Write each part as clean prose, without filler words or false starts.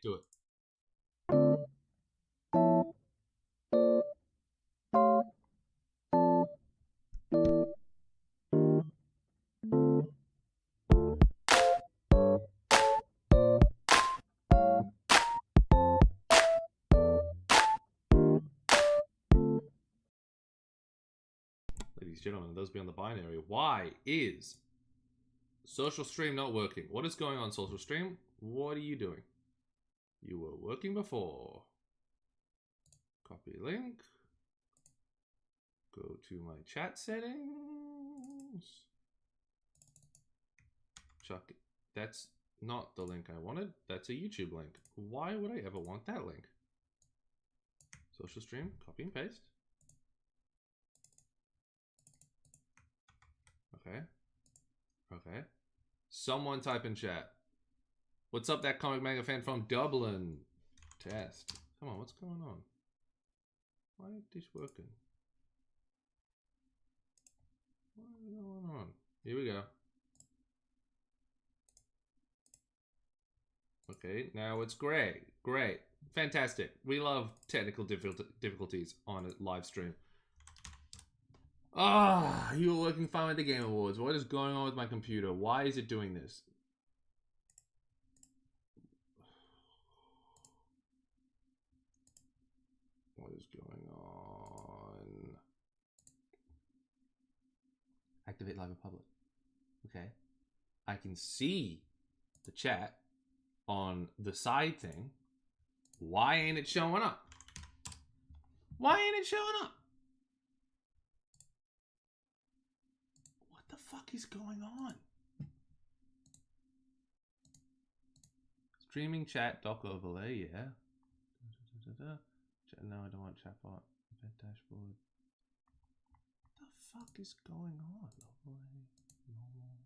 do it. Ladies and gentlemen, those beyond the binary, why is social stream not working? What is going on, social stream? What are you doing? You were working before. Copy link. Go to my chat settings. Chuck it. That's not the link I wanted. That's a YouTube link. Why would I ever want that link? Social stream, copy and paste. Okay. Okay. Someone type in chat. What's up, that comic manga fan from Dublin? Test. Come on, what's going on? Why ain't this working? What is going on? Here we go. Okay, now it's great. Great. Fantastic. We love technical difficulties on a live stream. Ah, you were working fine with the Game Awards. What is going on with my computer? Why is it doing this? What is going on? Activate Live in Public. Okay. I can see the chat on the side thing. Why ain't it showing up? Why ain't it showing up? What the fuck is going on? Streaming chat doc overlay, yeah. No, I don't want chatbot. Event dashboard. What the fuck is going on? Overlay, normal.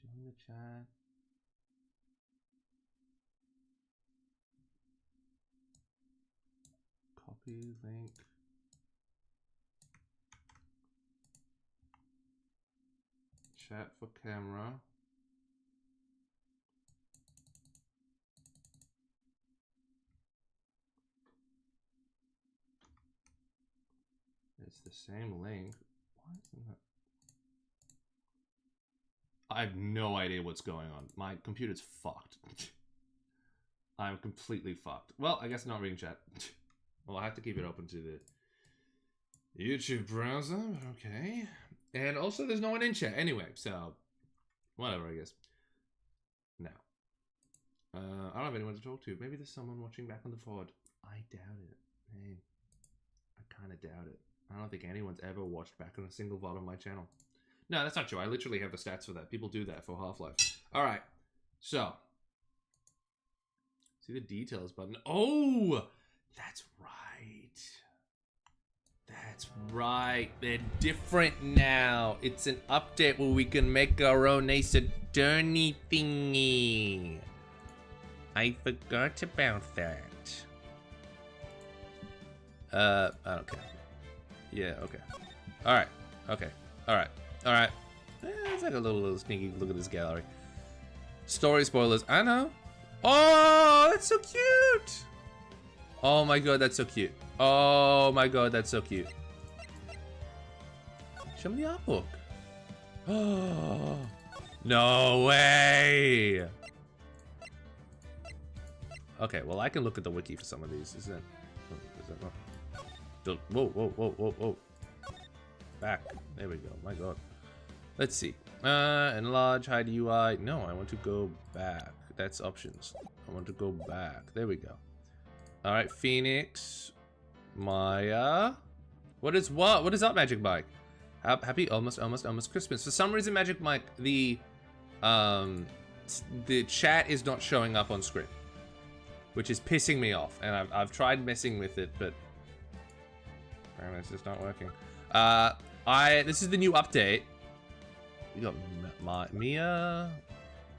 Join the chat. Copy link. Chat for camera. It's the same link. Why isn't that? I have no idea what's going on. My computer's fucked. I'm completely fucked. Well, I guess not reading chat. Well, I have to keep it open to the YouTube browser, but okay. And also, there's no one in chat anyway, so whatever, I guess. Now, I don't have anyone to talk to. Maybe there's someone watching back on the VOD. I doubt it. Hey, I kind of doubt it. I don't think anyone's ever watched back on a single VOD on my channel. No, that's not true. I literally have the stats for that. People do that for Half-Life. All right, so see the details button. Oh, that's right. That's right. They're different now. It's an update where we can make our own Ace Attorney thingy. I forgot about that. I don't care. Yeah, okay. Alright. Okay. Alright. Alright. It's like a little sneaky look at this gallery. Story spoilers. I know. Oh, that's so cute. Oh my god, that's so cute. Oh my god, that's so cute. Show me the art book. Oh, no way. Okay, well I can look at the wiki for some of these. Is that whoa, whoa, whoa, whoa, whoa. Back. There we go. My god. Let's see. Enlarge, hide UI. No, I want to go back. That's options. I want to go back. There we go. Alright, Phoenix. Maya. What is what? What is up, Magic Mike? Happy almost Christmas. For some reason, Magic Mike, the chat is not showing up on screen, which is pissing me off. And I've tried messing with it, but apparently it's just not working. This is the new update. We got Mia.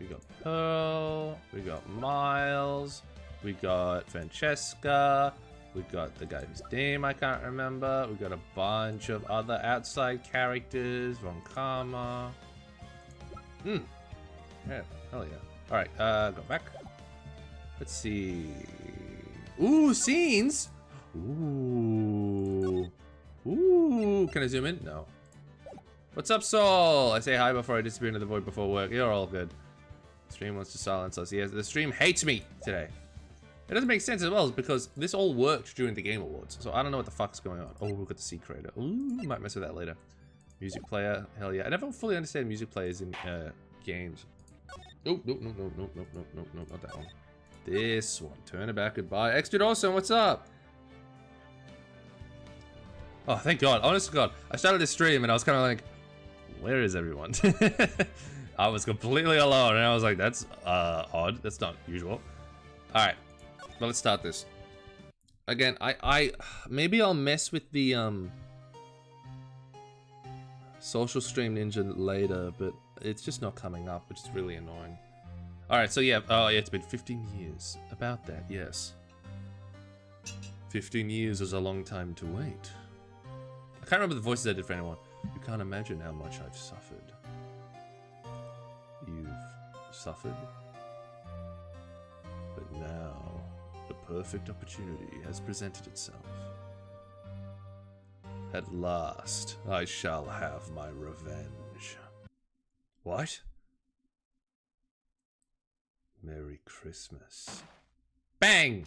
We got Pearl. We got Miles. We got Francesca. We got the guy whose name I can't remember. We got a bunch of other outside characters. Von Karma. Yeah, hell yeah. Alright, go back. Let's see. Ooh, scenes. Ooh. Ooh. Can I zoom in? No. What's up, Saul? I say hi before I disappear into the void before work. You're all good. The stream wants to silence us. Yes, the stream hates me today. It doesn't make sense as well because this all worked during the Game Awards. So I don't know what the fuck's going on. Oh, we've got the Sea Creator. Ooh, might mess with that later. Music player. Hell yeah. I never fully understand music players in games. Oh, no, not that one. This one. Turn it back. Goodbye. Extra awesome. What's up? Oh, thank God. Honest to God. I started this stream and I was kind of like, where is everyone? I was completely alone and I was like, that's odd. That's not usual. All right. Well, let's start this. Again, maybe I'll mess with the social stream ninja later, but it's just not coming up, which is really annoying. All right, so yeah, oh yeah, it's been 15 years. About that, yes. 15 years is a long time to wait. I can't remember the voices I did for anyone. You can't imagine how much I've suffered. You've suffered? But now, the perfect opportunity has presented itself. At last, I shall have my revenge. What? Merry Christmas. Bang!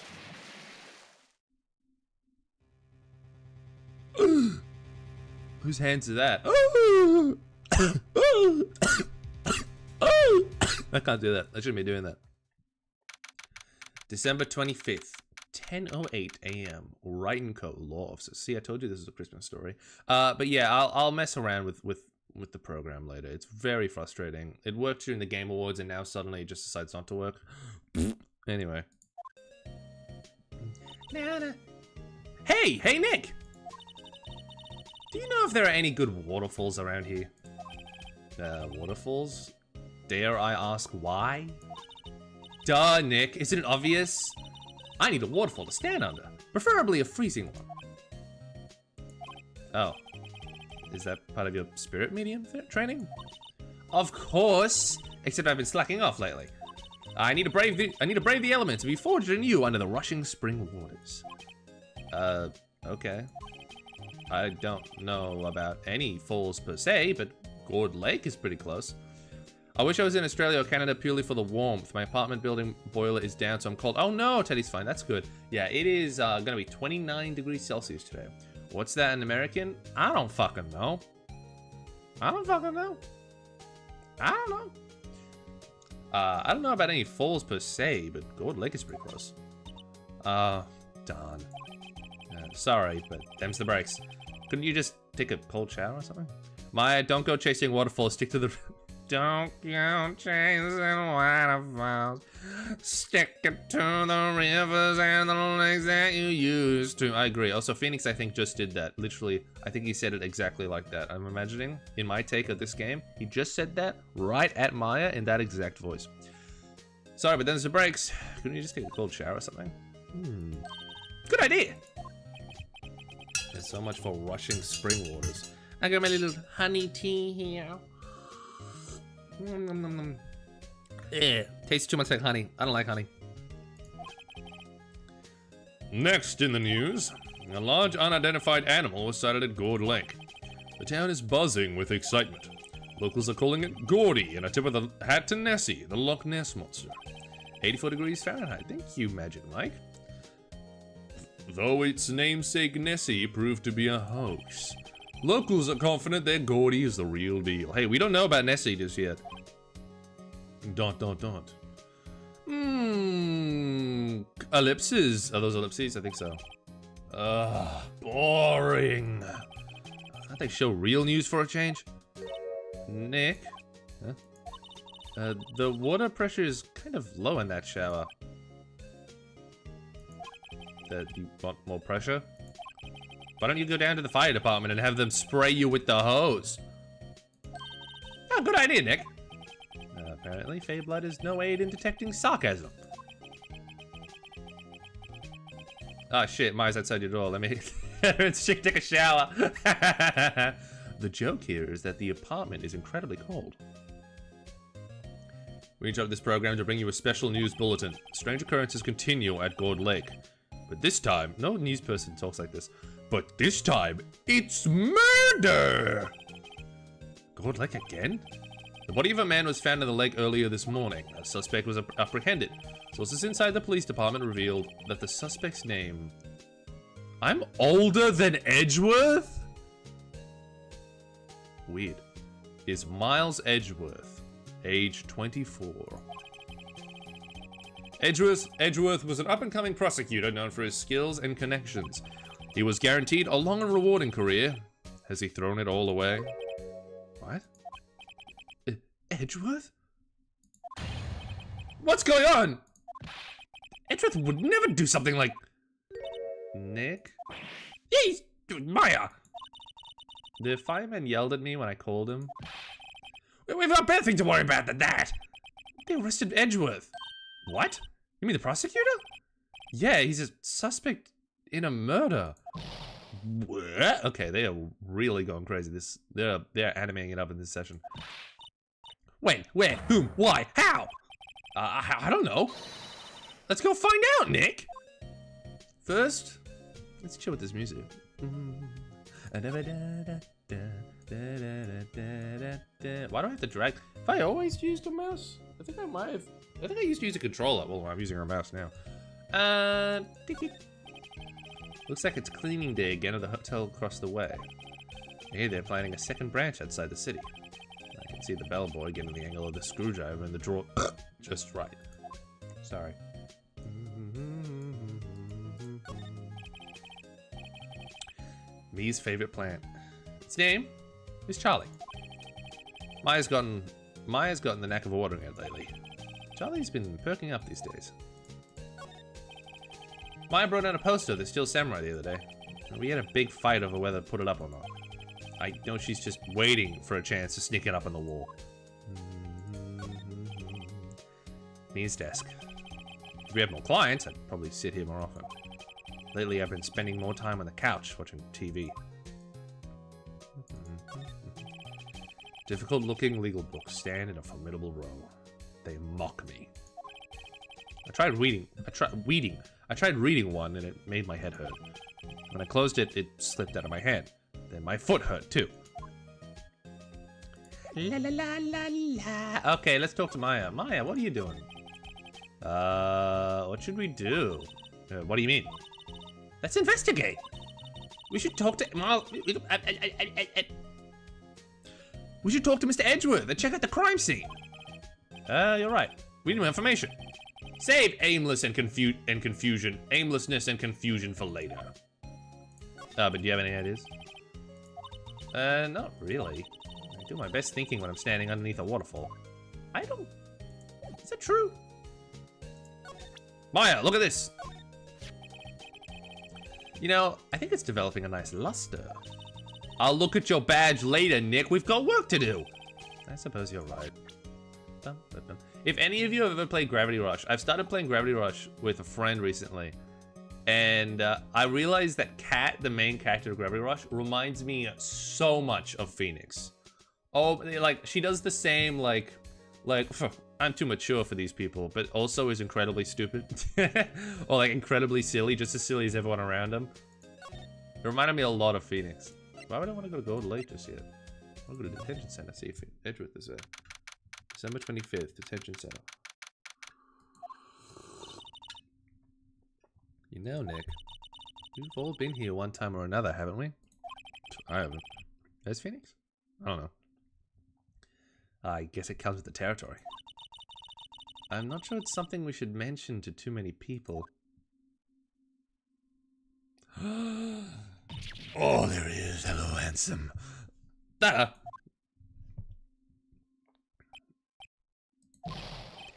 Whose hands are that? I can't do that. I shouldn't be doing that. December 25th, 10:08 a.m. Wright & Co. Law Offices. See, I told you this is a Christmas story. But yeah, I'll mess around with the program later. It's very frustrating. It worked during the Game Awards, and now suddenly it just decides not to work. Anyway. Hey, Nick! Do you know if there are any good waterfalls around here? Waterfalls? Dare I ask why? Duh, Nick. Isn't it obvious? I need a waterfall to stand under. Preferably a freezing one. Oh. Is that part of your spirit medium training? Of course! Except I've been slacking off lately. I need to brave the elements and be forged anew under the rushing spring waters. Okay. I don't know about any falls per se, but Gord Lake is pretty close. I wish I was in Australia or Canada purely for the warmth. My apartment building boiler is down, so I'm cold. Oh no, Teddy's fine. That's good. Yeah, it is gonna be 29 degrees Celsius today. What's that in American? I don't fucking know. I don't know. I don't know about any falls per se, but Gord Lake is pretty close. Darn. Sorry, but them's the breaks. Couldn't you just take a cold shower or something? Maya, don't go chasing waterfalls. Stick to the... Don't go chasing waterfalls. Stick it to the rivers and the lakes that you used to. I agree. Also, Phoenix, I think, just did that. Literally, I think he said it exactly like that. I'm imagining, in my take of this game, he just said that right at Maya in that exact voice. Sorry, but then there's the breaks. Couldn't you just take a cold shower or something? Good idea. There's so much for rushing spring waters. I got my little honey tea here. Tastes too much like honey. I don't like honey. Next in the news, a large unidentified animal was sighted at Gord Lake. The town is buzzing with excitement. Locals are calling it Gordy, and a tip of the hat to Nessie, the Loch Ness monster. 84 degrees Fahrenheit. Thank you, Magic Mike. Though its namesake Nessie proved to be a hoax, locals are confident that Gordy is the real deal. Hey, we don't know about Nessie just yet. ... Ellipses. Are those ellipses? I think so. Boring. Can't they show real news for a change? Nick? Huh? The water pressure is kind of low in that shower. You want more pressure? Why don't you go down to the fire department and have them spray you with the hose? Oh, good idea, Nick. Apparently, Fey blood is no aid in detecting sarcasm. Oh shit, Maya's outside your door. Let me take a shower. The joke here is that the apartment is incredibly cold. We interrupt this program to bring you a special news bulletin. Strange occurrences continue at Gourd Lake. But this time, no news person talks like this. But this time, it's murder! Gourd Lake again? The body of a man was found in the lake earlier this morning. A suspect was apprehended. Sources inside the police department revealed that the suspect's name... I'm older than Edgeworth? Weird. Is Miles Edgeworth, age 24. Edgeworth was an up-and-coming prosecutor known for his skills and connections. He was guaranteed a long and rewarding career. Has he thrown it all away? What? Edgeworth? What's going on? Edgeworth would never do something like... Nick? He's... Maya! The fireman yelled at me when I called him. We've got better things to worry about than that! They arrested Edgeworth. What? You mean the prosecutor? Yeah, he's a suspect in a murder. What? Okay, they are really going crazy. They're animating it up in this session. When? Where? Whom? Why? How? I don't know. Let's go find out, Nick. First, let's chill with this music. Why do I have to drag? Have I always used a mouse? I think I might have. I think I used to use a controller. Well, I'm using a mouse now. Looks like it's cleaning day again at the hotel across the way. Hey, they're planning a second branch outside the city. I can see the bellboy getting the angle of the screwdriver in the drawer just right. Sorry. Me's favorite plant. Its name is Charlie. Maya's gotten the knack of watering it lately. Charlie's been perking up these days. Maya brought out a poster of the Steel Samurai the other day. We had a big fight over whether to put it up or not. I know she's just waiting for a chance to sneak it up on the wall. Me's desk. If we have more clients, I'd probably sit here more often. Lately, I've been spending more time on the couch watching TV. Difficult-looking legal books stand in a formidable row. They mock me. I tried reading one and it made my head hurt. When I closed it, it slipped out of my hand. Then my foot hurt too. La la la la la. Okay, let's talk to Maya. Maya, what are you doing? What should we do? What do you mean? Let's investigate. We should talk to we should talk to Mr. Edgeworth and check out the crime scene. You're right. We need more information. Save aimlessness and confusion for later. But do you have any ideas? Not really. I do my best thinking when I'm standing underneath a waterfall. I don't... Is that true? Maya, look at this! You know, I think it's developing a nice luster. I'll look at your badge later, Nick. We've got work to do. I suppose you're right. Dun, dun, dun. If any of you have ever played Gravity Rush, I've started playing Gravity Rush with a friend recently. And I realized that Kat, the main character of Gravity Rush, reminds me so much of Phoenix. Oh, like, she does the same, like, I'm too mature for these people, but also is incredibly stupid. Or, like, incredibly silly, just as silly as everyone around him. It reminded me a lot of Phoenix. Why would I want to go to Gold Lake just yet? I'll go to the detention center, see if Edgeworth is there. December 25th, detention center. You know, Nick, we've all been here one time or another, haven't we? I haven't. There's Phoenix? I don't know. I guess it comes with the territory. I'm not sure it's something we should mention to too many people. Oh, there he is. Hello, handsome.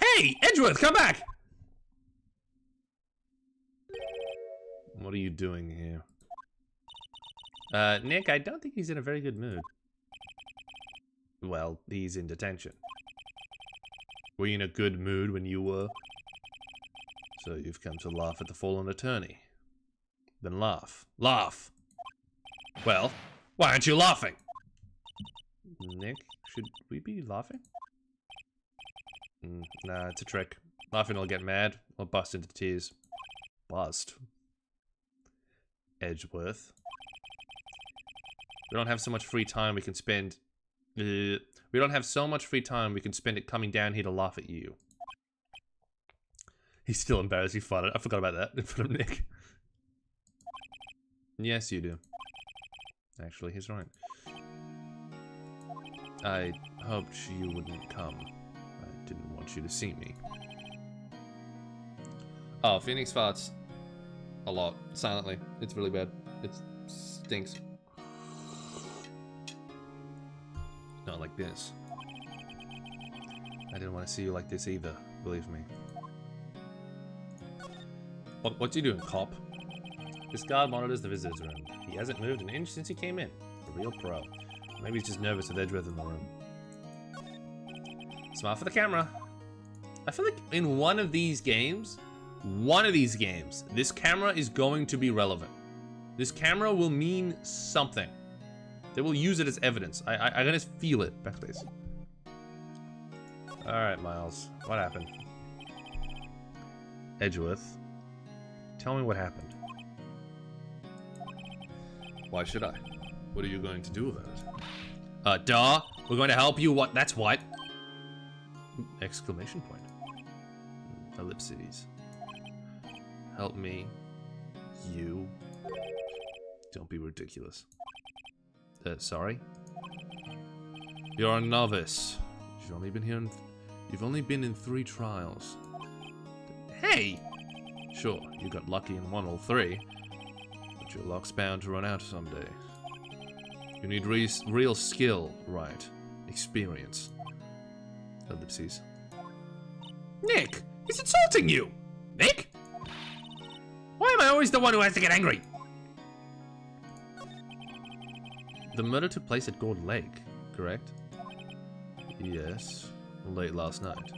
Hey, Edgeworth, come back! What are you doing here? Nick, I don't think he's in a very good mood. Well, he's in detention. Were you in a good mood when you were? So you've come to laugh at the fallen attorney. Then laugh. Laugh! Well, why aren't you laughing? Nick, should we be laughing? Nah, it's a trick. Laughing will get mad or bust into tears. Bust. Edgeworth. We don't have so much free time we can spend... we don't have so much free time we can spend it coming down here to laugh at you. He's still embarrassed he farted. I forgot about that in front of Nick. Yes, you do. Actually, he's right. I hoped you wouldn't come. I didn't want you to see me. Oh, Phoenix farts a lot, silently. It's really bad. It stinks. Not like this. I didn't want to see you like this either, believe me. What's he doing, cop? This guard monitors the visitor's room. He hasn't moved an inch since he came in. A real pro. Maybe he's just nervous with Edgeworth in the room. Smart for the camera. I feel like in one of these games, this camera is going to be relevant. This camera will mean something. They will use it as evidence. I can just feel it. Backspace. Alright, Miles. What happened? Edgeworth. Tell me what happened. Why should I? What are you going to do about it? Duh! We're going to help you, what? That's what? Exclamation point. Ellipses. Help me. You. Don't be ridiculous. Sorry? You're a novice. You've only been in 3 trials. Hey! Sure, you got lucky and won all 3. But your luck's bound to run out someday. You need real skill, right? Experience. Ellipses. Nick! He's insulting you! Nick? Why am I always the one who has to get angry? The murder took place at Gourd Lake, correct? Yes. Late last night.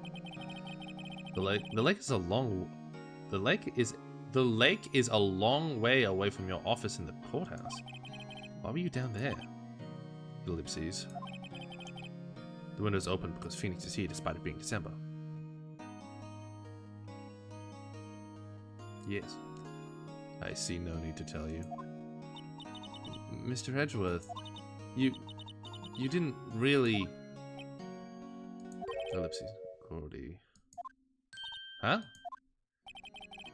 The lake is a long way away from your office in the courthouse. Why were you down there? Ellipses. The window's open because Phoenix is here despite it being December. Yes. I see no need to tell you. Mr. Edgeworth, you didn't really... Ellipses. Gordy. Huh?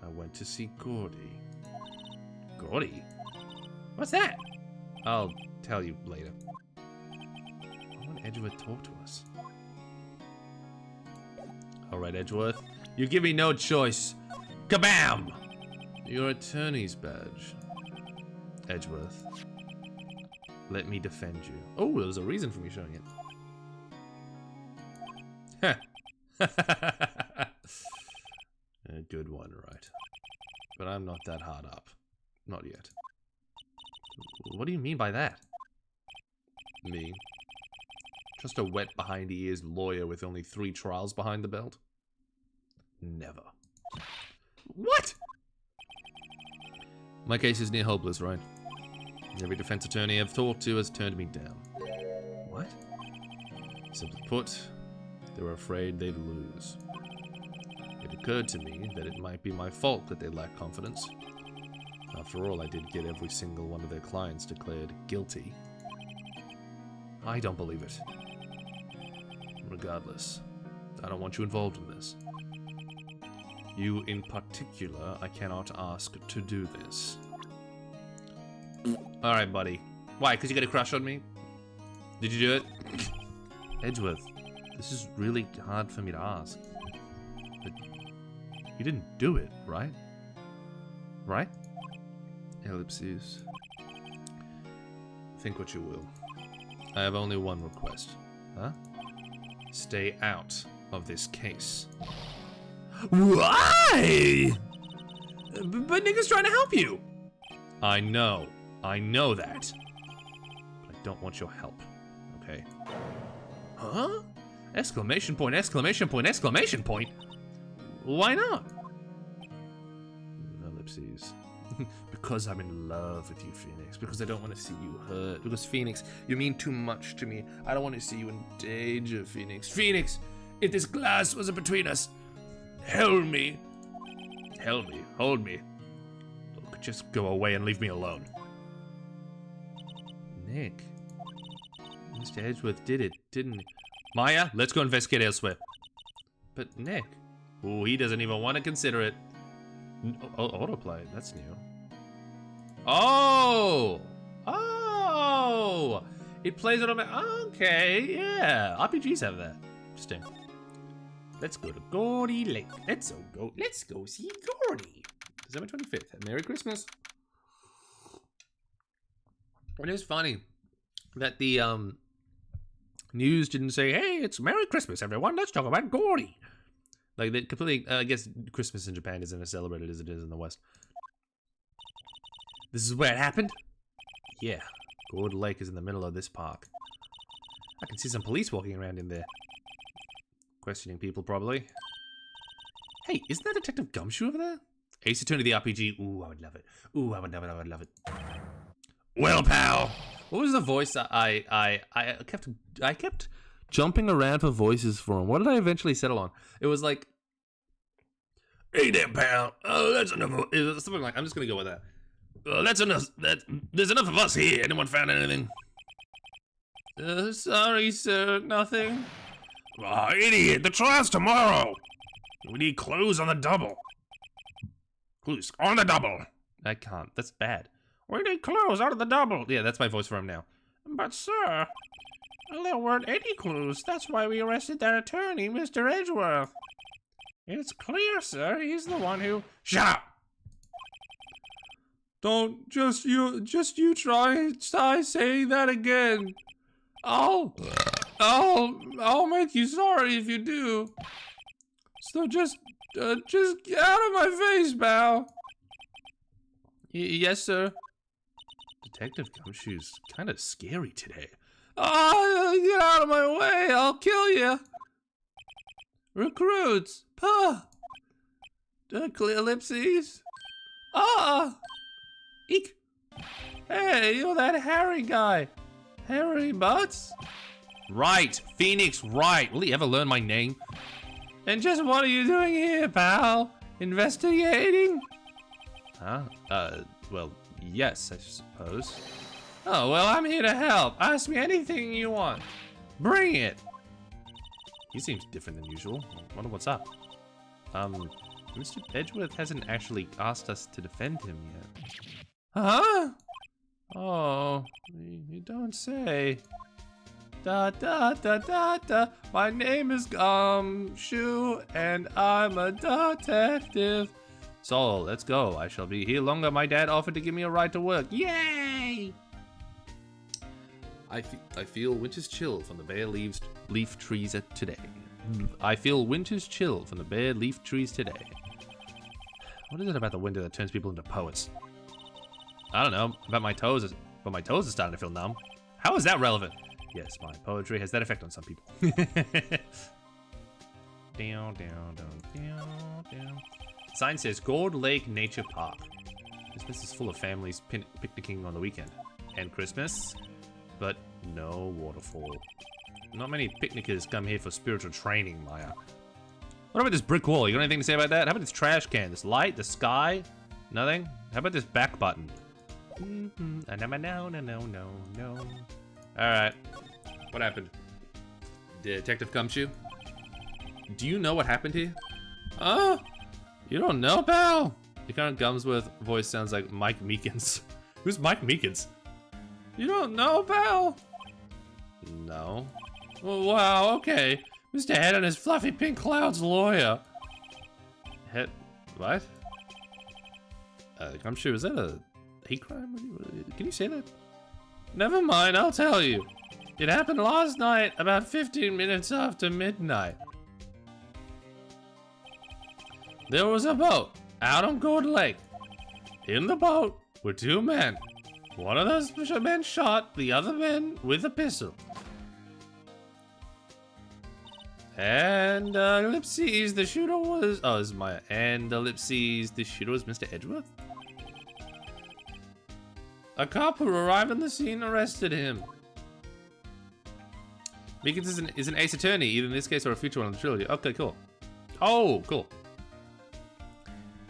I went to see Gordy. Gordy? What's that? I'll tell you later. Why won't Edgeworth talk to us? Alright, Edgeworth. You give me no choice. Kabam! Your attorney's badge. Edgeworth. Let me defend you. Oh, there's a reason for me showing it. A good one, right? But I'm not that hard up. Not yet. What do you mean by that? Me? Just a wet behind-the-ears lawyer with only 3 trials behind the belt? Never. What? My case is near hopeless, right? Every defense attorney I've talked to has turned me down. What? Simply put, they were afraid they'd lose. It occurred to me that it might be my fault that they lack confidence. After all, I did get every single one of their clients declared guilty. I don't believe it. Regardless, I don't want you involved in this. You in particular, I cannot ask to do this. Alright, buddy. Why? Because you got a crush on me? Did you do it? Edgeworth, this is really hard for me to ask. But you didn't do it, right? Right? Ellipses. Think what you will. I have only one request. Huh? Stay out of this case. Why? But Nick trying to help you. I know that. But I don't want your help, okay? Huh? Exclamation point, exclamation point, exclamation point? Why not? Ellipses. Because I'm in love with you, Phoenix. Because I don't want to see you hurt. Because, Phoenix, you mean too much to me. I don't want to see you in danger, Phoenix. Phoenix, If this glass wasn't between us, hold me. Hold me. Look, just go away and leave me alone. Nick. Mr. Edgeworth did it, didn't he? Maya, let's go investigate elsewhere. But Nick. Oh, he doesn't even want to consider it. Autoplay, that's new. Oh! Oh! It plays it on my... Okay, yeah. RPGs have that. Interesting. Let's go to Gordy Lake. Let's go see Gordy. December 25th. Merry Christmas. It is funny that the news didn't say, hey, it's Merry Christmas, everyone. Let's talk about Gordy. Like, they completely... I guess Christmas in Japan isn't as celebrated as it is in the West. This is where it happened? Yeah. Gordy Lake is in the middle of this park. I can see some police walking around in there. Questioning people, probably. Hey, isn't that Detective Gumshoe over there? Ace Attorney the RPG. Ooh, I would love it. Ooh, I would love it. I would love it. Well, pal. What was the voice I kept jumping around for voices for him? What did I eventually settle on? It was like, hey there, pal. Oh, that's enough. Something like, I'm just gonna go with that. That's enough. There's enough of us here. Anyone found anything? Sorry, sir. Nothing. Ah, idiot. The trial's tomorrow. We need clues on the double. Clues on the double. I can't. That's bad. We need clues out of the double. Yeah, that's my voice for him now. But, sir, there weren't any clues. That's why we arrested that attorney, Mr. Edgeworth. It's clear, sir. He's the one who... Shut up! Don't just you try saying that again. I'll make you sorry if you do. So just get out of my face, pal. Yes, sir. Detective Gumshoe's kind of scary today. Oh, get out of my way! I'll kill you. Recruits, puh. Ellipses. Ah. Eek! Hey, you're that Harry guy. Harry Butts? Right, Phoenix Wright. Will he ever learn my name? And just what are you doing here, pal? Investigating? Huh? Well, yes, I suppose. Oh, well, I'm here to help. Ask me anything you want. Bring it. He seems different than usual. Wonder what's up. Mr. Edgeworth hasn't actually asked us to defend him yet. Huh? Oh, you don't say. Da da da da da. My name is Gumshoe, and I'm a detective. So, let's go. I shall be here longer. My dad offered to give me a ride to work. Yay! I feel winter's chill from the bare leaf trees today. I feel winter's chill from the bare leaf trees today. What is it about the winter that turns people into poets? I don't know, about my toes, but my toes are starting to feel numb. How is that relevant? Yes, my poetry has that effect on some people. Down, down, down, down, down. Sign says Gold Lake Nature Park. This place is full of families picnicking on the weekend. And Christmas, but no waterfall. Not many picnickers come here for spiritual training, Maya. What about this brick wall? You got anything to say about that? How about this trash can? This light? The sky? Nothing? How about this back button? No. Alright. What happened? Detective Gumshoe? Do you know what happened here? Oh, you don't know, pal? The current Gumsworth voice sounds like Mike Meekins. Who's Mike Meekins? You don't know, pal? No. Oh, wow, okay. Mr. Head on his fluffy pink cloud's lawyer. Head, what? Gumshoe, is that a hate crime? Can you say that? Never mind, I'll tell you. It happened last night, about 15 minutes after midnight. There was a boat out on Gold Lake. In the boat were two men. One of those men shot the other man with a pistol. And ellipses, the shooter was... Oh, this is Maya. And ellipses, the shooter was Mr. Edgeworth. A cop who arrived on the scene arrested him. Meekins is an ace attorney, either in this case or a future one in the trilogy. Okay, cool. Oh, cool.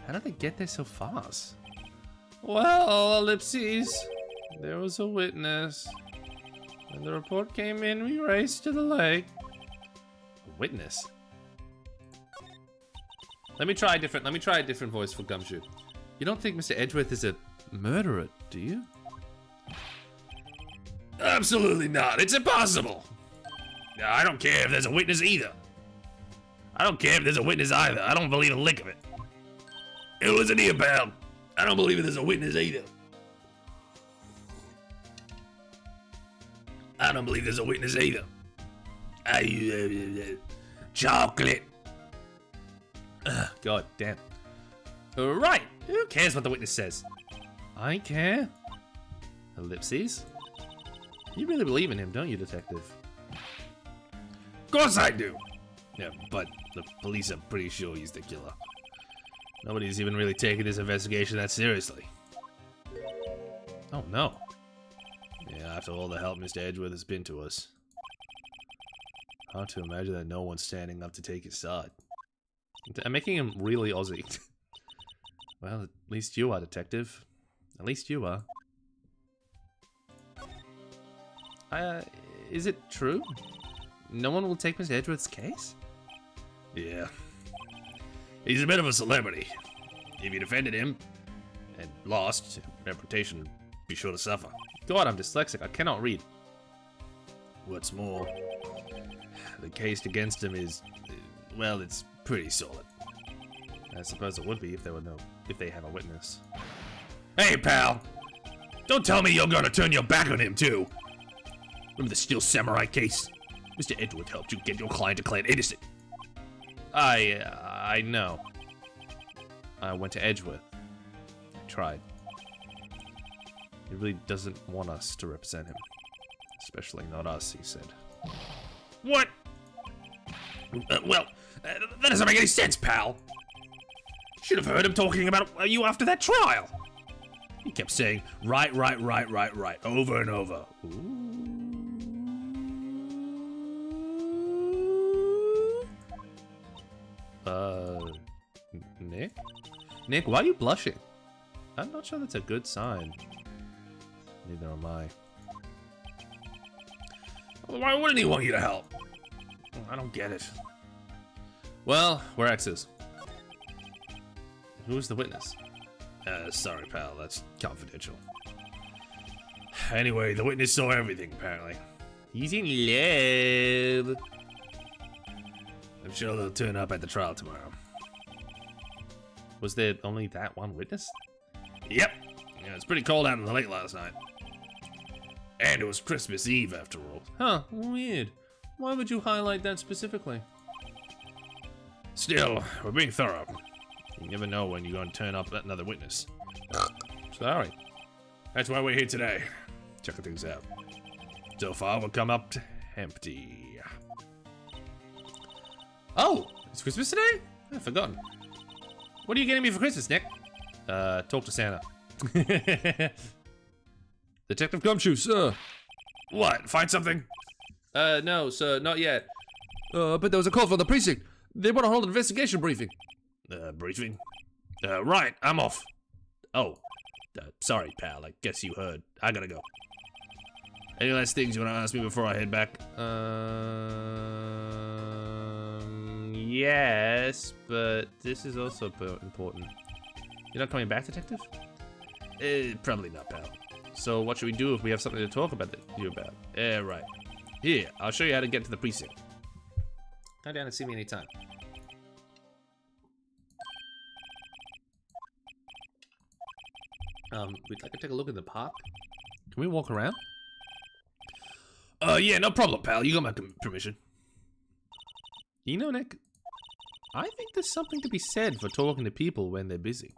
How did they get there so fast? Well, ellipses. There was a witness. When the report came in, we raced to the lake. A witness? Let me try a different voice for Gumshoe. You don't think Mr. Edgeworth is a murderer, do you? Absolutely not. It's impossible. I don't care if there's a witness either. I don't care if there's a witness either. I don't believe a lick of it. Listen here, pal. I don't believe there's a witness either. I don't believe there's a witness either. Chocolate. God damn. Right. Who cares what the witness says? I care. Ellipses. You really believe in him, don't you, detective? Of course I do. Yeah, but the police are pretty sure he's the killer. Nobody's even really taking this investigation that seriously. Oh no. Yeah, after all the help Mr. Edgeworth has been to us. Hard to imagine that no one's standing up to take his side. I'm making him really Aussie. Well, at least you are, detective. At least you are. Is it true? No one will take Mr. Edgeworth's case? Yeah. He's a bit of a celebrity. If you defended him and lost, reputation would be sure to suffer. God, I'm dyslexic. I cannot read. What's more, the case against him is, well, it's pretty solid. I suppose it would be if they have a witness. Hey, pal! Don't tell me you're gonna turn your back on him, too! Remember the Steel Samurai case? Mr. Edgeworth helped you get your client declared innocent. I know. I went to Edgeworth. I tried. He really doesn't want us to represent him. Especially not us, he said. What? That doesn't make any sense, pal. Should have heard him talking about you after that trial. He kept saying, right, over and over. Ooh. Nick? Nick, why are you blushing? I'm not sure that's a good sign. Neither am I. Why wouldn't he want you to help? I don't get it. Well, we're exes. Who's the witness? Sorry, pal, that's confidential. Anyway, the witness saw everything, apparently. He's in love. I'm sure they'll turn up at the trial tomorrow. Was there only that one witness? Yep. Yeah, it's pretty cold out in the lake last night. And it was Christmas Eve, after all. Huh, weird. Why would you highlight that specifically? Still, we're being thorough. You never know when you're going to turn up another witness. Sorry. That's why we're here today. Checking things out. So far, we'll come up empty. Oh, it's Christmas today? I've forgotten. What are you getting me for Christmas, Nick? Talk to Santa. Detective Gumshoe, sir. What, find something? No, sir, not yet. But there was a call from the precinct. They want to hold an investigation briefing. Briefing? Right, I'm off. Oh, sorry, pal, I guess you heard. I gotta go. Any last things you want to ask me before I head back? Yes, but this is also important. You're not coming back, detective? Probably not, pal. So what should we do if we have something to talk about you about? Right. Here, I'll show you how to get to the precinct. Come down and see me anytime. We'd like to take a look at the park. Can we walk around? Yeah, no problem, pal. You got my permission. You know, Nick, I think there's something to be said for talking to people when they're busy.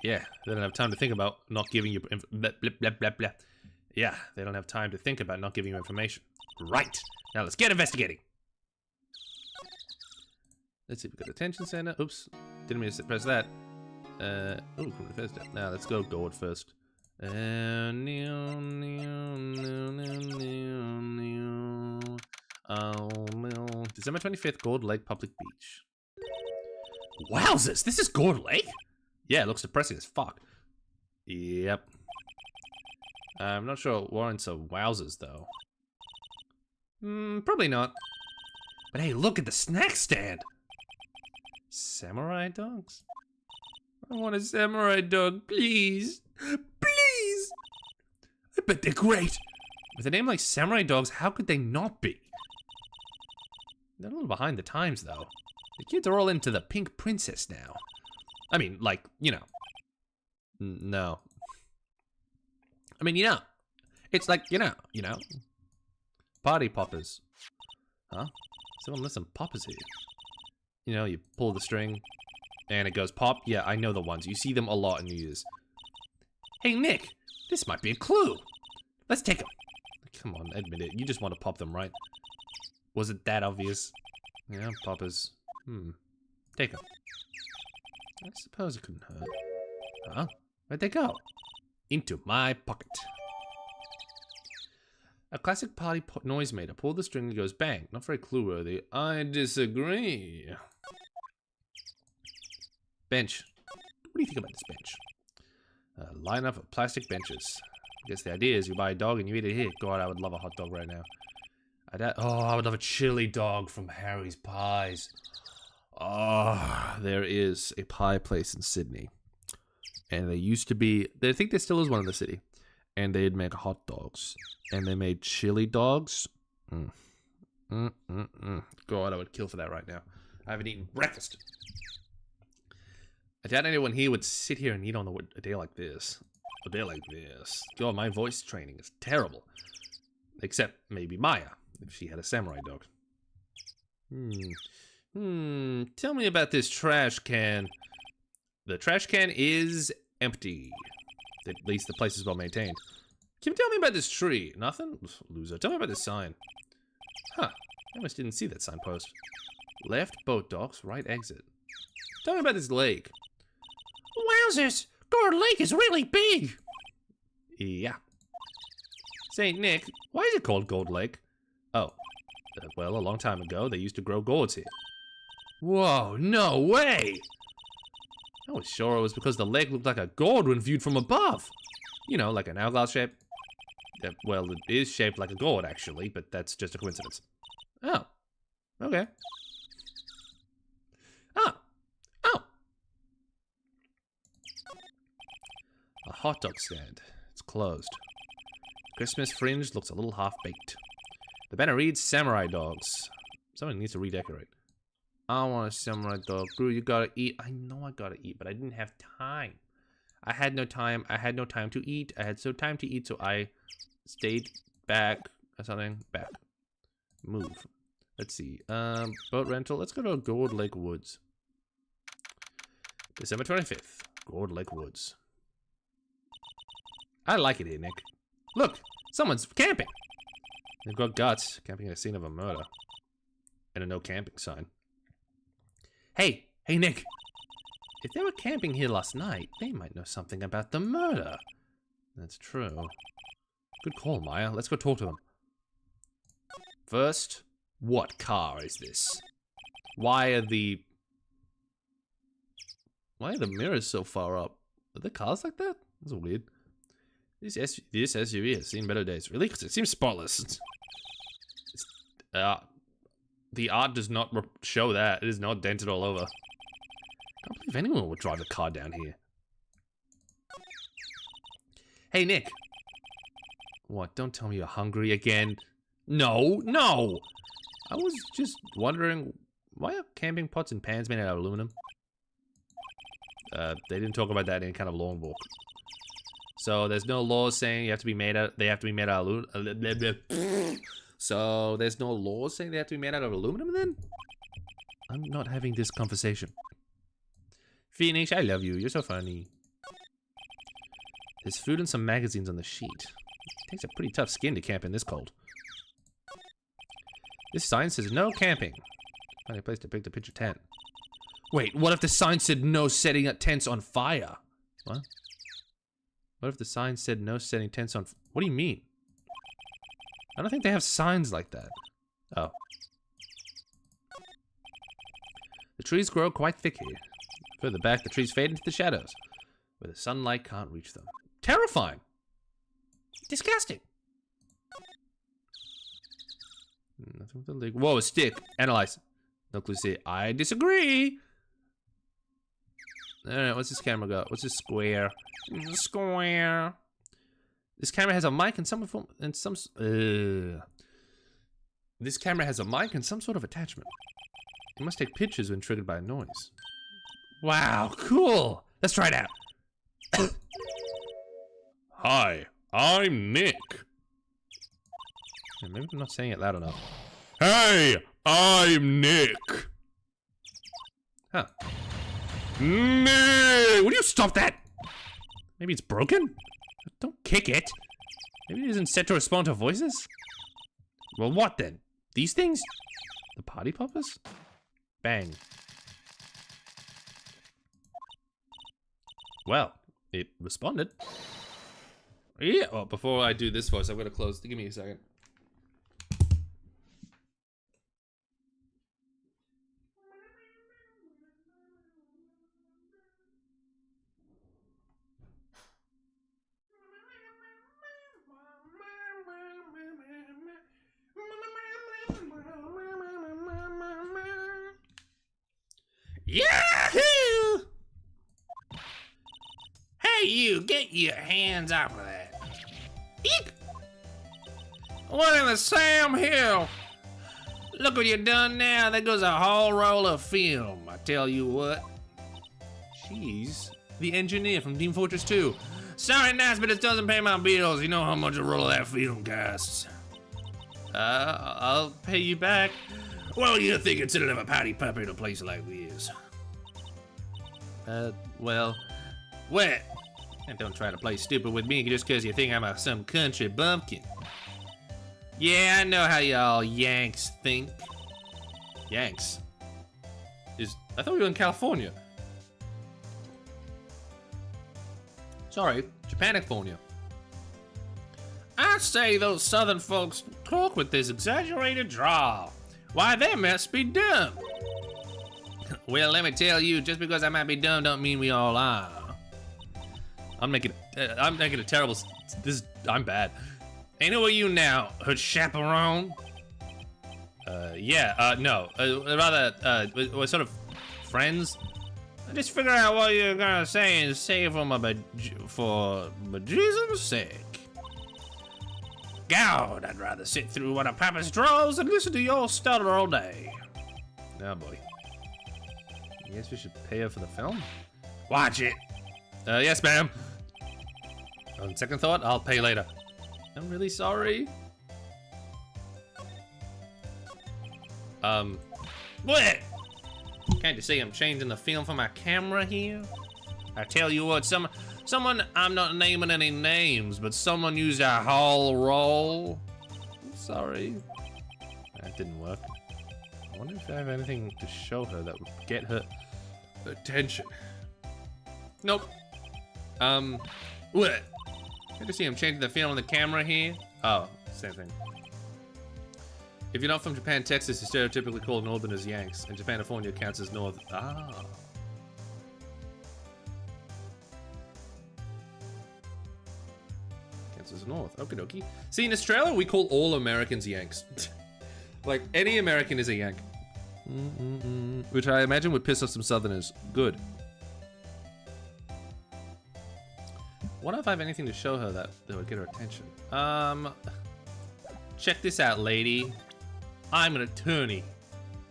Yeah, they don't have time to think about not giving you blah, blah, blah, blah, blah. Yeah, they don't have time to think about not giving you information. Right. Now let's get investigating. Let's see, we got detention center. Oops, didn't mean to press that. Oh, from the first step. Now let's go Gourd first. December 25th, Gold Lake Public Beach. Wowzers, this is Gold Lake? Yeah, it looks depressing as fuck. Yep. I'm not sure it warrants a wowzers, though. Probably not. But hey, look at the snack stand! Samurai dogs? I want a samurai dog, please! Please! I bet they're great! With a name like Samurai Dogs, how could they not be? They're a little behind the times, though. The kids are all into the Pink Princess now. I mean, like, you know. No. I mean, you know. It's like, you know. Party poppers. Huh? Someone left some poppers here. You know, you pull the string, and it goes pop. Yeah, I know the ones. You see them a lot in New Year's. Hey, Nick. This might be a clue. Let's take them. Come on, admit it. You just want to pop them, right? Was it that obvious? Yeah, poppers. Take them. I suppose it couldn't hurt. Huh? Where'd they go? Into my pocket. A classic party noisemaker. Pull the string and goes bang. Not very clue-worthy. I disagree. Bench. What do you think about this bench? Line up of plastic benches. I guess the idea is you buy a dog and you eat it here. God, I would love a hot dog right now. I would love a chili dog from Harry's Pies. Oh, there is a pie place in Sydney. And they used to be, I think there still is one in the city. And they'd make hot dogs. And they made chili dogs. God, I would kill for that right now. I haven't eaten breakfast. I doubt anyone here would sit here and eat on a day like this. A day like this. God, my voice training is terrible. Except maybe Maya, if she had a samurai dog. Tell me about this trash can. The trash can is empty. At least the place is well maintained. Can you tell me about this tree? Nothing? Loser. Tell me about this sign. Huh. I almost didn't see that signpost. Left boat docks, right exit. Tell me about this lake. Wowzers! Gold Lake is really big! Yeah. St. Nick, why is it called Gold Lake? Oh. Well, a long time ago, they used to grow golds here. Whoa, no way! I was sure it was because the lake looked like a gourd when viewed from above. You know, like an hourglass shape. Well, it is shaped like a gourd, actually, but that's just a coincidence. Oh. Okay. Oh. A hot dog stand. It's closed. Christmas fringe looks a little half-baked. The banner reads Samurai Dogs. Someone needs to redecorate. I want a samurai dog. Brew, you gotta eat. I know I gotta eat, but I didn't have time. I had no time. I had no time to eat. I had so time to eat, so I stayed back or something. Back. Move. Let's see. Boat rental. Let's go to Gold Lake Woods. December 25th. Gold Lake Woods. I like it here, Nick. Look! Someone's camping! They've got guts. Camping at a scene of a murder. And a no camping sign. Hey, Nick. If they were camping here last night, they might know something about the murder. That's true. Good call, Maya. Let's go talk to them. First, what car is this? Why are the mirrors so far up? Are the cars like that? That's weird. This SUV has seen better days. Really? Because it seems spotless. The art does not show that. It is not dented all over. I can't believe anyone would drive a car down here. Hey, Nick. What? Don't tell me you're hungry again. No. I was just wondering, why are camping pots and pans made out of aluminum? They didn't talk about that in any kind of law book. So there's no law saying they have to be made out of aluminum. So there's no law saying they have to be made out of aluminum then? I'm not having this conversation. Phoenix, I love you. You're so funny. There's food and some magazines on the sheet. It takes a pretty tough skin to camp in this cold. This sign says no camping. Find a place to pitch a tent. Wait, what if the sign said no setting tents on fire? What? What if the sign said no setting tents on... What do you mean? I don't think they have signs like that. Oh. The trees grow quite thick here. Further back, the trees fade into the shadows, where the sunlight can't reach them. Terrifying. Disgusting. Nothing with the leg. Whoa, a stick. Analyze. No clue. See. I disagree. Alright, what's this camera got? What's this square? Square. This camera has a mic and some form and some. This camera has a mic and some sort of attachment. It must take pictures when triggered by a noise. Wow, cool. Let's try it out. Hi, I'm Nick. Yeah, maybe I'm not saying it loud enough. Hey, I'm Nick. Huh. Nick! Will you stop that? Maybe it's broken? Don't kick it. Maybe it isn't set to respond to voices? Well, what then? These things? The party poppers? Bang. Well, it responded. Yeah. Well, before I do this voice, I'm gonna close. Give me a second. Yahoo! Hey, you, get your hands off of that. Eek! What in the Sam Hill? Look what you done now. There goes a whole roll of film. I tell you what. She's the engineer from Team Fortress 2. Sorry, nice, but it doesn't pay my bills. You know how much a roll of that film costs. I'll pay you back. Well, you think considered of a party pupper in a place like this? Well, what? And don't try to play stupid with me just because you think I'm some country bumpkin. Yeah, I know how y'all Yanks think. Yanks? I thought we were in California. Sorry, Japanifornia. I say those southern folks talk with this exaggerated drawl. Why, they must be dumb. Well, let me tell you, just because I might be dumb don't mean we all are. I'm making a terrible, I'm bad. Ain't who are you now, her chaperone? Yeah, no, rather, we're sort of friends. Just figure out what you're gonna say and say for Jesus' sake. God, I'd rather sit through one of Papa's draws than listen to your stutter all day. Oh boy. I guess we should pay her for the film? Watch it. Yes, ma'am. On second thought, I'll pay later. I'm really sorry. What? Can't you see I'm changing the film for my camera here? I tell you what, someone, I'm not naming any names, but someone used a whole roll. Sorry. That didn't work. I wonder if I have anything to show her that would get her attention. Nope. What? Can't you see I'm changing the film on the camera here? Oh, same thing. If you're not from Japan, Texas is stereotypically called Northerners Yanks, and Japanifornia counts as North. Ah. Counts as North. Okie dokie. See, in Australia, we call all Americans Yanks. Like, any American is a Yank. Which I imagine would piss off some Southerners. Good. Wonder if I have anything to show her that would get her attention. Check this out, lady. I'm an attorney.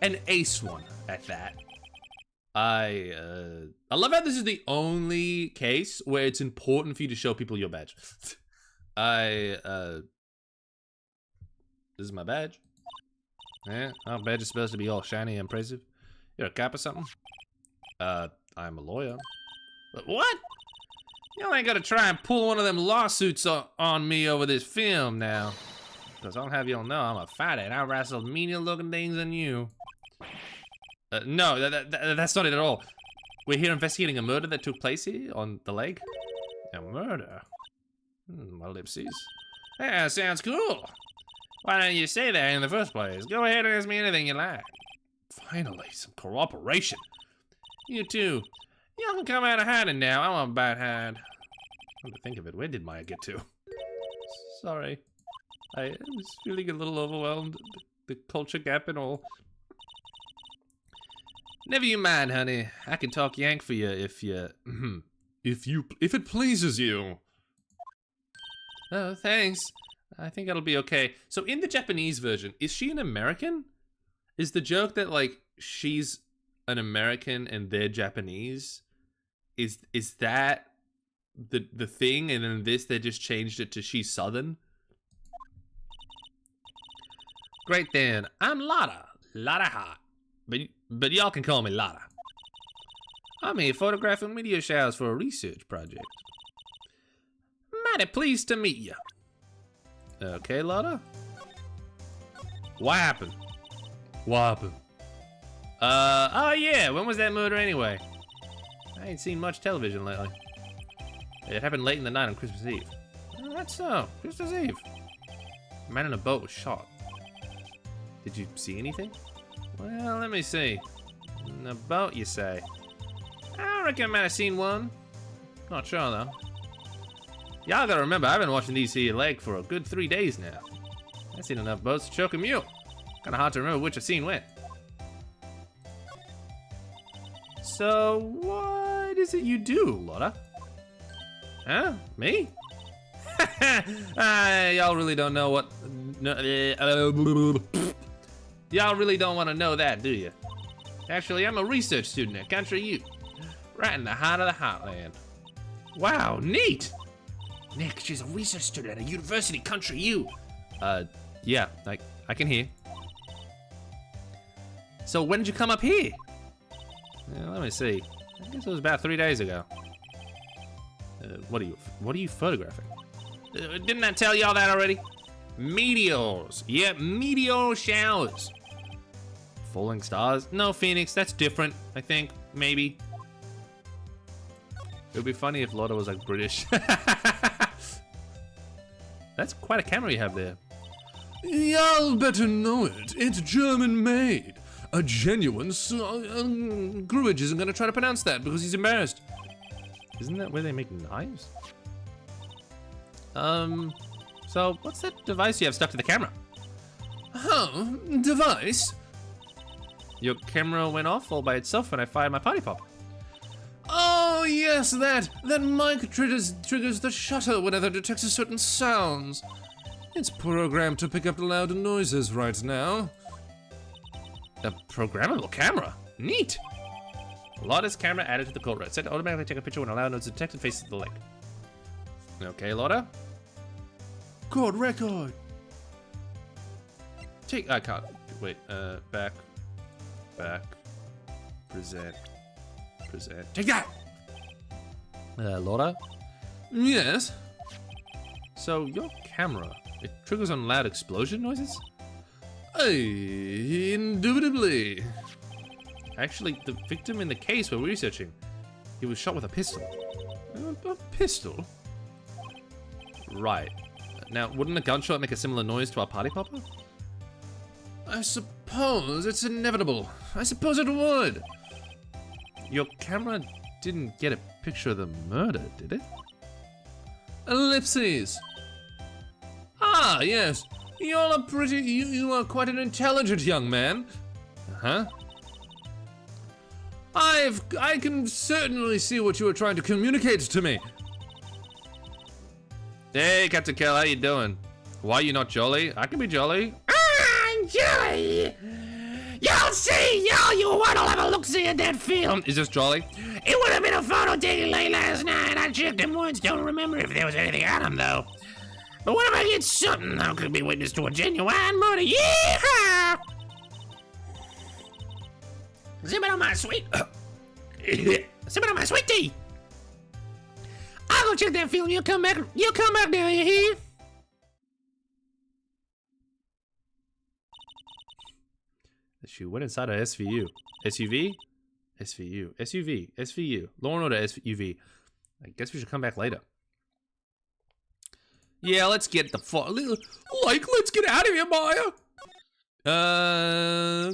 An ace one, at that. I love how this is the only case where it's important for you to show people your badge. This is my badge. Yeah, our badge is supposed to be all shiny and impressive. You're a cop or something? I'm a lawyer. But what? You ain't gotta try and pull one of them lawsuits on me over this film now. Because I'll have y'all know I'm a fighter and I wrestle meaner looking things than you. No, that's not it at all. We're here investigating a murder that took place here on the lake. A murder? My ellipses. Yeah, sounds cool. Why don't you say that in the first place? Go ahead and ask me anything you like. Finally, some cooperation. You two, y'all can come out of hiding now. I want bad hand. Come to think of it, where did Maya get to? Sorry. I was feeling a little overwhelmed. The culture gap and all. Never you mind, honey. I can talk Yank for you if you... if it pleases you. Oh, thanks. I think it'll be okay. So in the Japanese version, is she an American? Is the joke that, like, she's an American and they're Japanese? Is that the thing? And then this, they just changed it to she's Southern? Great then. I'm Lotta. Lotta Hot. But y'all can call me Lotta. I'm here photographing meteor showers for a research project. Mighty pleased to meet you. Okay, Lotta? What happened? What happened? Oh yeah, when was that murder anyway? I ain't seen much television lately. It happened late in the night on Christmas Eve. Oh, that's so, Christmas Eve. A man in a boat was shot. Did you see anything? Well, let me see. In a boat, you say? I reckon I might have seen one. Not sure though. Y'all gotta remember, I've been watching these here lake for a good 3 days now. I've seen enough boats to choke a mule. Kinda hard to remember which I've seen when. So, what is it you do, Lotta? Huh? Me? Y'all really don't know what... Y'all really don't want to know that, do you? Actually, I'm a research student at Country U. Right in the heart of the heartland. Wow, neat! Nick, she's a research student at a university, Country U. Yeah, I can hear. So when did you come up here? Let me see. I guess it was about 3 days ago. What are you photographing? Didn't I tell y'all that already? Meteors. Yeah, meteor showers. Falling stars? No, Phoenix, that's different, I think. Maybe. It would be funny if Lotta was like British. That's quite a camera you have there. Y'all better know it. It's German made. A genuine. Gruidge isn't gonna try to pronounce that because he's embarrassed. Isn't that where they make knives? So what's that device you have stuck to the camera? Oh, device? Your camera went off all by itself when I fired my party pop. Oh yes, that mic triggers the shutter whenever it detects certain sounds. It's programmed to pick up loud noises right now. A programmable camera? Neat! Lotta's camera added to the call route. Set to automatically take a picture when a loud noise is detected faces the lake. Okay, Lotta. Chord record. I can't. Wait, back. Present. Take that! Lotta? Yes? So, your camera, it triggers on loud explosion noises? Indubitably. Actually, the victim in the case we're researching, he was shot with a pistol. A pistol? Right. Now, wouldn't a gunshot make a similar noise to our party popper? I suppose it's inevitable. I suppose it would. Your camera didn't get a picture of the murder, did it? Ellipses. Ah, yes. You are quite an intelligent young man. Huh? I can certainly see what you were trying to communicate to me. Hey, Captain Kel, how you doing? Why are you not jolly? I can be jolly. I'm jolly. Y'all see, you wanna have a look-see at that film? Is this jolly? It would have been a photo taken late last night. I checked him once, don't remember if there was anything on him though. But what if I get something that could be witness to a genuine murder? Yeehaw! Zip it on my sweet... Zip it on my sweet tea! I'll go check that film, you'll come back now, you hear? She went inside a SVU. SUV? SVU. SUV. SVU. Law and Order SUV. I guess we should come back later. Yeah, let's get the fuck. Like, let's get out of here, Maya.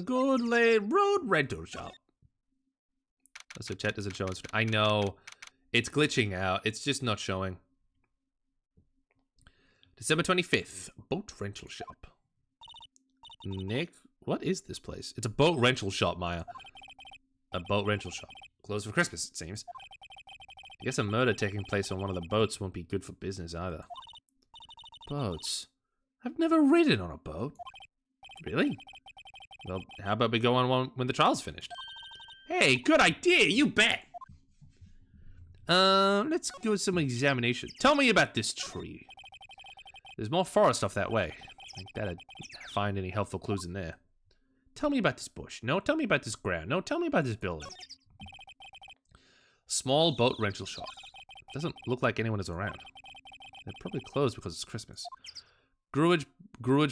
Good Lane Road Rental Shop. So chat doesn't show us. I know. It's glitching out. It's just not showing. December 25th. Boat rental shop. Nick, what is this place? It's a boat rental shop, Maya. A boat rental shop. Closed for Christmas, it seems. I guess a murder taking place on one of the boats won't be good for business either. Boats. I've never ridden on a boat. Really? Well, how about we go on one when the trial's finished? Hey, good idea, you bet! Let's go with some examination. Tell me about this tree. There's more forest off that way. I gotta find any helpful clues in there. Tell me about this bush. No, tell me about this ground. No, tell me about this building. Small boat rental shop. Doesn't look like anyone is around. They're probably closed because it's Christmas. Gruage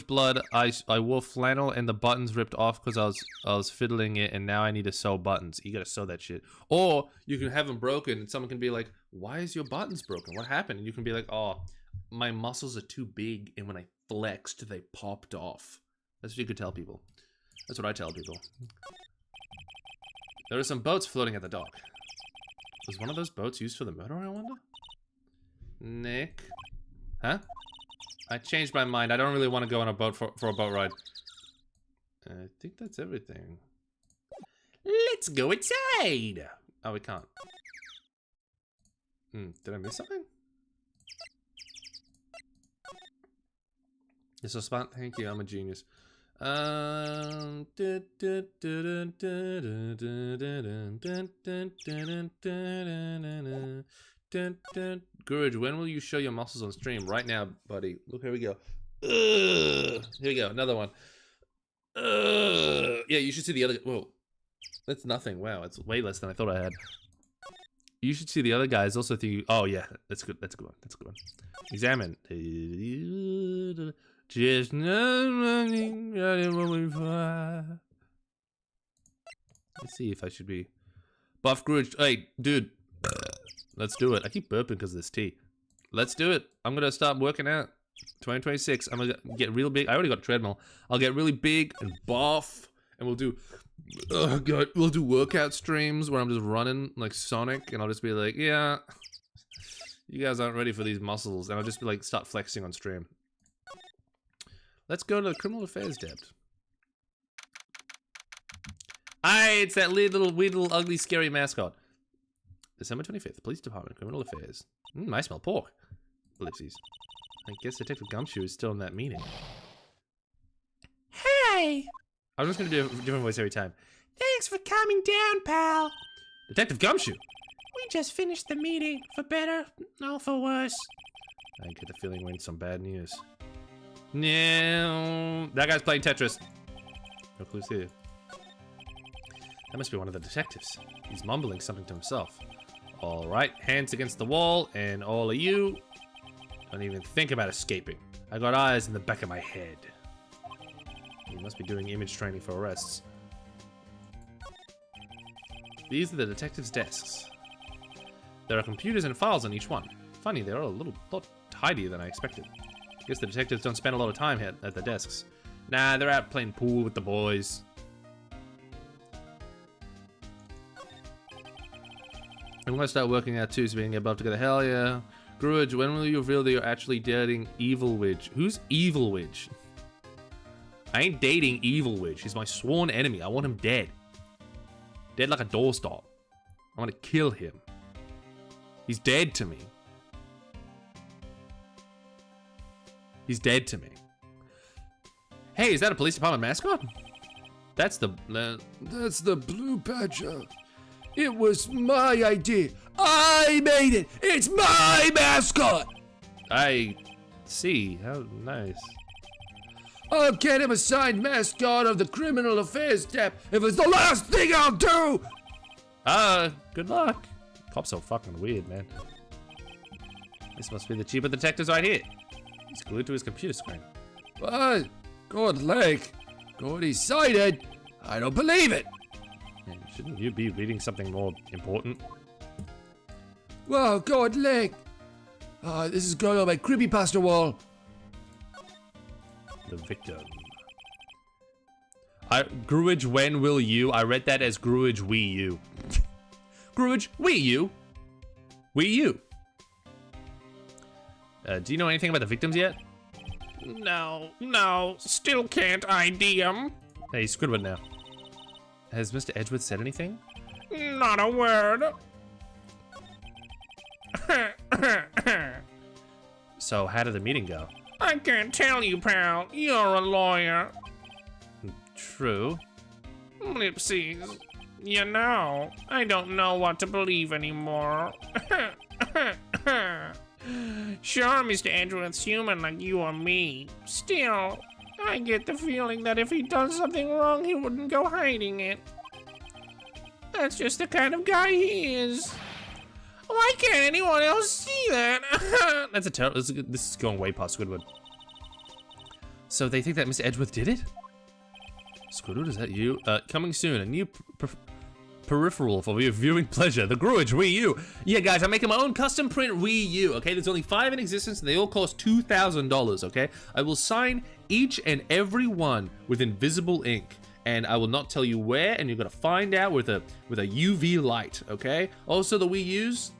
blood. I wore flannel and the buttons ripped off because I was fiddling it and now I need to sew buttons. You gotta sew that shit. Or you can have them broken and someone can be like, why is your buttons broken? What happened? And you can be like, oh, my muscles are too big and when I flexed, they popped off. That's what you could tell people. That's what I tell people. There are some boats floating at the dock. Was one of those boats used for the murder, I wonder? Nick? Huh? I changed my mind. I don't really want to go on a boat for a boat ride. I think that's everything. Let's go inside! Oh, we can't. Did I miss something? You're so smart. Thank you. I'm a genius. Gurge, when will you show your muscles on stream? Right now, buddy. Look, here we go. Here we go. Another one. Yeah, you should see the other. Whoa, that's nothing. Wow, it's way less than I thought I had. You should see the other guys. Also, think. Oh yeah, that's good. That's a good one. That's a good one. Examine. Just not running. Let's see if I should be buff Gurge. Hey, dude. Let's do it. I keep burping because of this tea. Let's do it. I'm gonna start working out. 2026. I'm gonna get real big. I already got a treadmill. I'll get really big and buff, and we'll do. Oh god, we'll do workout streams where I'm just running like Sonic, and I'll just be like, yeah, you guys aren't ready for these muscles, and I'll just be like, start flexing on stream. Let's go to the criminal affairs dept. Aye, it's that weird little ugly scary mascot. December 25th, Police Department, Criminal Affairs. I smell pork. Ellipses. I guess Detective Gumshoe is still in that meeting. Hey! I'm just gonna do a different voice every time. Thanks for coming down, pal. Detective Gumshoe! We just finished the meeting, for better, or for worse. I get the feeling we're in some bad news. No, that guy's playing Tetris. No clues here. That must be one of the detectives. He's mumbling something to himself. Alright, hands against the wall, and all of you, don't even think about escaping. I got eyes in the back of my head. He must be doing image training for arrests. These are the detectives' desks. There are computers and files on each one. Funny, they're all a lot tidier than I expected. Guess the detectives don't spend a lot of time here at the desks. Nah, they're out playing pool with the boys. I'm gonna start working out too, so we can get above together. Hell yeah. Grudge, when will you reveal that you're actually dating Evil Witch? Who's Evil Witch? I ain't dating Evil Witch. He's my sworn enemy. I want him dead. Dead like a doorstop. I want to kill him. He's dead to me. He's dead to me. Hey, is that a police department mascot? That's the Blue Badger. It was my idea. I made it. It's my mascot. I see. How nice. I'll get him assigned mascot of the criminal affairs dept if it's the last thing I'll do. Good luck. Cop's so fucking weird, man. This must be the chief of detectives right here. He's glued to his computer screen. What? Good leg. Good sighted. I don't believe it. Man, shouldn't you be reading something more important? Whoa, good leg. This is going on my creepypasta wall. The victim. Gruage, when will you? I read that as Gruage, Wii U. Gruage, Wii U. Wii U. Do you know anything about the victims yet? No, still can't ID him. Hey, Squidward now. Has Mr. Edgeworth said anything? Not a word. So, how did the meeting go? I can't tell you, pal. You're a lawyer. True. Lipsies. You know, I don't know what to believe anymore. Sure, Mr. Edgeworth's human like you or me. Still, I get the feeling that if he does something wrong, he wouldn't go hiding it. That's just the kind of guy he is. Why can't anyone else see that? That's a terrible. This is going way past Squidward. So they think that Mr. Edgeworth did it? Squidward, is that you? Coming soon, a new peripheral for your viewing pleasure. The Gruage Wii U. Yeah, guys, I'm making my own custom print Wii U. Okay, there's only 5 in existence, and they all cost $2,000. Okay, I will sign each and every one with invisible ink, and I will not tell you where, and you're gonna find out with a UV light. Okay. Also, the Wii U's,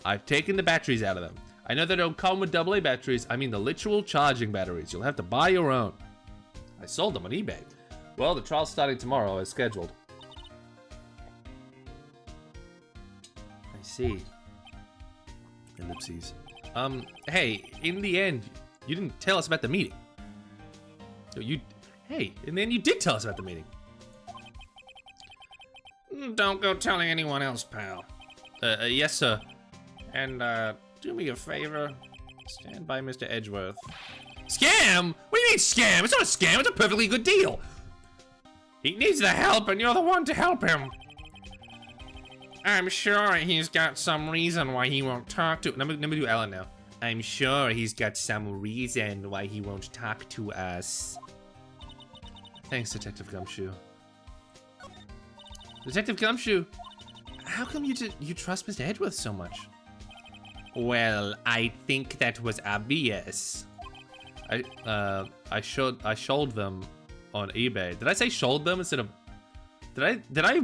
I've taken the batteries out of them. I know they don't come with AA batteries. I mean the literal charging batteries. You'll have to buy your own. I sold them on eBay. Well, the trial's starting tomorrow as scheduled. I see. Ellipses. Hey, in the end, you didn't tell us about the meeting. Hey, in the end, you did tell us about the meeting. Don't go telling anyone else, pal. Yes, sir. And, do me a favor. Stand by Mr. Edgeworth. Scam? What do you mean scam? It's not a scam, it's a perfectly good deal. He needs the help, and you're the one to help him. I'm sure he's got some reason why he won't talk to... Let me do Alan now. I'm sure he's got some reason why he won't talk to us. Thanks, Detective Gumshoe. Detective Gumshoe, how come you trust Mr. Edgeworth so much? Well, I think that was obvious. I showed them on eBay. Did I say showed them instead of... Did I...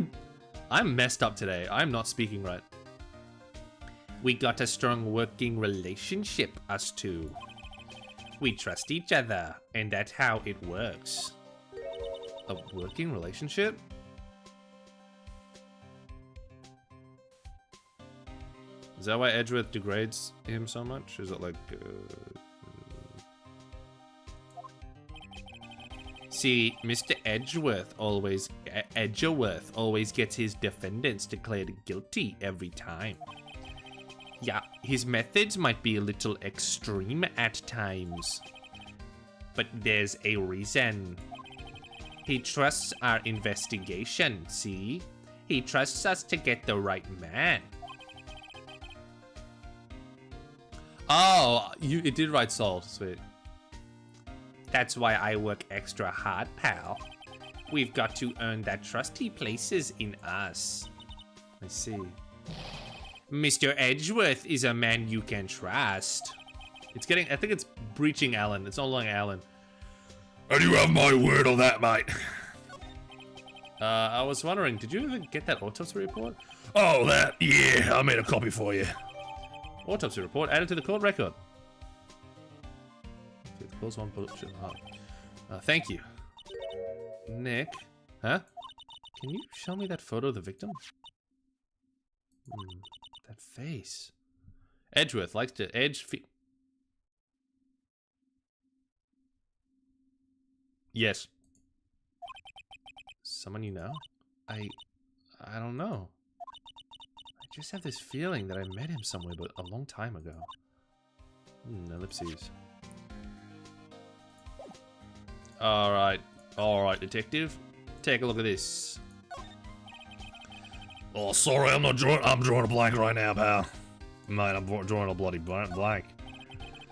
I'm messed up today. I'm not speaking right. We got a strong working relationship, us two. We trust each other, and that's how it works. A working relationship? Is that why Edgeworth degrades him so much? Is it like... See, Mr. Edgeworth always gets his defendants declared guilty every time. Yeah, his methods might be a little extreme at times, but there's a reason. He trusts our investigation, see? He trusts us to get the right man. Oh, it did write sold, sweet. That's why I work extra hard, pal. We've got to earn that trust he places in us. I see. Mr. Edgeworth is a man you can trust. It's getting, I think it's breaching Alan. It's no longer Alan. And you have my word on that, mate. I was wondering, did you ever get that autopsy report? Oh, that? Yeah, I made a copy for you. Autopsy report added to the court record. Close one production. Thank you. Nick? Huh? Can you show me that photo of the victim? That face. Edgeworth likes to Yes. Someone you know? I don't know. I just have this feeling that I met him somewhere, but a long time ago. Ellipses. Alright, detective. Take a look at this. Oh, sorry, I'm drawing a blank right now, pal. Mate, I'm drawing a bloody blank.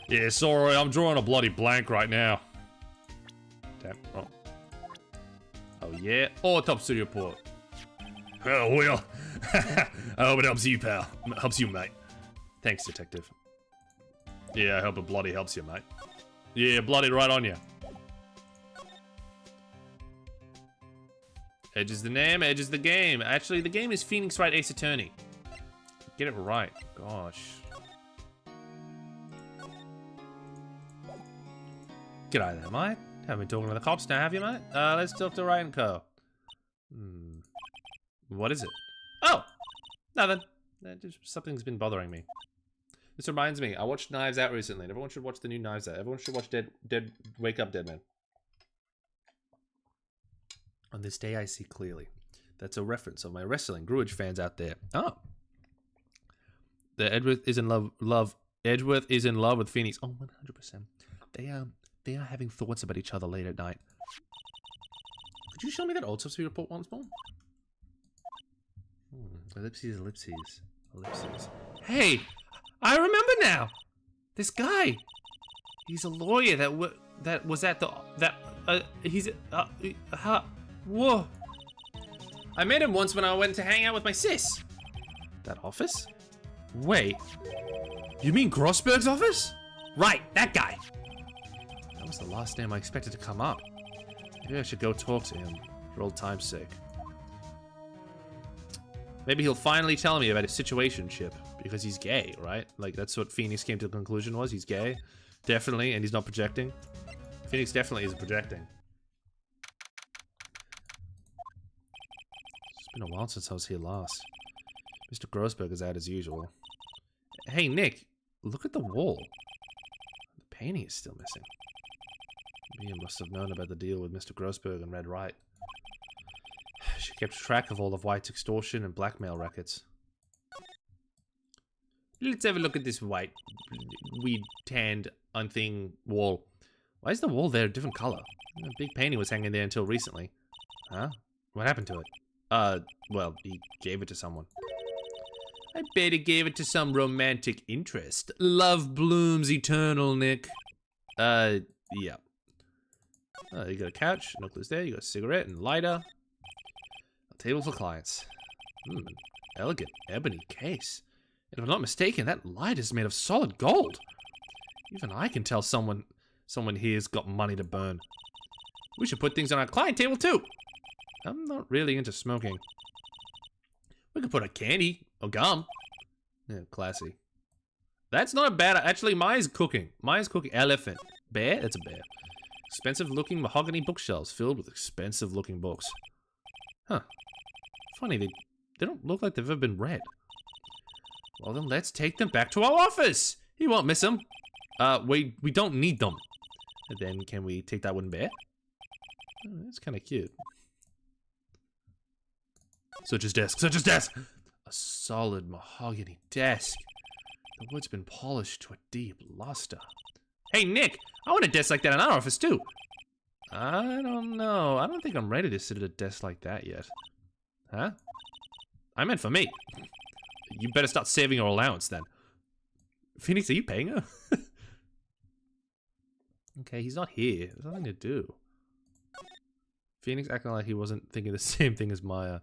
Yeah, sorry, I'm drawing a bloody blank right now. Tap. Oh yeah, autopsy report. Oh, well. I hope it helps you, pal. Helps you, mate. Thanks, detective. Yeah, I hope it bloody helps you, mate. Yeah, bloody right on you. Edge is the name, Edge is the game. Actually, the game is Phoenix Wright Ace Attorney. Get it right. Gosh. G'day there, mate. Haven't been talking to the cops now, have you, mate? Let's talk to Wright & Co. What is it? Oh! Nothing. Something's been bothering me. This reminds me, I watched Knives Out recently, and everyone should watch the new Knives Out. Everyone should watch Wake Up, Dead Man. On this day I see clearly. That's a reference of my wrestling Gruage fans out there. Oh. The Edgeworth is in love. Edgeworth is in love with Phoenix. Oh, 100%. They are having thoughts about each other late at night. Could you show me that autopsy report once more? Ellipses. Hey, I remember now. This guy. He's a lawyer that was at the whoa. I met him once when I went to hang out with my sis. That office? Wait. You mean Grossberg's office? Right, that guy. That was the last name I expected to come up. Maybe I should go talk to him for old time's sake. Maybe he'll finally tell me about his situationship because he's gay, right? Like that's what Phoenix came to the conclusion was. He's gay, definitely, and he's not projecting. Phoenix definitely isn't projecting. It's been a while since I was here last. Mr. Grossberg is out as usual. Hey, Nick, look at the wall. The painting is still missing. Mia must have known about the deal with Mr. Grossberg and Red Wright. She kept track of all of White's extortion and blackmail rackets. Let's have a look at this white, weed tanned, unthing wall. Why is the wall there a different color? A big painting was hanging there until recently. Huh? What happened to it? Well, he gave it to someone. I bet he gave it to some romantic interest. Love blooms eternal, Nick. Yeah. You got a couch, knuckles there, you got a cigarette and lighter. A table for clients. An elegant ebony case. If I'm not mistaken, that light is made of solid gold. Even I can tell someone here's got money to burn. We should put things on our client table too. I'm not really into smoking. We could put a candy or gum. Yeah, classy. That's not bad. Actually, Maya's cooking. Elephant. Bear? That's a bear. Expensive looking mahogany bookshelves filled with expensive looking books. Huh. Funny, they don't look like they've ever been read. Well then, let's take them back to our office. He won't miss them. We don't need them. And then can we take that wooden bear? Oh, that's kind of cute. Such as desk. A solid mahogany desk. The wood's been polished to a deep luster. Hey, Nick, I want a desk like that in our office, too. I don't know. I don't think I'm ready to sit at a desk like that yet. Huh? I meant for me. You better start saving your allowance, then. Phoenix, are you paying her? Okay, he's not here. There's nothing to do. Phoenix acting like he wasn't thinking the same thing as Maya.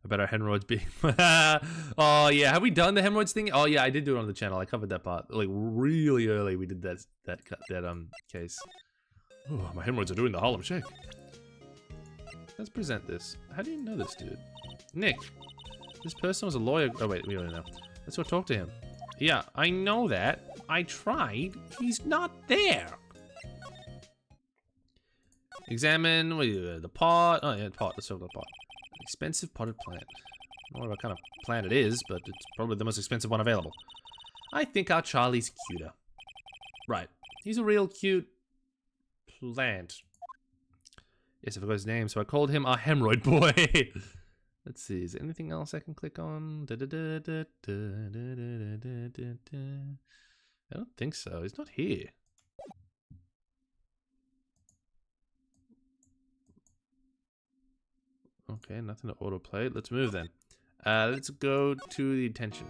About our hemorrhoids being... Oh, yeah. Have we done the hemorrhoids thing? Oh, yeah, I did do it on the channel. I covered that part. Like, really early we did that case. Oh, my hemorrhoids are doing the Harlem Shake. Let's present this. How do you know this dude? Nick, this person was a lawyer... Oh, wait, we don't know. Let's go talk to him. Yeah, I know that. I tried. He's not there. Examine the pot. Oh, yeah, pot. Let's talk about the pot. Expensive potted plant. I don't know what kind of plant it is, but it's probably the most expensive one available. I think our Charlie's cuter. Right. He's a real cute plant. Yes, I forgot his name, so I called him our hemorrhoid boy. Let's see, is there anything else I can click on? I don't think so. He's not here. Okay, nothing to autoplay. Let's move then. Let's go to the attention.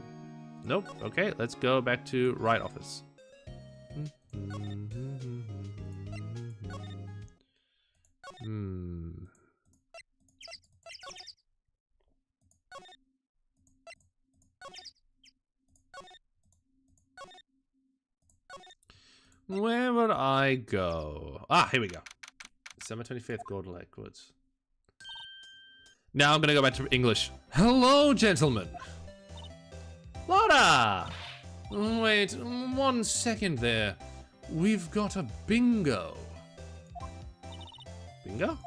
Nope. Okay, let's go back to Wright office. Where would I go? Ah, here we go. December 25th, go to Edgeworth. Now I'm gonna go back to English. Hello, gentlemen. Laura! Wait, 1 second there. We've got a bingo. Bingo?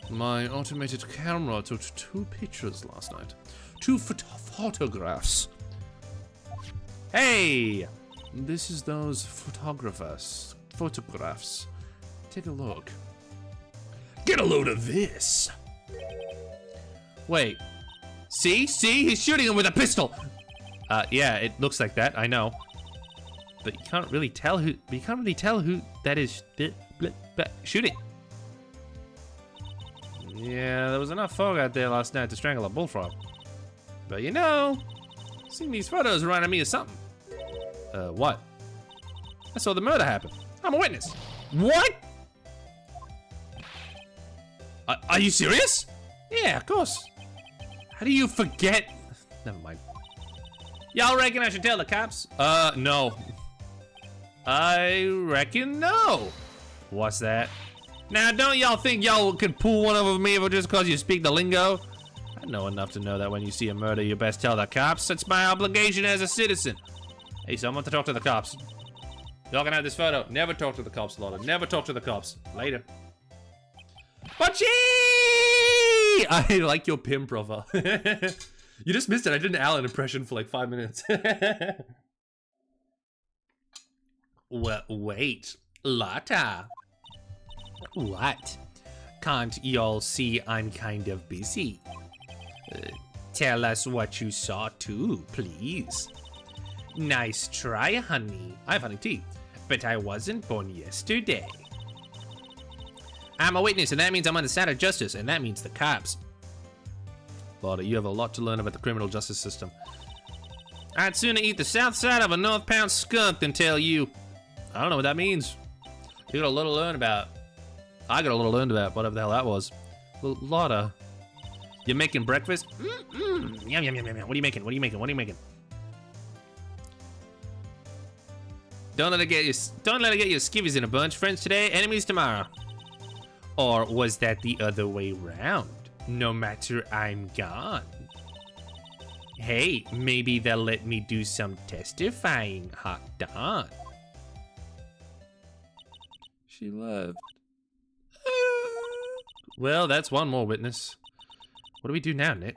My automated camera took 2 pictures last night. 2 photographs. Hey! This is those photographs. Take a look. Get a load of this. Wait. See? He's shooting him with a pistol. Yeah, it looks like that. I know. But you can't really tell who. That is. Shooting. Yeah, there was enough fog out there last night to strangle a bullfrog. But you know, seeing these photos reminded me of something. What? I saw the murder happen. I'm a witness. What? Are you serious? Yeah, of course. How do you forget? Never mind. Y'all reckon I should tell the cops? No. I reckon no. What's that? Now, don't y'all think y'all could pull one over me just because you speak the lingo? I know enough to know that when you see a murder, you best tell the cops. It's my obligation as a citizen. Hey, someone to talk to the cops. Y'all can have this photo. Never talk to the cops, Lotta. Never talk to the cops. Later. Butchie! I like your Pim profile. You just missed it. I did an Alan impression for like 5 minutes. Wait. Lotta. What? Can't y'all see I'm kind of busy? Tell us what you saw too, please. Nice try, honey. I have honey tea, but I wasn't born yesterday. I'm a witness, and that means I'm on the side of justice, and that means the cops. Lotta, you have a lot to learn about the criminal justice system. I'd sooner eat the south side of a north-bound skunk than tell you. I don't know what that means. You got a lot to learn about. I got a lot to learn about whatever the hell that was. Well, Lotta, you're making breakfast? Yum, yum, yum, yum, yum. What are you making? What are you making? What are you making? Don't let it get your skivvies in a bunch. Friends today, enemies tomorrow. Or was that the other way round? No matter I'm gone. Hey, maybe they'll let me do some testifying. Hot darn. She left. Well, that's one more witness. What do we do now, Nick?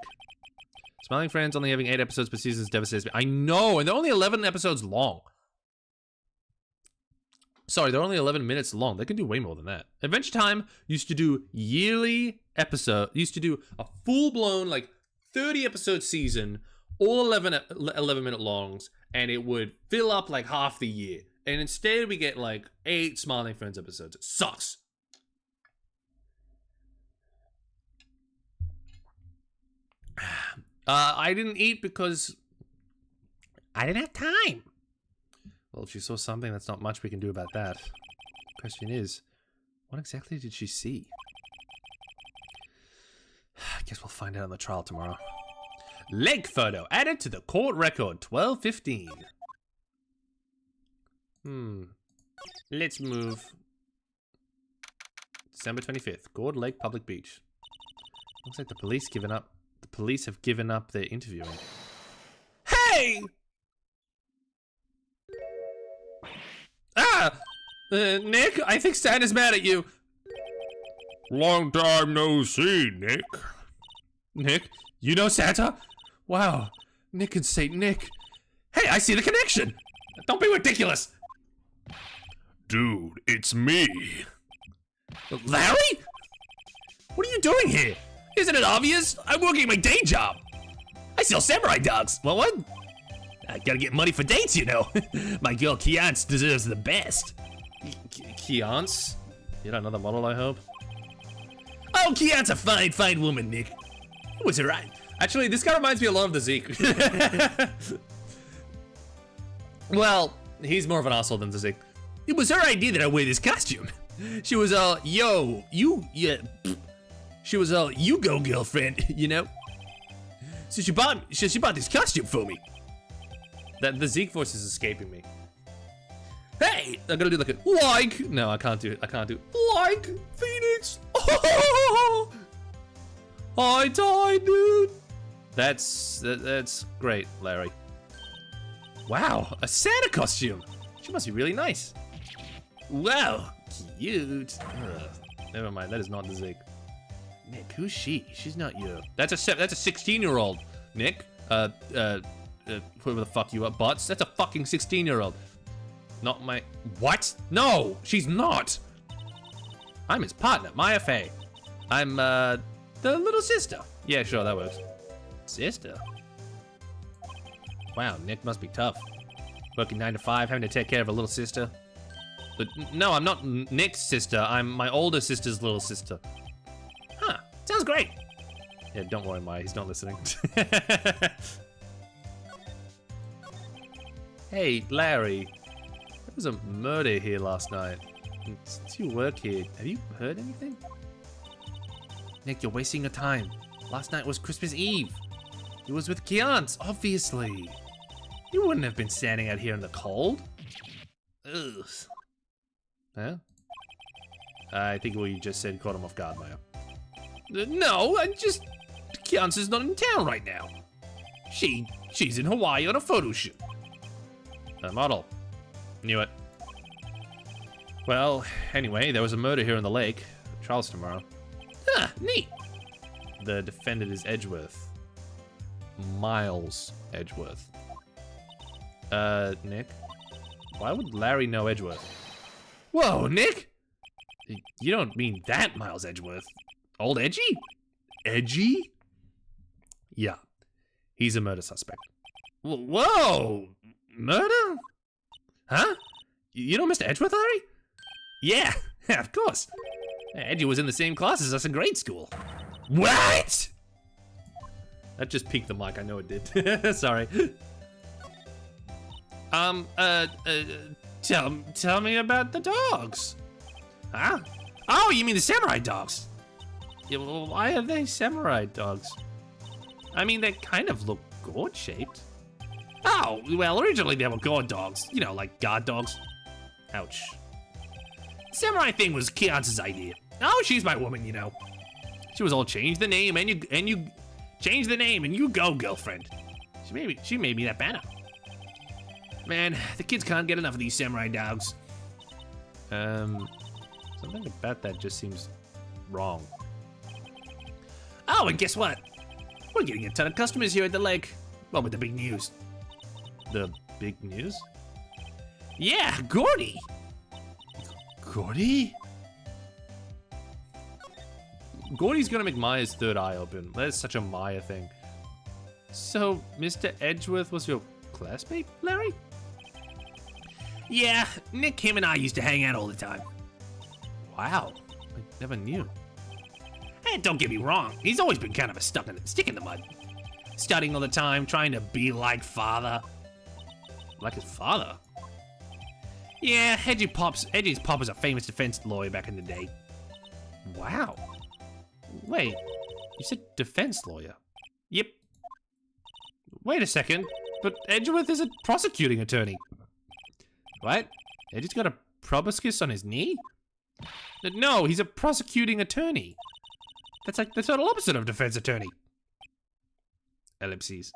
Smiling Friends only having 8 episodes per season is devastating. I know, and they're only 11 episodes long. Sorry, they're only 11 minutes long. They can do way more than that. Adventure Time used to do yearly episode. Used to do a full-blown, like, 30-episode season, all 11-minute longs, and it would fill up, like, half the year. And instead, we get, like, 8 Smiling Friends episodes. It sucks. I didn't eat because I didn't have time. Well, if she saw something, that's not much we can do about that. Question is, what exactly did she see? I guess we'll find out on the trial tomorrow. Leg photo added to the court record, 12:15. Let's move. December 25th, Gourd Lake Public Beach. Looks like the police given up. The police have given up their interviewing. Hey! Nick, I think Santa's mad at you. Long time no see, Nick. Nick, you know Santa? Wow, Nick and Saint Nick. Hey, I see the connection. Don't be ridiculous. Dude, it's me. Larry? What are you doing here? Isn't it obvious? I'm working my day job. I sell samurai dogs. Well, what? I gotta get money for dates, you know. My girl Kiance deserves the best. Kiance? You're not another model, I hope? Oh, Kiance's a fine, fine woman, Nick. It was alright. Actually, this guy reminds me a lot of the Zeke. Well, he's more of an asshole than the Zeke. It was her idea that I wear this costume. She was all, yo, she was all, you go, girlfriend, you know? So she bought this costume for me. The Zeke voice is escaping me. Hey, I gotta do like a like. No, I can't do it. I can't do it. Like Phoenix. I died, dude. That's great, Larry. Wow, a Santa costume. She must be really nice. Wow, cute. Ugh, never mind, that is not the Zig. Nick, who's she? She's not you. That's a 16-year-old. Nick, whoever the fuck you are, Butts. That's a fucking 16-year-old. Not my... What? No, she's not. I'm his partner, Maya Fey. I'm, the little sister. Yeah, sure, that works. Sister? Wow, Nick must be tough. Working 9 to 5, having to take care of a little sister. But no, I'm not Nick's sister. I'm my older sister's little sister. Huh, sounds great. Yeah, don't worry, Maya, he's not listening. Hey, Larry. There was a murder here last night. And since you work here, have you heard anything? Nick, you're wasting your time. Last night was Christmas Eve. It was with Kians, obviously. You wouldn't have been standing out here in the cold. Ugh. Huh? I think what you just said caught him off guard, Maya. No, Kians is not in town right now. She's in Hawaii on a photo shoot. A model. Knew it. Well, anyway, there was a murder here on the lake. Trial's tomorrow. Huh, neat. The defendant is Edgeworth. Miles Edgeworth. Nick? Why would Larry know Edgeworth? Whoa, Nick! You don't mean that Miles Edgeworth. Old Edgy? Edgy? Yeah. He's a murder suspect. Whoa! Murder? Huh? You know Mr. Edgeworth, Larry? Yeah, of course. Edgy was in the same class as us in grade school. What? That just peaked the mic, I know it did. Sorry. Tell me about the dogs. Huh? Oh, you mean the samurai dogs? Yeah, well, why are they samurai dogs? I mean, they kind of look gourd-shaped. Oh, well, originally they were guard dogs. You know, like guard dogs. Ouch. Samurai thing was Kian's idea. Oh, she's my woman, you know. She was all change the name and you change the name and you go, girlfriend. She made me that banner. Man, the kids can't get enough of these samurai dogs. Something about that just seems wrong. Oh, and guess what? We're getting a ton of customers here at the lake. Well, with the big news. The big news? Yeah, Gordy. Gordy? Gordy's gonna make Maya's third eye open. That's such a Maya thing. So, Mr. Edgeworth was your classmate, Larry? Yeah, Nick, him, and I used to hang out all the time. Wow, I never knew. And don't get me wrong, he's always been kind of a stick in the mud. Studying all the time, trying to be like father. Like his father? Yeah, Edgy's pop was a famous defense lawyer back in the day. Wow. Wait, you said defense lawyer? Yep. Wait a second, but Edgeworth is a prosecuting attorney. What? Edgy's got a proboscis on his knee? No, he's a prosecuting attorney. That's like the total opposite of defense attorney. Ellipses.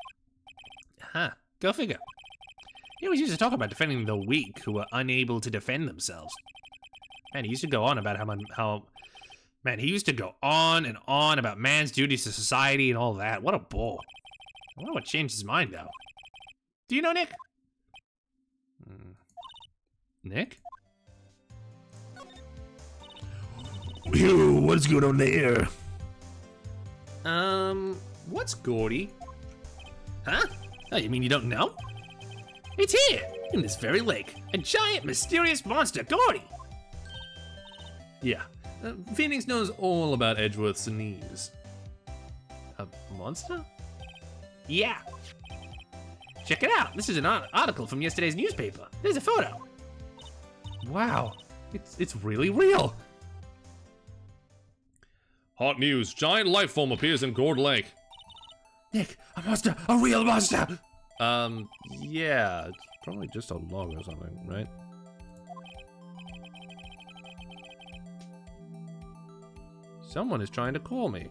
Huh, go figure. He always used to talk about defending the weak who were unable to defend themselves. Man, he used to go on about he used to go on and on about man's duties to society and all that. What a bore. I wonder what changed his mind, though. Do you know Nick? Nick? Yo, what's going on there? What's Gordy? Huh? Oh, you mean you don't know? It's here, in this very lake. A giant, mysterious monster, Gordy! Yeah, Phoenix knows all about Edgeworth's knees. A monster? Yeah. Check it out. This is an article from yesterday's newspaper. There's a photo. Wow, it's really real. Hot news, giant life form appears in Gourd Lake. Nick, a monster, a real monster! Yeah, it's probably just a log or something, right? Someone is trying to call me.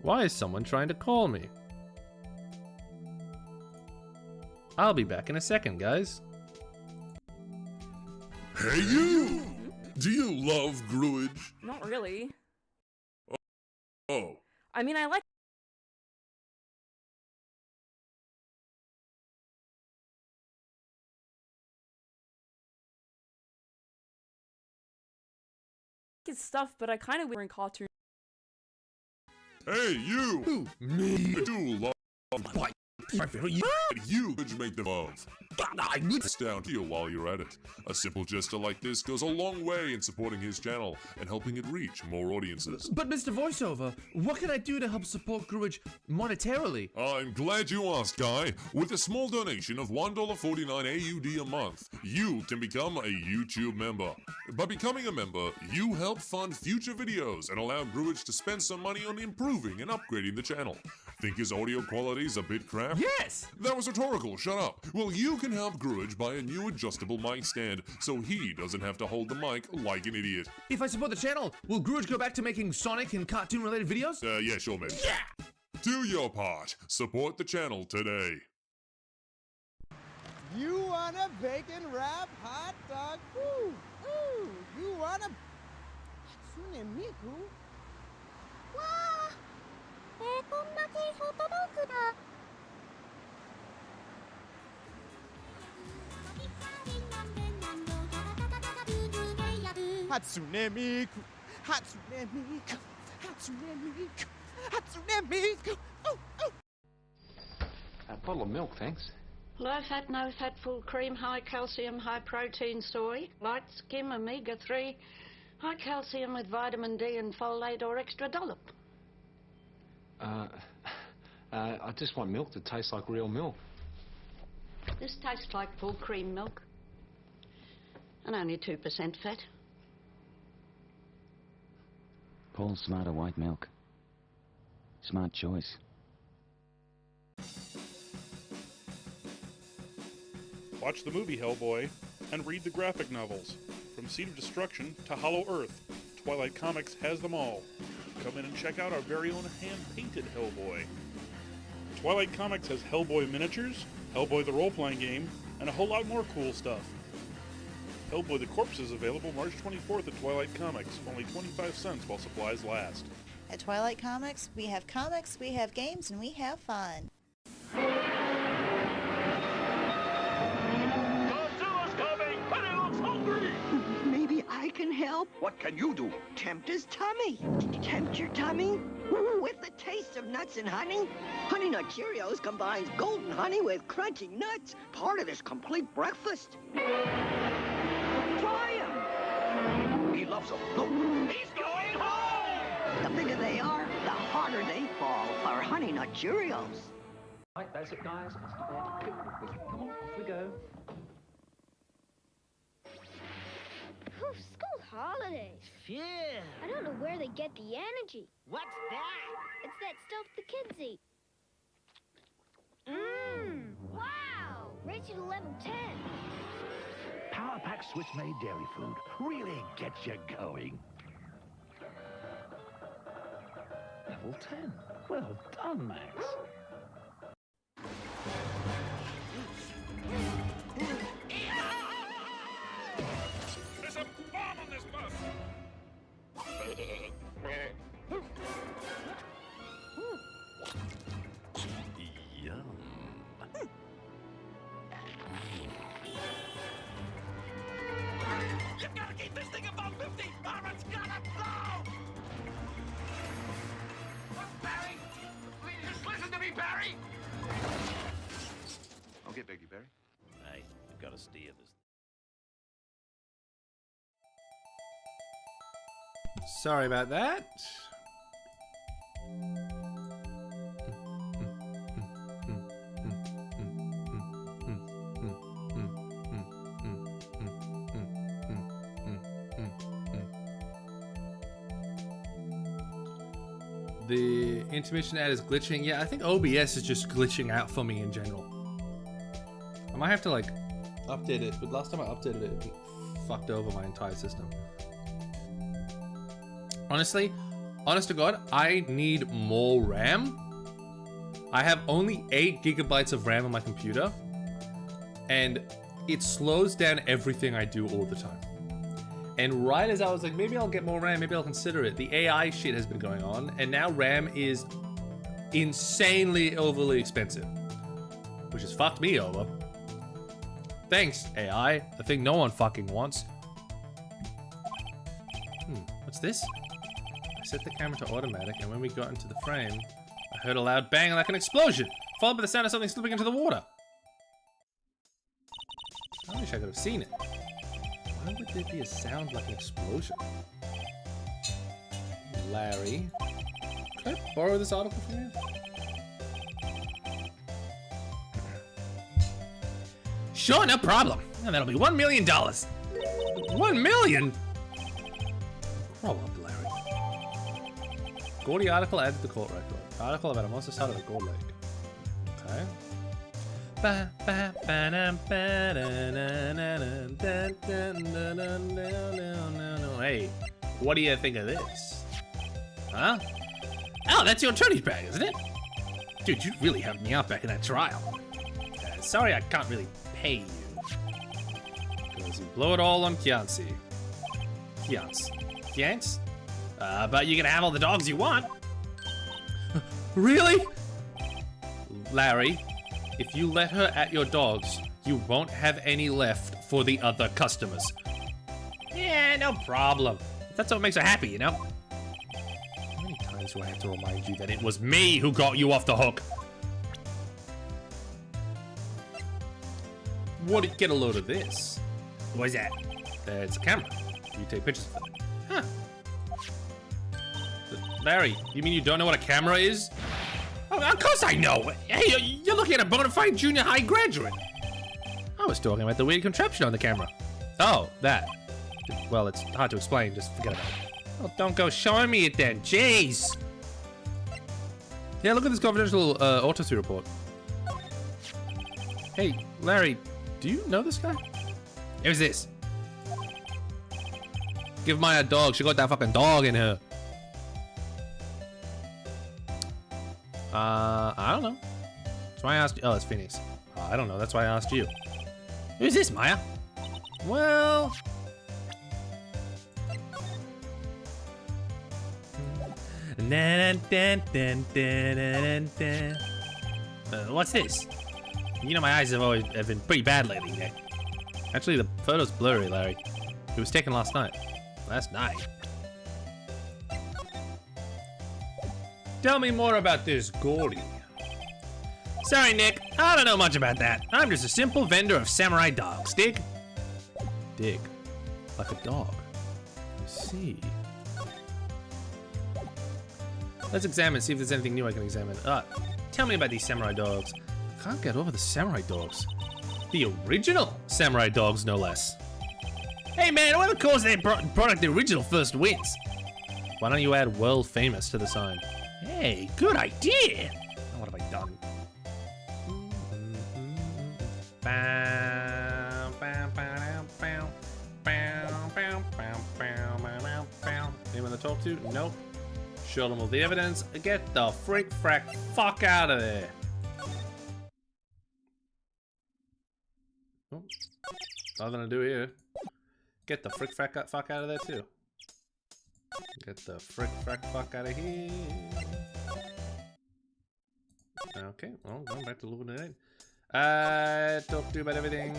Why is someone trying to call me? I'll be back in a second, guys. Hey you! Do you love Gruage? Not really. Oh. I mean, I like his stuff, but I kind of wear in cartoons. Hey you! Who? Me? I do love Why? My favorite. you could make them love. I need It's down to you while you're at it. A simple gesture like this goes a long way in supporting his channel and helping it reach more audiences. But Mr. Voiceover, what can I do to help support Gruage monetarily? I'm glad you asked, Guy. With a small donation of $1.49 AUD a month, you can become a YouTube member. By becoming a member, you help fund future videos and allow Gruage to spend some money on improving and upgrading the channel. Think his audio quality's a bit crap? Yes! That was rhetorical, shut up. Well, you can help Gruage buy a new adjustable mic stand so he doesn't have to hold the mic like an idiot. If I support the channel, will Gruage go back to making Sonic and cartoon-related videos? Yeah, sure, mate. Yeah! Do your part. Support the channel today. You want a bacon wrap hot dog? Ooh, ooh. You want a Hatsune Miku? Wow. こんなテイソトドッグだ。Hatsune Miku, Hatsune Miku, Hatsune Miku, Hatsune Miku. Oh, oh. A bottle of milk, thanks. Low fat, no fat, full cream, high calcium, high protein soy, light skim, omega-3, high calcium with vitamin D and folate or extra dollop. I just want milk that tastes like real milk. This tastes like full cream milk and only 2% fat. Paul's smarter white milk. Smart choice. Watch the movie Hellboy and read the graphic novels. From Seed of Destruction to Hollow Earth, Twilight Comics has them all. Come in and check out our very own hand-painted Hellboy. Twilight Comics has Hellboy miniatures, Hellboy the role-playing game, and a whole lot more cool stuff. Hellboy the Corpse is available March 24th at Twilight Comics, only 25 cents while supplies last. At Twilight Comics, we have games, and we have fun. Godzilla's coming, but he looks hungry! Maybe I can help. What can you do? Tempt his tummy. Tempt your tummy with the taste of nuts and honey. Honey Nut Cheerios combines golden honey with crunchy nuts. Part of this complete breakfast. Try him. He loves them. Look. He's going home! The bigger they are, the harder they fall for Honey Nut Cheerios. Right, that's it, guys. That's not bad. Come on, off we go. School holidays. Yeah. I don't know where they get the energy. What's that? It's that stuff the kids eat. Wow! Rated to level 10. Power Pack Swiss Made Dairy Food really gets you going. Level 10. Well done, Max. There's a bomb on this bus! Yum. You've got to keep this thing above 50 or it's gonna blow! Barry! Just listen to me, Barry! I'll get Biggie, Barry. Hey, you've got to steer this. Sorry about that. The intermission ad is glitching. Yeah, I think OBS is just glitching out for me in general. I might have to like update it, but last time I updated it, it fucked over my entire system. Honestly, honest to God, I need more RAM. I have only 8 gigabytes of RAM on my computer, and it slows down everything I do all the time. And right as I was like, maybe I'll get more RAM, maybe I'll consider it, the AI shit has been going on, and now RAM is insanely overly expensive, which has fucked me over. Thanks, AI, the thing no one fucking wants. What's this? I set the camera to automatic, and when we got into the frame, I heard a loud bang like an explosion, followed by the sound of something slipping into the water. I wish I could have seen it. Why would there be a sound like an explosion? Larry. Can I borrow this article from you? Sure, no problem. And that'll be $1 million. $1 million? Grow up, Larry. Gordy article added to the court record. Article about a monster started at Gold Lake. Okay. Hey, what do you think of this? Huh? Oh, that's your attorney's bag, isn't it? Dude, you really helped me out back in that trial. Sorry I can't really pay you. Because you blow it all on Kianci. Kiance? But you can have all the dogs you want. Really? Larry, if you let her at your dogs, you won't have any left for the other customers. Yeah, no problem. That's what makes her happy, you know? How many times do I have to remind you that it was me who got you off the hook? Get a load of this. What is that? It's a camera. You take pictures of it. Huh. Larry, you mean you don't know what a camera is? Oh, of course I know. Hey, you're looking at a bona fide junior high graduate. I was talking about the weird contraption on the camera. Oh, that. Well, it's hard to explain. Just forget about it. Well, don't go showing me it then. Jeez. Yeah, look at this confidential autopsy report. Hey, Larry, do you know this guy? Who's this? Give Maya a dog. She got that fucking dog in her. I don't know. That's why I asked you. Oh, it's Phoenix. I don't know. That's why I asked you. Who's this, Maya? Well... what's this? You know my eyes have been pretty bad lately, Nick. Actually, the photo's blurry, Larry. It was taken last night. Last night? Tell me more about this Gordy. Sorry, Nick. I don't know much about that. I'm just a simple vendor of samurai dogs. Dig? Dig. Like a dog. I see. Let's examine, see if there's anything new I can examine. Tell me about these samurai dogs. Can't get over the samurai dogs. The original samurai dogs, no less. Hey man, whoever calls their product the original first wins. Why don't you add world famous to the sign? Hey, good idea. Now what have I done? Anyone to talk to? Nope. Show them all the evidence. Get the frick frack fuck out of there. Oh, nothing to do here. Get the frick frack fuck out of there too. Get the frick frack fuck out of here. Okay, well, going back to illuminate. Talked to you about everything.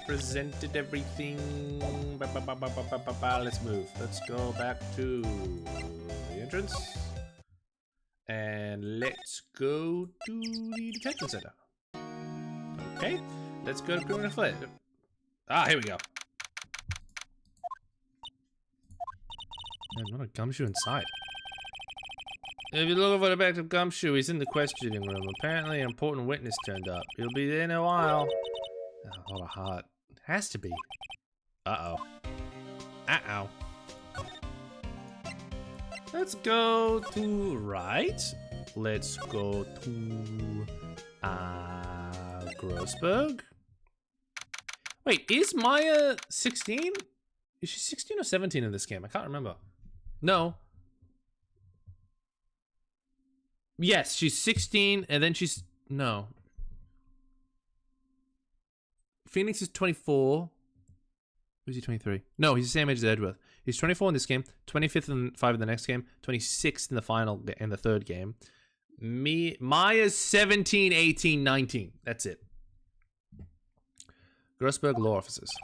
Presented everything. Let's move. Let's go back to the entrance. And let's go to the detention center. Okay, let's go to criminal flight. Ah, here we go. Not a gumshoe inside. If you're looking for the back of Gumshoe, he's in the questioning room. Apparently an important witness turned up. He'll be there in a while. Oh, what a heart. Has to be. Uh-oh. Uh-oh. Let's go to Wright. Let's go to Grossberg. Wait, is Maya 16? Is she 16 or 17 in this game? I can't remember. No, Yes, she's 16, and then she's... No. Phoenix is 24. Or is he 23? No, he's the same age as Edgeworth. He's 24 in this game, 25th and 5 in the next game, 26th in the final in the third game. Maya's 17, 18, 19. That's it. Grossberg Law Offices.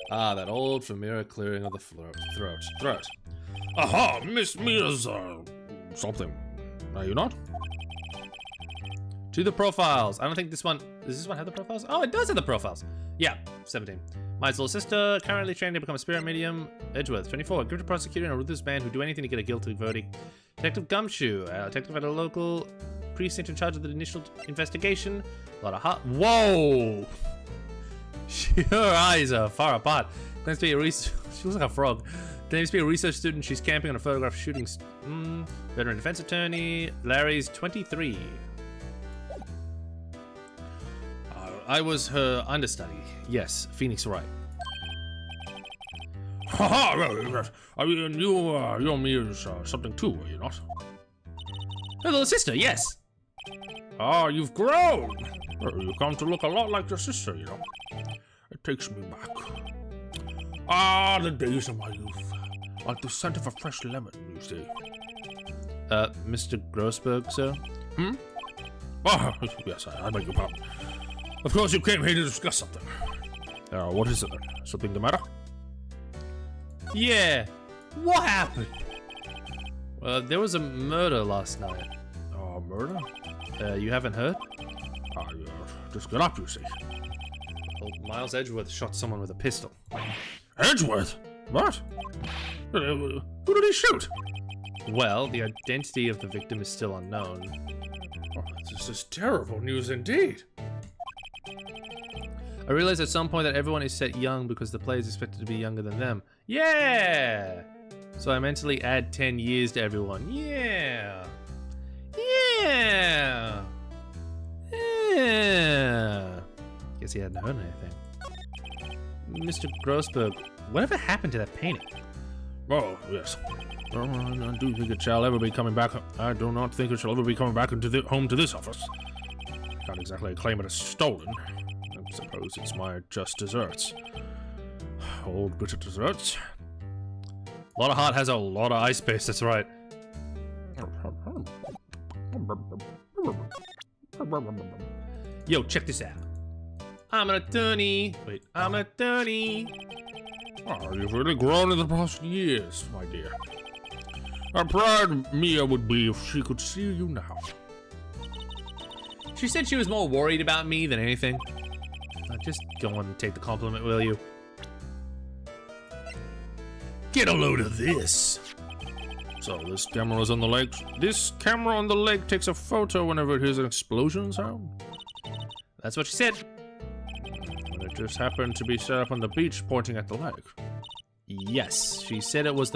That old familiar clearing of the throat. Aha, Miss Mia's, something. Are you not? To the profiles. I don't think this one... Does this one have the profiles? Oh, it does have the profiles. Yeah, 17. My little sister, currently training to become a spirit medium. Edgeworth, 24. Gifted prosecutor and a ruthless man who do anything to get a guilty verdict. Detective Gumshoe, detective at a local precinct in charge of the initial investigation. A lot of hot... Whoa! Her eyes are far apart. Claims to be a research... She looks like a frog. Claims to be a research student. She's camping on a photograph shooting... Veteran defense attorney. Larry's 23. I was her understudy. Yes, Phoenix Wright. Haha, I mean, you're Mia's something too, are you not? Her little sister, yes. Ah, you've grown. You come to look a lot like your sister, you know. It takes me back. Ah, the days of my youth. Like the scent of a fresh lemon, you see. Mr. Grossberg, sir? Ah, yes, I beg your pardon. Of course you came here to discuss something. What is it then? Something the matter? Yeah. What happened? There was a murder last night. Murder? You haven't heard? Just get up, you see. Well, Miles Edgeworth shot someone with a pistol. Edgeworth? What? Who did he shoot? Well, the identity of the victim is still unknown. Oh, this is terrible news indeed. I realized at some point that everyone is set young because the player is expected to be younger than them. Yeah! So I mentally add 10 years to everyone. Yeah! Yeah! Yeah! Guess he hadn't heard anything. Mr. Grossberg, whatever happened to that painting? Oh, yes. Well, I do think it shall ever be coming back. I do not think it shall ever be coming back into home to this office. Can't exactly claim it as stolen. I suppose it's my just desserts. Old bitter desserts. A lot of heart has a lot of ice space, that's right. Yo, check this out. I'm an attorney. Wait, I'm an attorney. Oh, you've really grown in the past years, my dear. How proud Mia would be if she could see you now. She said she was more worried about me than anything. Just go on and take the compliment, will you? Get a load of this. So this camera's on the leg. This camera on the leg takes a photo whenever it hears an explosion sound? That's what she said. And it just happened to be set up on the beach pointing at the leg. Yes, she said it was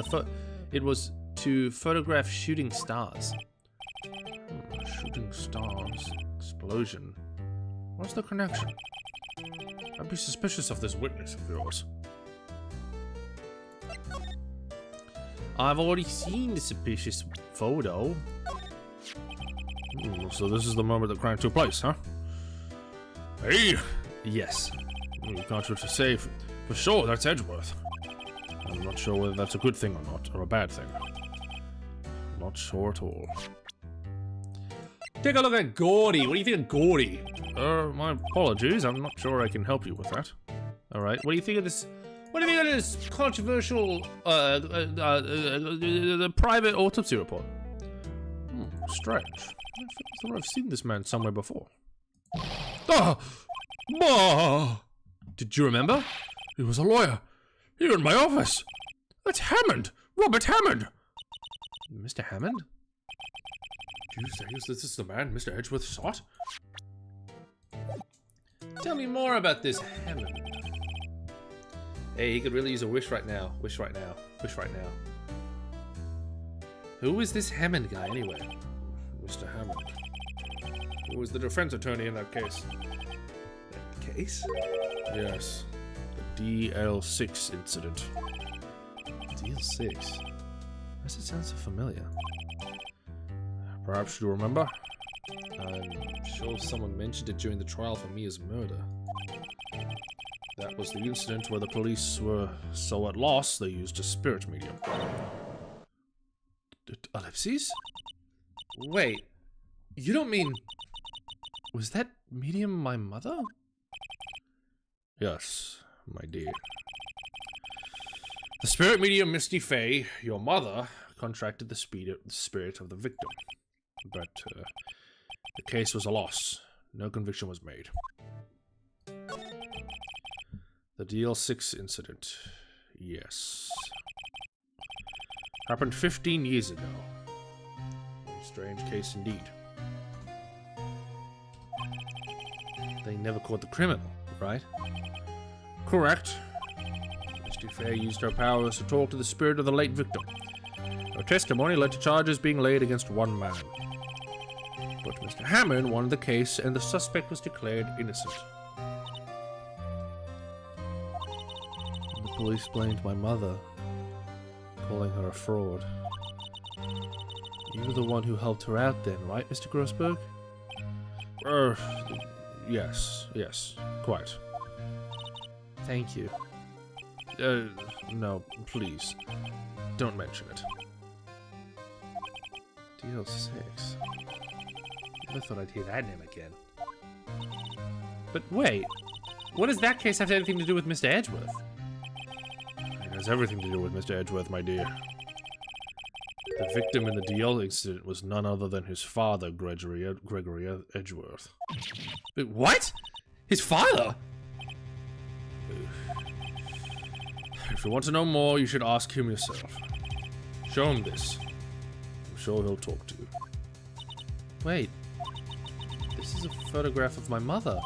to photograph shooting stars. Shooting stars. Explosion. What's the connection? I'd be suspicious of this witness of yours. I've already seen the suspicious photo. So this is the moment the crime took place, huh? Hey! Yes. You can't really say for sure that's Edgeworth. I'm not sure whether that's a good thing or not, or a bad thing. Not sure at all. Take a look at Gordy. What do you think of Gordy? My apologies. I'm not sure I can help you with that. All right. What do you think of this? What do you think of this controversial, the private autopsy report? Strange. I thought I've seen this man somewhere before. Did you remember? He was a lawyer. Here in my office. That's Hammond. Robert Hammond. Mr. Hammond? You say this is the man Mr. Edgeworth sought? Tell me more about this Hammond. Hey, he could really use a wish right now. Wish right now. Wish right now. Who is this Hammond guy anyway? Mr. Hammond. Who was the defense attorney in that case? That case? does it sound so familiar? Perhaps you remember? I'm sure someone mentioned it during the trial for Mia's murder. That was the incident where the police were so at loss they used a spirit medium. Ellipses? Wait, you don't mean... Was that medium my mother? Yes, my dear. The spirit medium Misty Faye, your mother, contracted the spirit of the victim. But the case was a loss. No conviction was made. The DL6 incident. Yes. Happened 15 years ago. A strange case indeed. They never caught the criminal, right? Correct. Misty Faye used her powers to talk to the spirit of the late victim. Her testimony led to charges being laid against one man. But Mr. Hammond won the case and the suspect was declared innocent. And the police blamed my mother, calling her a fraud. You were the one who helped her out then, right, Mr. Grossberg? Yes, quite. Thank you. No, please. Don't mention it. DL6. Never thought I'd hear that name again. But wait, what does that case have anything to do with Mr. Edgeworth? It has everything to do with Mr. Edgeworth, my dear. The victim in the DL incident was none other than his father, Gregory Edgeworth. What? His father? If you want to know more, you should ask him yourself. Show him this. I'm sure he'll talk to you. Wait. This is a photograph of my mother.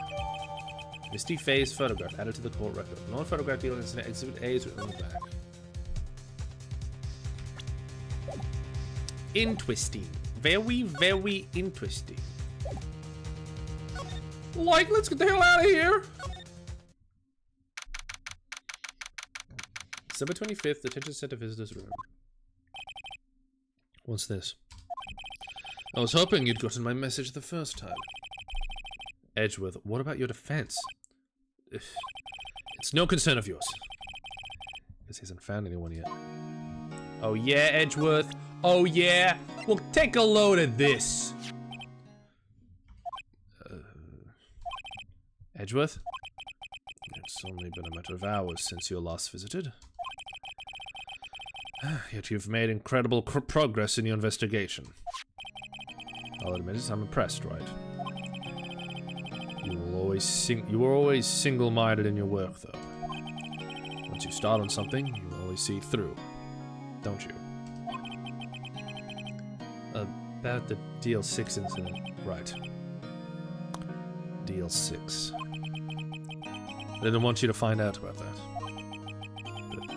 Misty Faye's photograph added to the court record. Non-photograph deal incident exhibit A is written on the back. Interesting. Very, very interesting. Like, let's get the hell out of here! December 25th, Detention Center Visitors Room. What's this? I was hoping you'd gotten my message the first time. Edgeworth, what about your defense? It's no concern of yours. Guess he hasn't found anyone yet. Oh yeah, Edgeworth. Oh yeah. Well, take a load of this. Edgeworth? It's only been a matter of hours since you were last visited. Yet you've made incredible progress in your investigation. I'll admit it, I'm impressed, right? You were always single-minded in your work, though. Once you start on something, you always see it through, don't you? About the DL6 incident, right? DL6. I didn't want you to find out about that. But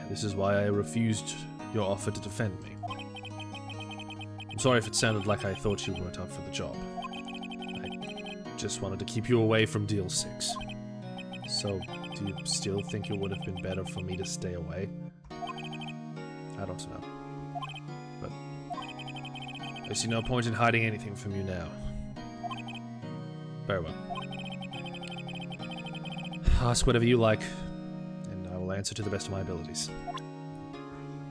this is why I refused your offer to defend me. I'm sorry if it sounded like I thought you weren't up for the job. I just wanted to keep you away from DL6. So, do you still think it would have been better for me to stay away? I don't know. But I see no point in hiding anything from you now. Very well. Ask whatever you like, and I will answer to the best of my abilities.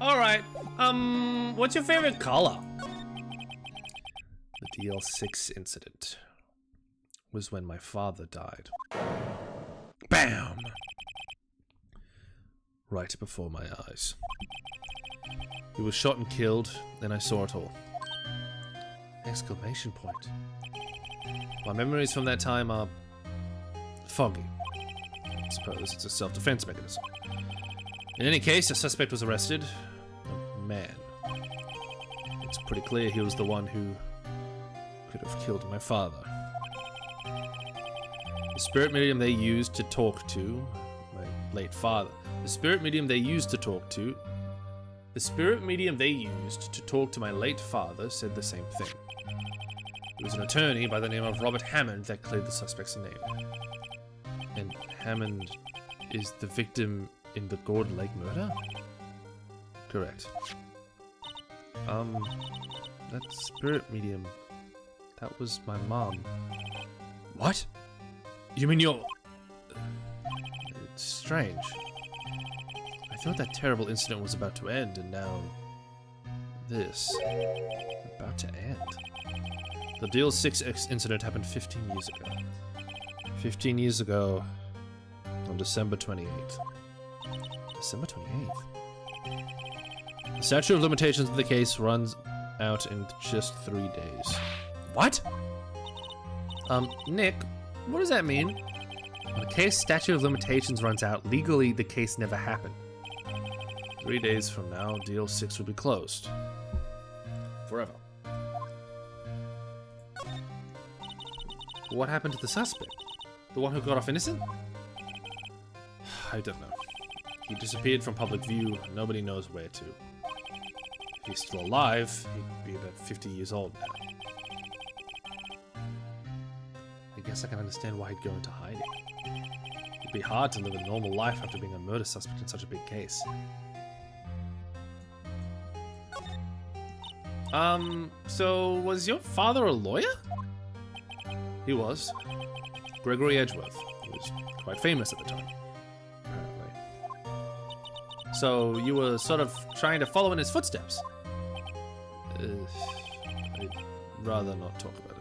Alright, what's your favorite color? The DL6 incident was when my father died. BAM! Right before my eyes. He was shot and killed, and I saw it all. Exclamation point. My memories from that time are foggy. I suppose it's a self-defense mechanism. In any case, a suspect was arrested. A man. It's pretty clear he was the one who could have killed my father. The spirit medium they used to talk to my late father. The spirit medium they used to talk to my late father said the same thing. It was an attorney by the name of Robert Hammond that cleared the suspect's name. And Hammond is the victim in the Gordon Lake murder? Correct. That spirit medium, that was my mom. What? You mean you're... It's strange. I thought that terrible incident was about to end, and now... this. About to end. The Deal 6X incident happened 15 years ago. 15 years ago, on December 28th. December 28th? The statute of limitations of the case runs out in just 3 days. What? Nick, what does that mean? When the case statute of limitations runs out, legally the case never happened. 3 days from now, Deal 6 will be closed. Forever. What happened to the suspect? The one who got off innocent? I don't know. He disappeared from public view. Nobody knows where to. If he's still alive, he'd be about 50 years old now. I guess I can understand why he'd go into hiding. It'd be hard to live a normal life after being a murder suspect in such a big case. So was your father a lawyer? He was. Gregory Edgeworth. He was quite famous at the time, apparently. So you were sort of trying to follow in his footsteps? I'd rather not talk about it.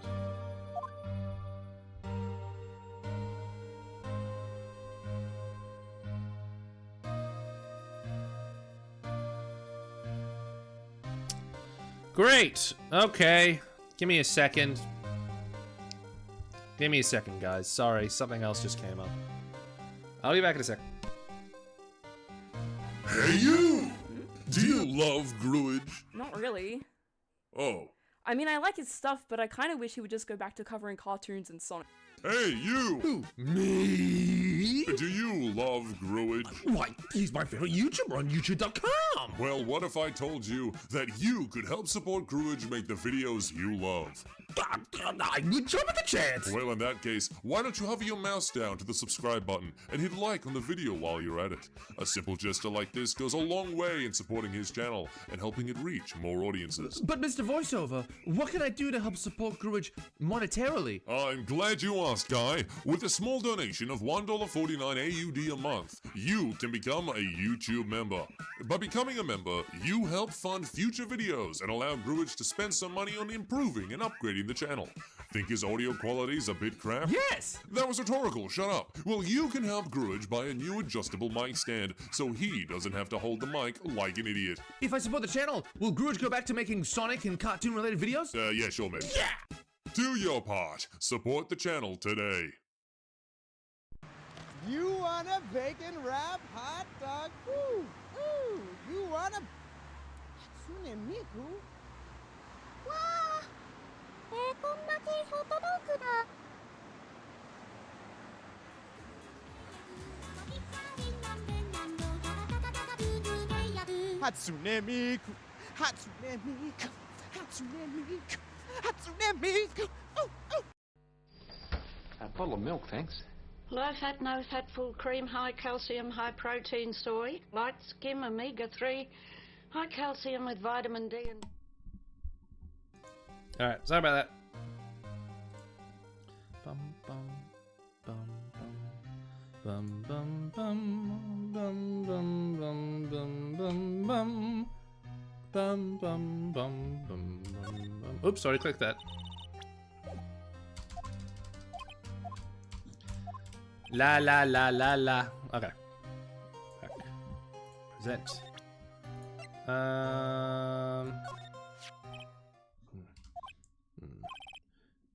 Great! Okay. Give me a second. Give me a second, guys. Sorry, something else just came up. I'll be back in a sec. Hey, you! Do you love Gruage? Not really. Oh. I mean, I like his stuff, but I kind of wish he would just go back to covering cartoons and Sonic. Hey, you! Who? Me? Do you love Gruage? Why, he's my favorite YouTuber on YouTube.com! Well, what if I told you that you could help support Gruage make the videos you love? I would jump at the chance! Well, in that case, why don't you hover your mouse down to the subscribe button and hit like on the video while you're at it? A simple gesture like this goes a long way in supporting his channel and helping it reach more audiences. But Mr. Voiceover, what can I do to help support Gruage monetarily? I'm glad you asked, Guy. With a small donation of $1.49 AUD a month, you can become a YouTube member. By becoming a member, you help fund future videos and allow Gruage to spend some money on improving and upgrading the channel. Think his audio quality's a bit crap? Yes! That was rhetorical, shut up. Well, you can help Gruage buy a new adjustable mic stand so he doesn't have to hold the mic like an idiot. If I support the channel, will Gruage go back to making Sonic and cartoon-related videos? Yeah, sure, mate. Yeah! Do your part. Support the channel today. You want a bacon wrap hot dog? Ooh, ooh. You want a Hatsune Miku? Wow. こんだけソフトドッグだ。Hatsune Miku, Hatsune Miku, Hatsune Miku, Hatsune Miku. Oh, oh. A bottle of milk, thanks. Low fat, no fat, full cream, high calcium, high protein soy, light skim, omega-3, high calcium with vitamin D and... Alright, sorry about that. Bum bum bum bum bum bum bum bum bum bum bum bum bum bum bum bum bum. Oops, sorry, click that. La la la la la. Okay. Back. Present.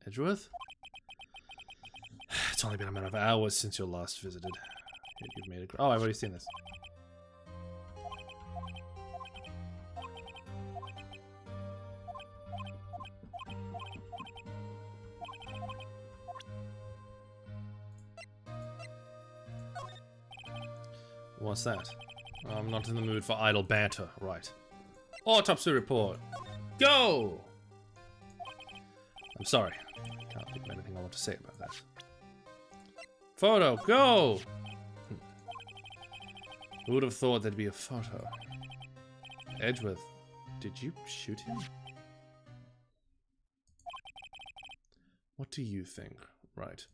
Edgeworth? It's only been a matter of hours since you last visited. Yet you've made it. Oh, I've already seen this. What's that? I'm not in the mood for idle banter. Right. Autopsy report. Go! I'm sorry. Can't think of anything I want to say about that. Photo, go! Who would have thought there'd be a photo? Edgeworth, did you shoot him? What do you think? Right.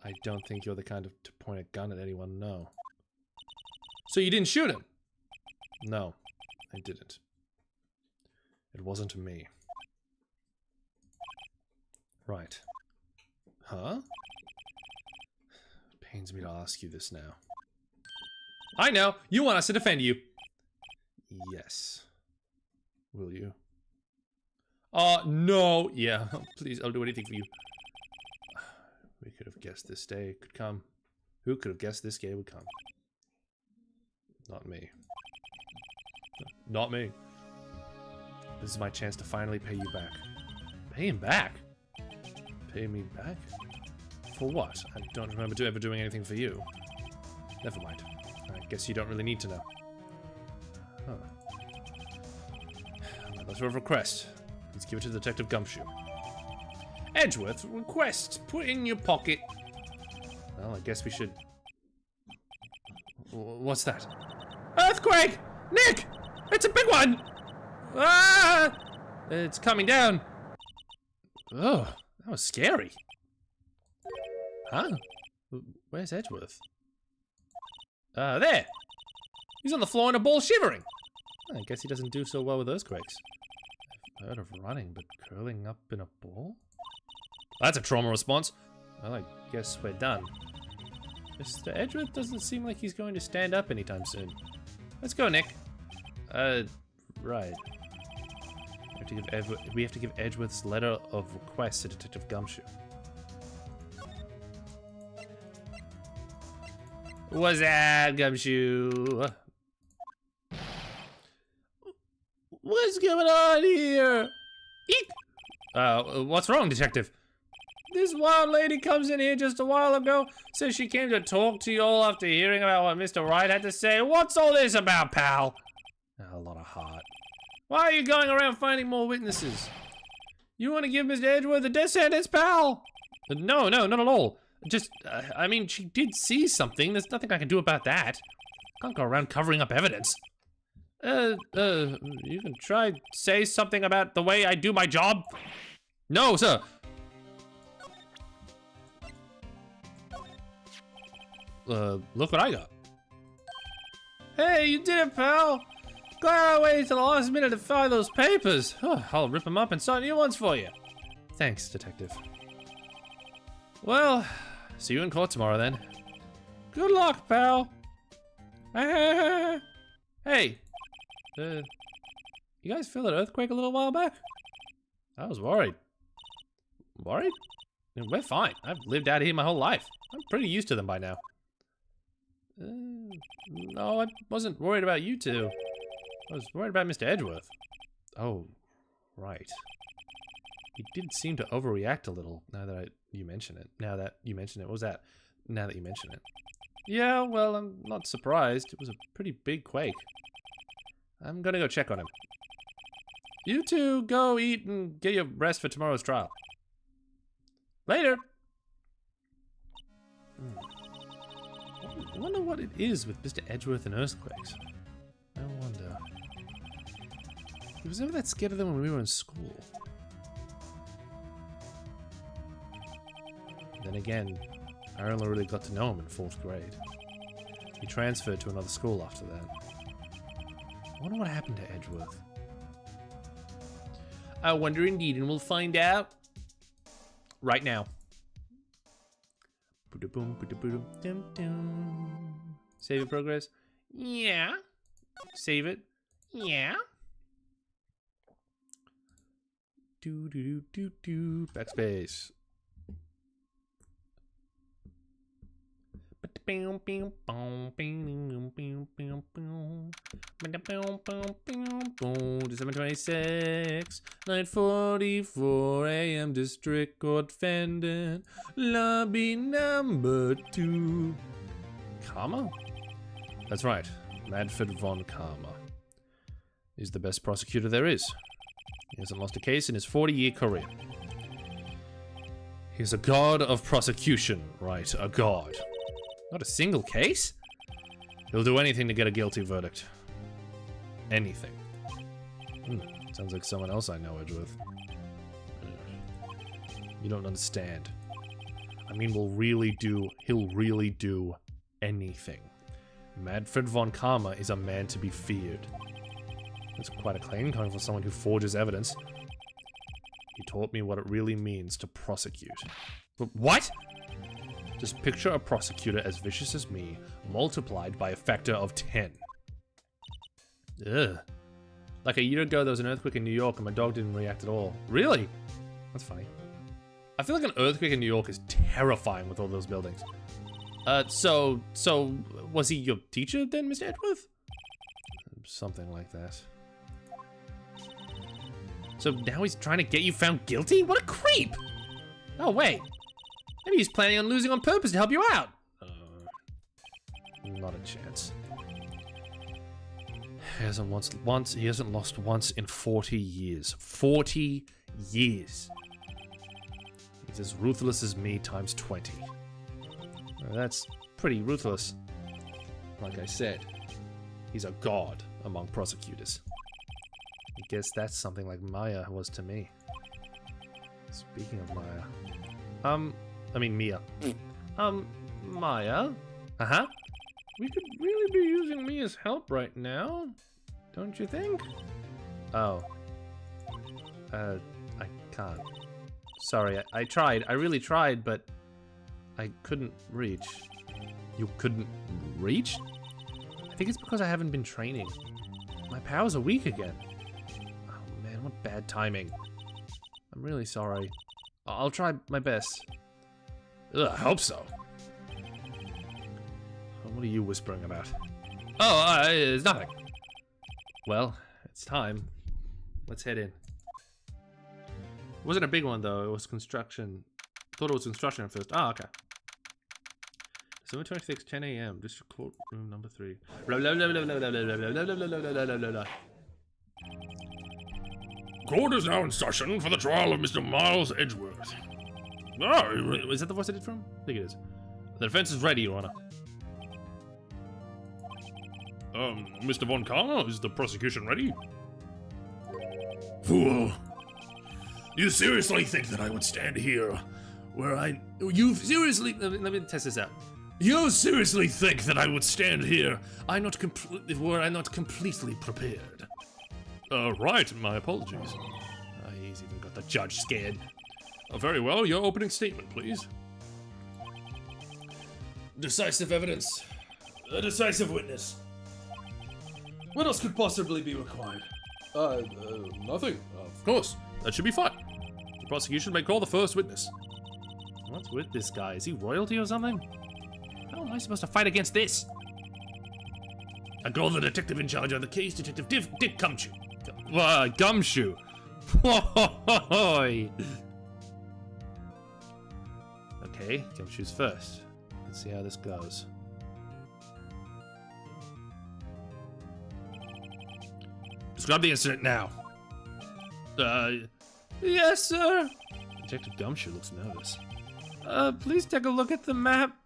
I don't think you're the kind of to point a gun at anyone, no. So you didn't shoot him? No, I didn't. It wasn't me. Right. Huh? Pains me to ask you this now. I know! You want us to defend you! Yes. Will you? No! Yeah, please, I'll do anything for you. We could have guessed this day could come. Who could have guessed this day would come? Not me. Not me. This is my chance to finally pay you back. Pay him back? Pay me back? For what? I don't remember ever doing anything for you. Never mind. I guess you don't really need to know. Huh. My letter of request. Let's give it to Detective Gumshoe. Edgeworth, request. Put in your pocket. Well, I guess we should... What's that? Earthquake! Nick! It's a big one! Ah! It's coming down. Oh, that was scary. Huh? Where's Edgeworth? There! He's on the floor in a ball shivering. I guess he doesn't do so well with earthquakes. I've heard of running, but curling up in a ball? That's a trauma response. Well, I guess we're done. Mr. Edgeworth doesn't seem like he's going to stand up anytime soon. Let's go, Nick. Right. We have to give Edgeworth's letter of request to Detective Gumshoe. What's that, Gumshoe? What's going on here? Eek! What's wrong, Detective? This wild lady comes in here just a while ago, says she came to talk to you all after hearing about what Mr. Wright had to say. What's all this about, pal? A lot of heart. Why are you going around finding more witnesses? You want to give Mr. Edgeworth a death sentence, pal? No, not at all. Just, I mean, she did see something. There's nothing I can do about that. Can't go around covering up evidence. You can try say something about the way I do my job. No, sir. Look what I got. Hey, you did it, pal. Glad I waited till the last minute to find those papers. Oh, I'll rip them up and sign new ones for you. Thanks, Detective. Well, see you in court tomorrow then. Good luck, pal. Hey, you guys feel that earthquake a little while back? I was worried. Worried? We're fine. I've lived out here my whole life. I'm pretty used to them by now. No, I wasn't worried about you two. I was worried about Mr. Edgeworth. Oh, right. He did seem to overreact a little now that you mention it. Now that you mention it. What was that? Now that you mention it. Yeah, well, I'm not surprised. It was a pretty big quake. I'm gonna go check on him. You two go eat and get your rest for tomorrow's trial. Later! I wonder what it is with Mr. Edgeworth and earthquakes. I wonder. He was never that scared of them when we were in school. Then again, I only really got to know him in 4th grade. He transferred to another school after that. I wonder what happened to Edgeworth. I wonder indeed, and we'll find out right now. Save your progress. Yeah. Save it. Yeah. Backspace. December 26, 9:44 a.m. District Court Defendant, lobby number 2. Karma? That's right. Madford von Karma is the best prosecutor there is. He hasn't lost a case in his 40-year career. He's a god of prosecution, right? A god. Not a single case? He'll do anything to get a guilty verdict. anything. Sounds like someone else I know, Edgeworth. You don't understand. I mean, he'll really do anything. Manfred von Karma is a man to be feared. That's quite a claim coming from someone who forges evidence. He taught me what it really means to prosecute. What? Just picture a prosecutor as vicious as me, multiplied by a factor of 10. Ugh. Like a year ago, there was an earthquake in New York and my dog didn't react at all. Really? That's funny. I feel like an earthquake in New York is terrifying with all those buildings. So was he your teacher then, Mr. Edgeworth? Something like that. So now he's trying to get you found guilty? What a creep! Oh, wait. Maybe he's planning on losing on purpose to help you out. Not a chance. He hasn't lost once in 40 years. 40 years. He's as ruthless as me times 20. That's pretty ruthless. Like I said, he's a god among prosecutors. I guess that's something like Maya was to me. Speaking of Maya. I mean Mia. Maya? Uh-huh. We could really be using Mia's help right now, don't you think? Oh. I can't. Sorry, I tried. I really tried, but I couldn't reach. You couldn't reach? I think it's because I haven't been training. My powers are weak again. Oh man, what bad timing. I'm really sorry. I'll try my best. Ugh, I hope so. What are you whispering about? Oh, it's nothing. Well, it's time. Let's head in. It wasn't a big one though, it was construction. Thought it was construction at first. Oh, okay. 7:26, 10 a.m. District Court Room number 3. Court is now in session for the trial of Mr. Miles Edgeworth. Oh, is that the voice I did from? I think it is. The defense is ready, Your Honor. Mr. Von Karma, is the prosecution ready? Fool. You seriously think that I would stand here where You seriously... Let me test this out. You seriously think that I would stand here were I not completely prepared? Right, my apologies. He's even got the judge scared. Very well, your opening statement, please. Decisive evidence. A decisive witness. What else could possibly be required? Nothing. Of course. That should be fine. The prosecution may call the first witness. What's with this guy? Is he royalty or something? How am I supposed to fight against this? I call the detective in charge of the case, Detective Dick Gumshoe. Gumshoe. Okay, Gumshoe's first. Let's see how this goes. Describe the incident now. Yes, sir. Detective Gumshoe looks nervous. Please take a look at the map.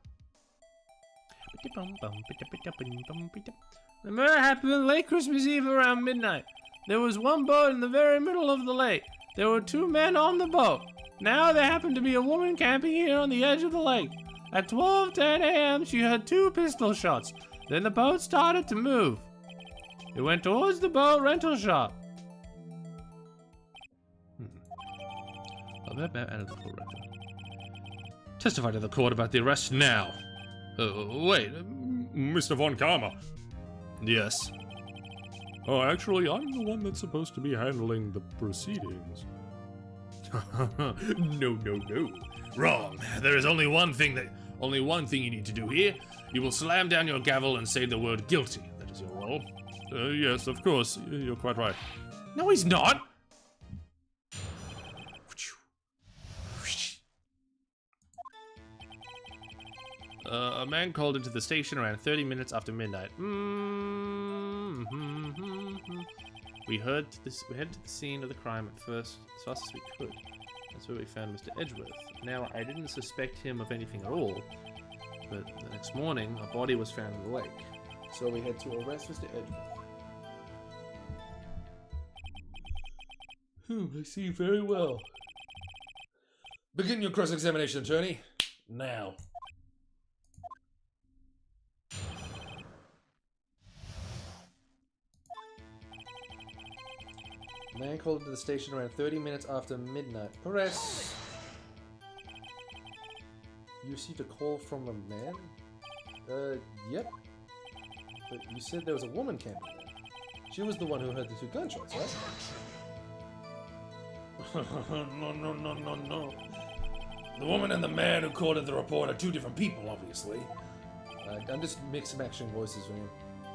The murder happened late Christmas Eve around midnight. There was one boat in the very middle of the lake. There were 2 men on the boat. Now there happened to be a woman camping here on the edge of the lake. At 12:10 a.m. she heard 2 pistol shots. Then the boat started to move. It went towards the boat rental shop. Testify to the court about the arrest now. Wait, Mr. Von Karma. Yes. Oh, actually, I'm the one that's supposed to be handling the proceedings. No. Wrong. There is only one thing you need to do here. You will slam down your gavel and say the word guilty. That is your role. Yes, of course. You're quite right. No, he's not. A man called into the station around 30 minutes after midnight. We headed to the scene of the crime at first, as fast as we could. That's where we found Mr. Edgeworth. Now, I didn't suspect him of anything at all, but the next morning, a body was found in the lake. So we had to arrest Mr. Edgeworth. I see very well. Begin your cross-examination, attorney. Now. Man called into the station around 30 minutes after midnight. Press! You received a call from a man? Yep. But you said there was a woman camping there. She was the one who heard the 2 gunshots, right? No. The woman and the man who called in the report are 2 different people, obviously. I'm just mixing matching voices, man.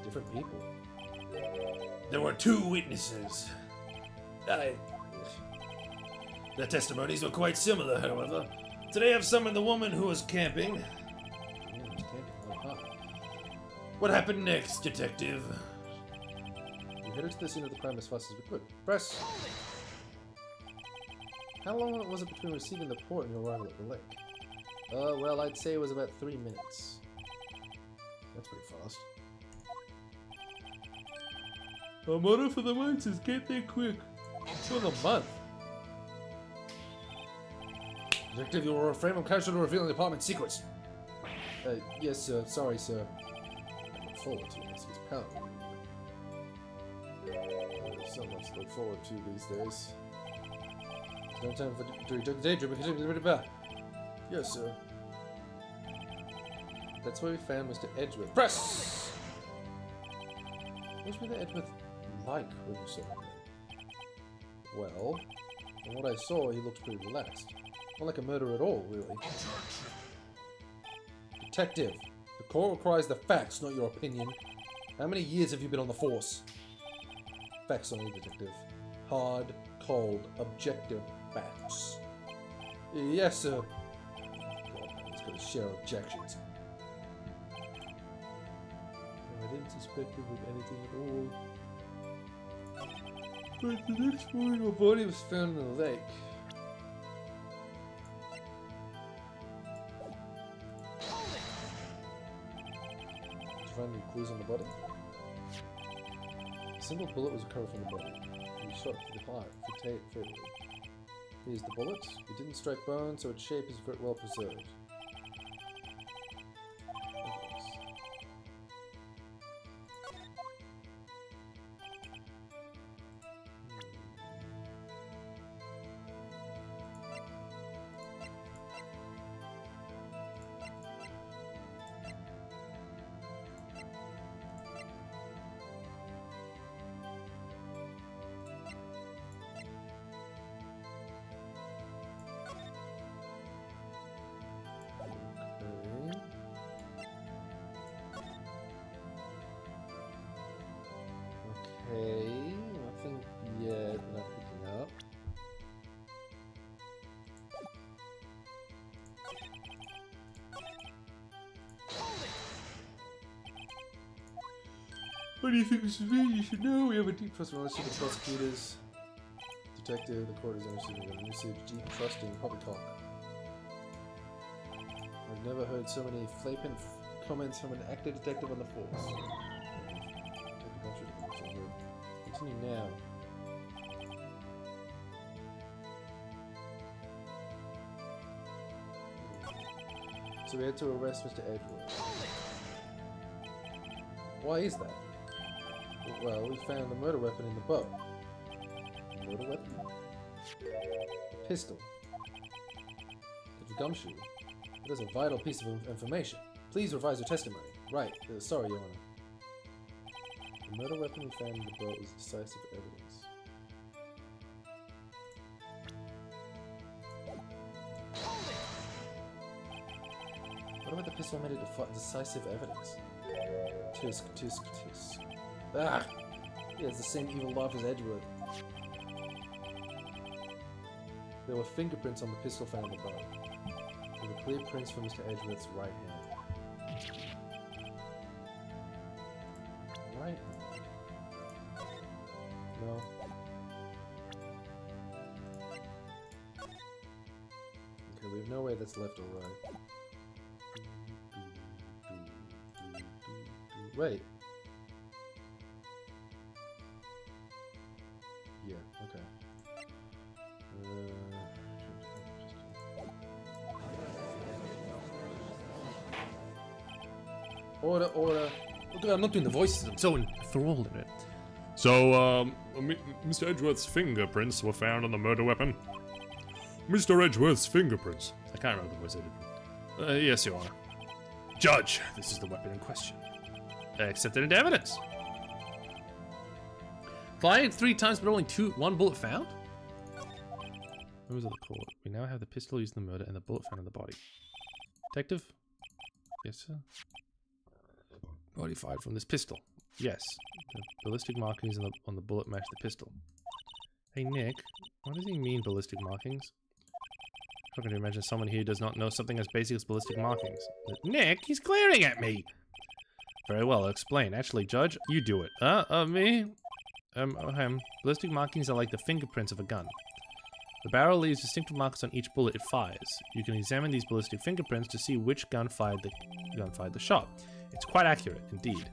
Different people. There were 2 witnesses. Their testimonies were quite similar, however. Today I've summoned the woman who was camping. What happened next, detective? We headed to the scene of the crime as fast as we could. Press! How long was it between receiving the report and your arrival at the lake? Well, I'd say it was about 3 minutes. That's pretty fast. Our motto for the month is get there quick. For the month? Detective, you will refrain from casually revealing the department secrets. Yes, sir. Sorry, sir. I look forward to this. His power. There's so much to look forward to these days. No time for daydreaming. Yes, sir. That's where we found Mr. Edgeworth. Press! What's Mr. Edgeworth like when you saw him? Well, from what I saw, he looked pretty relaxed. Not like a murderer at all, really. Detective, the court requires the facts, not your opinion. How many years have you been on the force? Facts only, detective. Hard, cold, objective facts. Yes, sir. God, he's got a share of objections. I didn't suspect him of anything at all. But the next morning, a body was found in the lake. Did you find any clues on the body? A single bullet was recovered from the body. He was shot to the heart, fatally. Here's the bullet. It didn't strike bone, so its shape is very well preserved. Okay, nothing yet, not picking up. What do you think this is me? You should know we have a deep trust relationship with prosecutors. Detective, the court is understanding that we receive deep trust in poppycock. I've never heard so many flippant comments from an active detective on the force. Continue now. So we had to arrest Mr. Edgeworth. Why is that? Well, we found the murder weapon in the boat. Murder weapon? A pistol. The gumshoe. It is a vital piece of information. Please revise your testimony. Right. Sorry, Your Honor. The murder weapon we found in the boat is decisive evidence. What about the pistol made it decisive evidence? Tisk, tisk, tisk. Ah! He has the same evil life as Edgeworth. There were fingerprints on the pistol found in the boat. There were clear prints from Mr. Edgeworth's right hand. Right? No. Okay, we have no way that's left or right. Wait. Yeah, okay. Order, order. Look, I'm not doing the voices. I'm so enthralled in it. So, Mr. Edgeworth's fingerprints were found on the murder weapon. Mr. Edgeworth's fingerprints. I can't remember the voice I did. Yes, Your Honor. Judge, this is the weapon in question. Accepted into evidence. Fired 3 times, but only 1 bullet found? Members of the court, we now have the pistol used in the murder and the bullet found in the body. Detective? Yes, sir. Body fired from this pistol. Yes. The ballistic markings on the bullet match the pistol. Hey, Nick, what does he mean, ballistic markings? I'm not going to imagine someone here does not know something as basic as ballistic markings. Nick, he's glaring at me! Very well, I'll explain. Actually, Judge, you do it. Me? Ballistic markings are like the fingerprints of a gun. The barrel leaves distinctive marks on each bullet it fires. You can examine these ballistic fingerprints to see which gun fired the shot. It's quite accurate, indeed.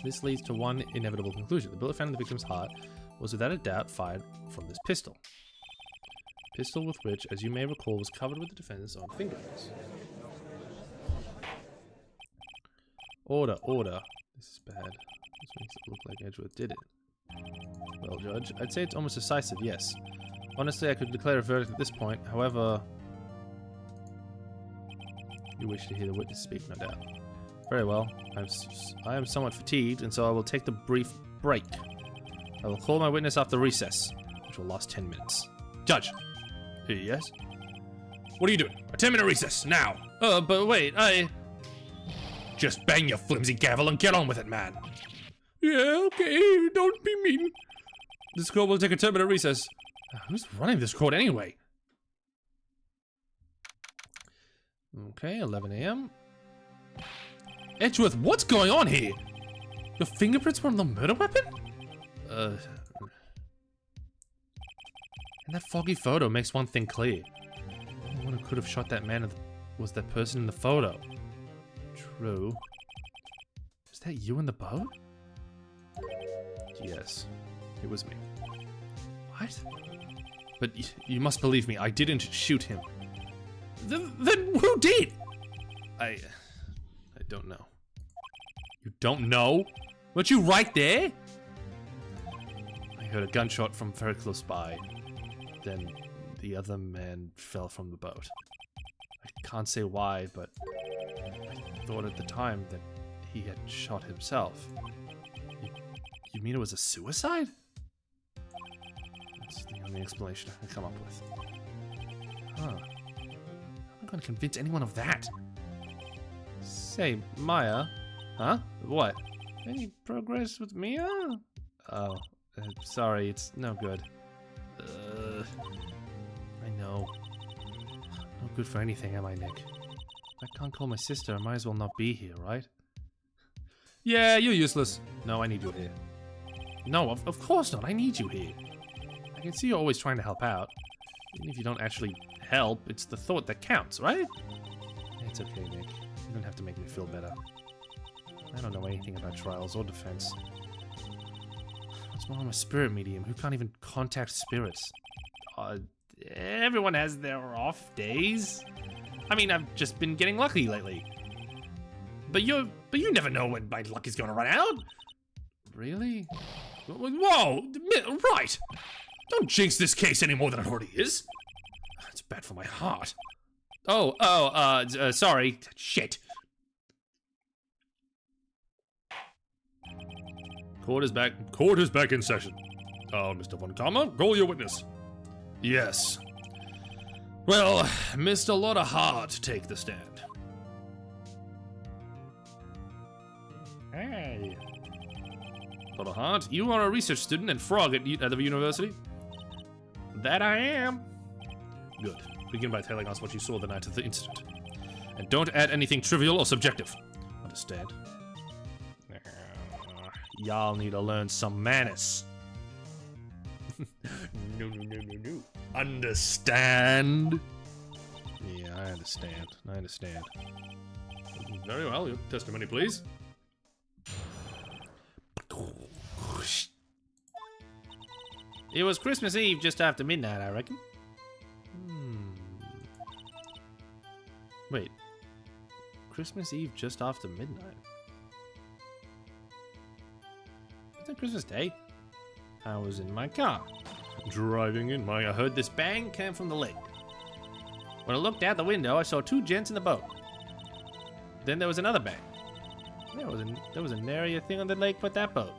This leads to one inevitable conclusion. The bullet found in the victim's heart was without a doubt fired from this pistol. Pistol with which, as you may recall, was covered with the defendant's own fingerprints. Order, order. This is bad. This makes it look like Edgeworth did it. Well, Judge, I'd say it's almost decisive, yes. Honestly, I could declare a verdict at this point, however... You wish to hear the witness speak, no doubt. Very well. I am somewhat fatigued, and so I will take the brief break. I will call my witness after recess, which will last 10 minutes. Judge! Yes? What are you doing? A 10-minute recess, now! But wait, Just bang your flimsy gavel and get on with it, man! Yeah, okay, don't be mean. This court will take a 10-minute recess. Who's running this court anyway? Okay, 11 AM. Edgeworth, what's going on here? Your fingerprints were on the murder weapon? And that foggy photo makes one thing clear. The one who could have shot that man was that person in the photo. True. Was that you in the boat? Yes, it was me. What? But you must believe me, I didn't shoot him. Then who did? I don't know. You don't know? Weren't you right there? I heard a gunshot from very close by. Then the other man fell from the boat. I can't say why, but I thought at the time that he had shot himself. You mean it was a suicide? That's the only explanation I can come up with. Huh. I'm not gonna convince anyone of that. Say, Maya. Huh? What? Any progress with Mia? Oh, sorry, it's no good. I know. No good for anything, am I, Nick? If I can't call my sister, I might as well not be here, right? Yeah, you're useless. No, I need you here. No, of course not. I need you here. I can see you're always trying to help out. Even if you don't actually help, it's the thought that counts, right? It's okay, Nick. You don't have to make me feel better. I don't know anything about trials or defense. What's wrong with a spirit medium who can't even contact spirits? Everyone has their off days. I mean, I've just been getting lucky lately. But you never know when my luck is going to run out. Really? Whoa! Right! Don't jinx this case any more than it already is. It's bad for my heart. Sorry. Shit. Court is back. Court is back in session. Mr. Von Karma, roll your witness. Yes. Well, Mr. Lotta Hart, take the stand. Hey. Lotta Hart, you are a research student and frog at the university? That I am. Good. Begin by telling us what you saw the night of the incident. And don't add anything trivial or subjective. Understand? Y'all need to learn some manners. No. Understand? Yeah, I understand. Very well, your testimony, please. It was Christmas Eve just after midnight, I reckon. Wait. Christmas Eve just after midnight. It's Christmas Day. I was in my car. Driving in I heard this bang came from the lake. When I looked out the window, I saw 2 gents in the boat. Then there was another bang. There was a nary thing on the lake but that boat.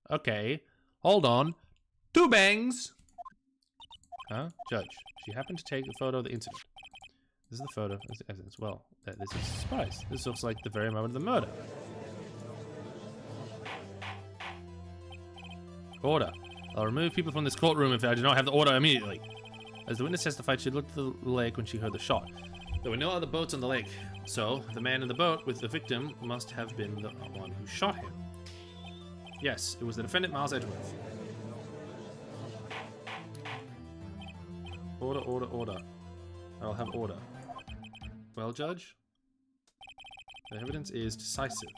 Okay, hold on. 2 bangs! Huh? Judge, she happened to take a photo of the incident. This is the photo as evidence. Well, this is a surprise. This looks like the very moment of the murder. Order. I'll remove people from this courtroom if I do not have the order immediately. As the witness testified, she looked at the lake when she heard the shot. There were no other boats on the lake, so the man in the boat with the victim must have been the one who shot him. Yes, it was the defendant, Miles Edgeworth. Order, order, order. I'll have order. Well, Judge, the evidence is decisive.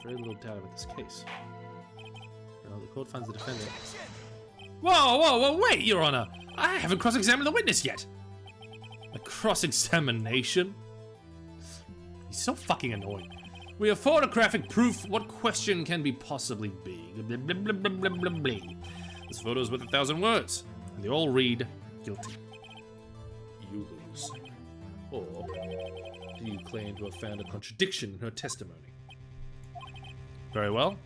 Very little doubt about this case. Well, the court finds the defendant. Whoa, whoa, whoa, wait, Your Honor! I haven't cross-examined the witness yet! A cross-examination? He's so fucking annoying. We have photographic proof. What question can be possibly be? Blah, blah, blah, blah, blah, blah, blah. This photo is worth 1,000 words, and they all read guilty. You lose. Or do you claim to have found a contradiction in her testimony? Very well.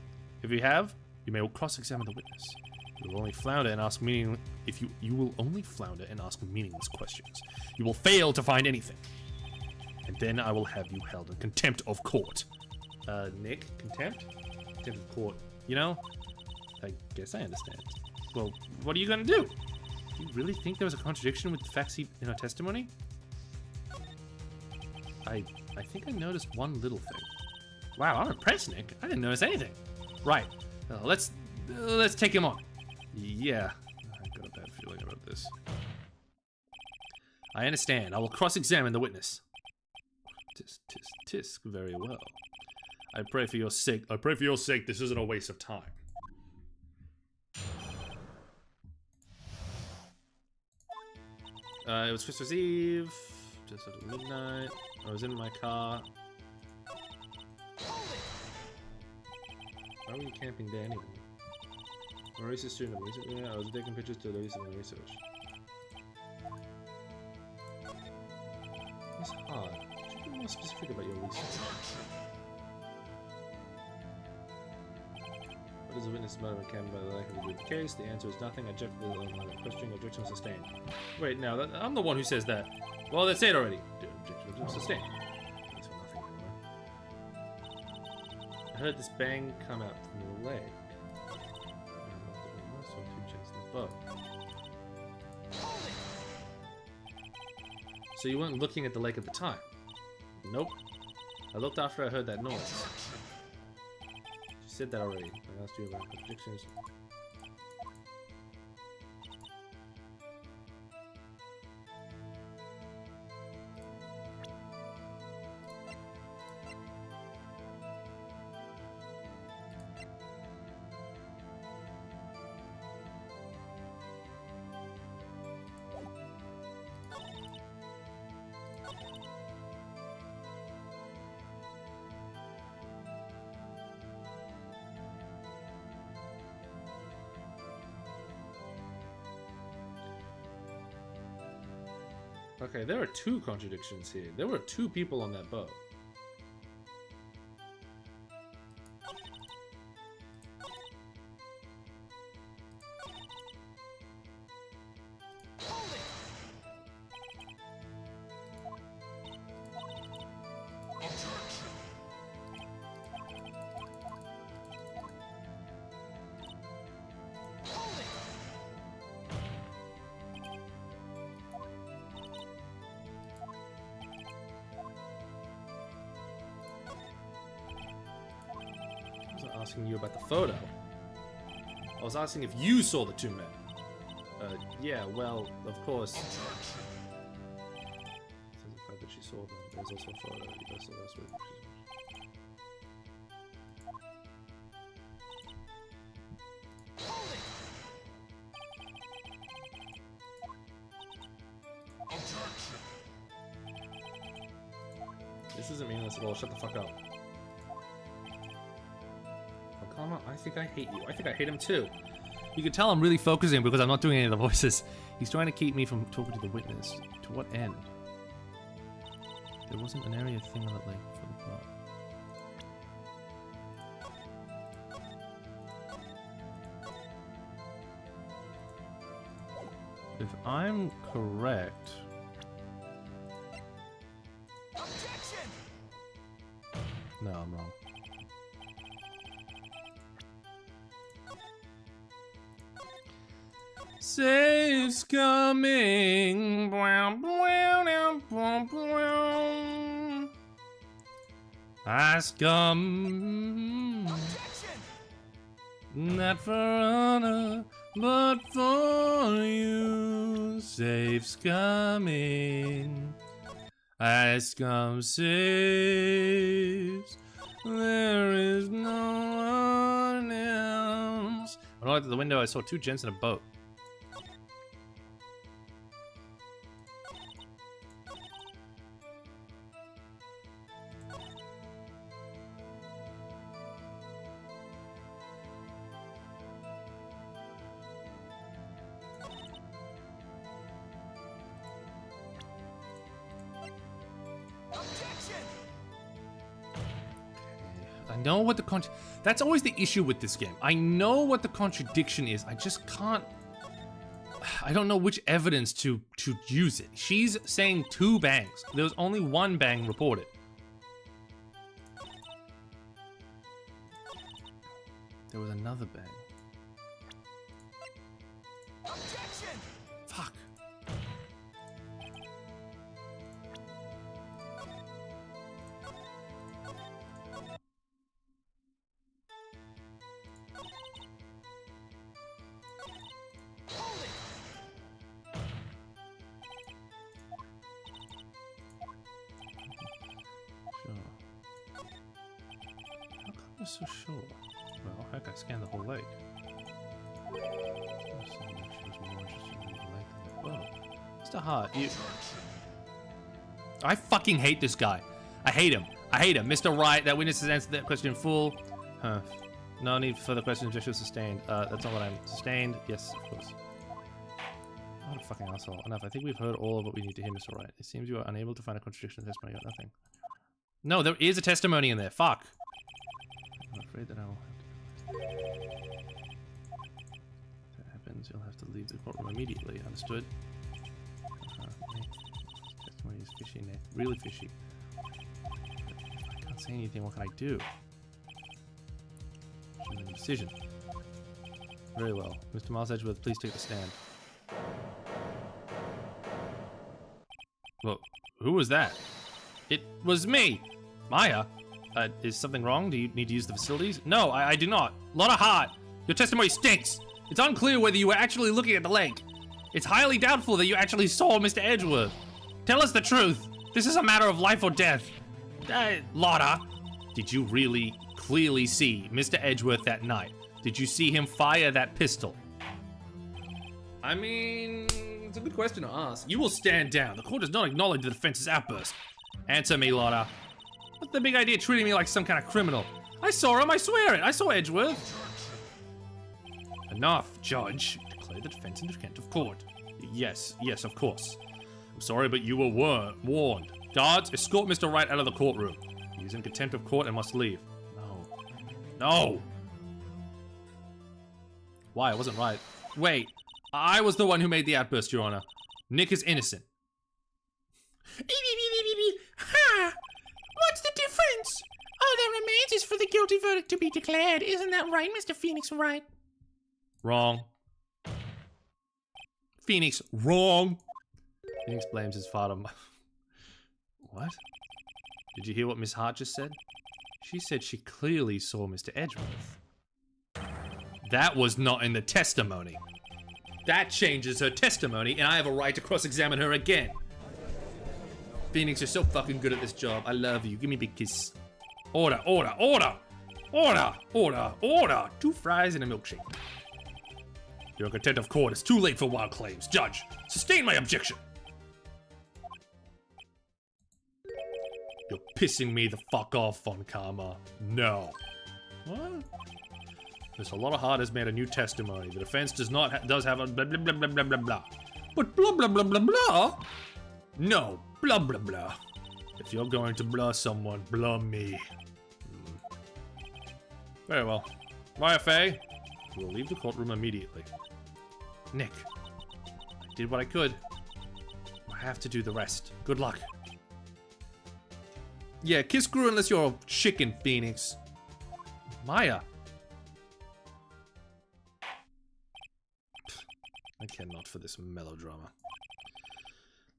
If you have, you may cross-examine the witness. You will only flounder and ask you will only flounder and ask meaningless questions. You will fail to find anything. And then I will have you held in contempt of court. Nick, contempt? Contempt of court. You know, I guess I understand. Well, what are you gonna do? Do you really think there was a contradiction with the facts in her testimony? I think I noticed one little thing. Wow, I'm impressed, Nick. I didn't notice anything. Right. Let's take him on. Yeah, I've got a bad feeling about this. I understand. I will cross-examine the witness. Tisk, tisk, tisk. Very well. I pray for your sake. I pray for your sake this isn't a waste of time. It was Christmas Eve, just after midnight. I was in my car. Why were you camping there anyway? My research student immediately. I was taking pictures to release my research. It's hard. You should be more specific about your research. What is the witness matter of camping by the lack of a good case? The answer is nothing. I object to the line of questioning. Objection sustained. Wait, now I'm the one who says that. Well, that's it already. Objection sustained. That's for nothing anyway. I heard this bang come out from the leg. So you weren't looking at the lake at the time? Nope. I looked after I heard that noise. She said that already. I asked you about contradictions. Okay, there are 2 contradictions here. There were 2 people on that boat. Asking you about the photo. I was asking if you saw the 2 men. Yeah, well, of course. It says the fact that she saw them. There's also a photo. You guys saw this with. This This isn't meaningless at all. Shut the fuck up. Oh, Karma, I think I hate you. I think I hate him too. You can tell I'm really focusing because I'm not doing any of the voices. He's trying to keep me from talking to the witness. To what end? There wasn't an area thing on that lake for the plot. If I'm correct... Objection! No, I'm wrong. Safe's coming. I's come. Not for honor, but for you. Safe's coming. I's come, saves. There is no one else. When I looked at the window, I saw two gents in a boat. I know what the that's always the issue with this game. I know what the contradiction is. I just can't. I don't know which evidence to use it. She's saying 2 bangs. There was only 1 bang reported. There was another bang. Objection! Fuck. I'm so sure. Well, heck, I scanned the whole lake. Mr. Hart, you... I fucking hate this guy. I hate him. I hate him. Mr. Wright, that witness has answered that question in full. Huh. No need for further questions. Objection sustained. That's not what I'm... Sustained? Yes, of course. What a fucking asshole. Enough. I think we've heard all of what we need to hear, Mr. Wright. It seems you are unable to find a contradiction in the testimony. Got nothing. No, there is a testimony in there. Fuck. I'm afraid that I'll have to... If that happens, you'll have to leave the courtroom immediately. Understood? Testimony is fishy, Nick. Really fishy. I can't say anything. What can I do? Make a decision. Very well. Mr. Miles Edgeworth, please take the stand. Well, who was that? It was me! Maya? Is something wrong? Do you need to use the facilities? No, I do not. Lotta Hart, your testimony stinks. It's unclear whether you were actually looking at the lake. It's highly doubtful that you actually saw Mr. Edgeworth. Tell us the truth. This is a matter of life or death. Lotta, did you really clearly see Mr. Edgeworth that night? Did you see him fire that pistol? I mean, it's a good question to ask. You will stand down. The court does not acknowledge the defense's outburst. Answer me, Lotta. What's the big idea treating me like some kind of criminal? I saw him, I swear it. I saw Edgeworth. Enough, Judge. Declare the defense in contempt of court. Yes, of course. I'm sorry, but you were warned. Guards, escort Mr. Wright out of the courtroom. He is in contempt of court and must leave. No. Why? I wasn't right. Wait. I was the one who made the outburst, Your Honor. Nick is innocent. Ha! What's the difference? All that remains is for the guilty verdict to be declared. Isn't that right, Mr. Phoenix Wright? Wrong. Phoenix, wrong. Phoenix blames his father. What? Did you hear what Miss Hart just said? She said she clearly saw Mr. Edgeworth. That was not in the testimony. That changes her testimony, and I have a right to cross-examine her again. Phoenix, you're so fucking good at this job. I love you. Give me a big kiss. Order, order, order! Order, order, order! 2 fries and a milkshake. You're in contempt of court. It's too late for wild claims. Judge, sustain my objection. You're pissing me the fuck off, Von Karma. No. What? Mr. Lottahart has made a new testimony. The defense does have a blah blah blah blah blah blah blah. But blah blah blah blah blah? No, blah blah blah. If you're going to blah someone, blah me. Very well. YFA, you will leave the courtroom immediately. Nick, I did what I could. I have to do the rest. Good luck. Yeah, kiss Gru unless you're a chicken, Phoenix. Maya. I cannot for this melodrama.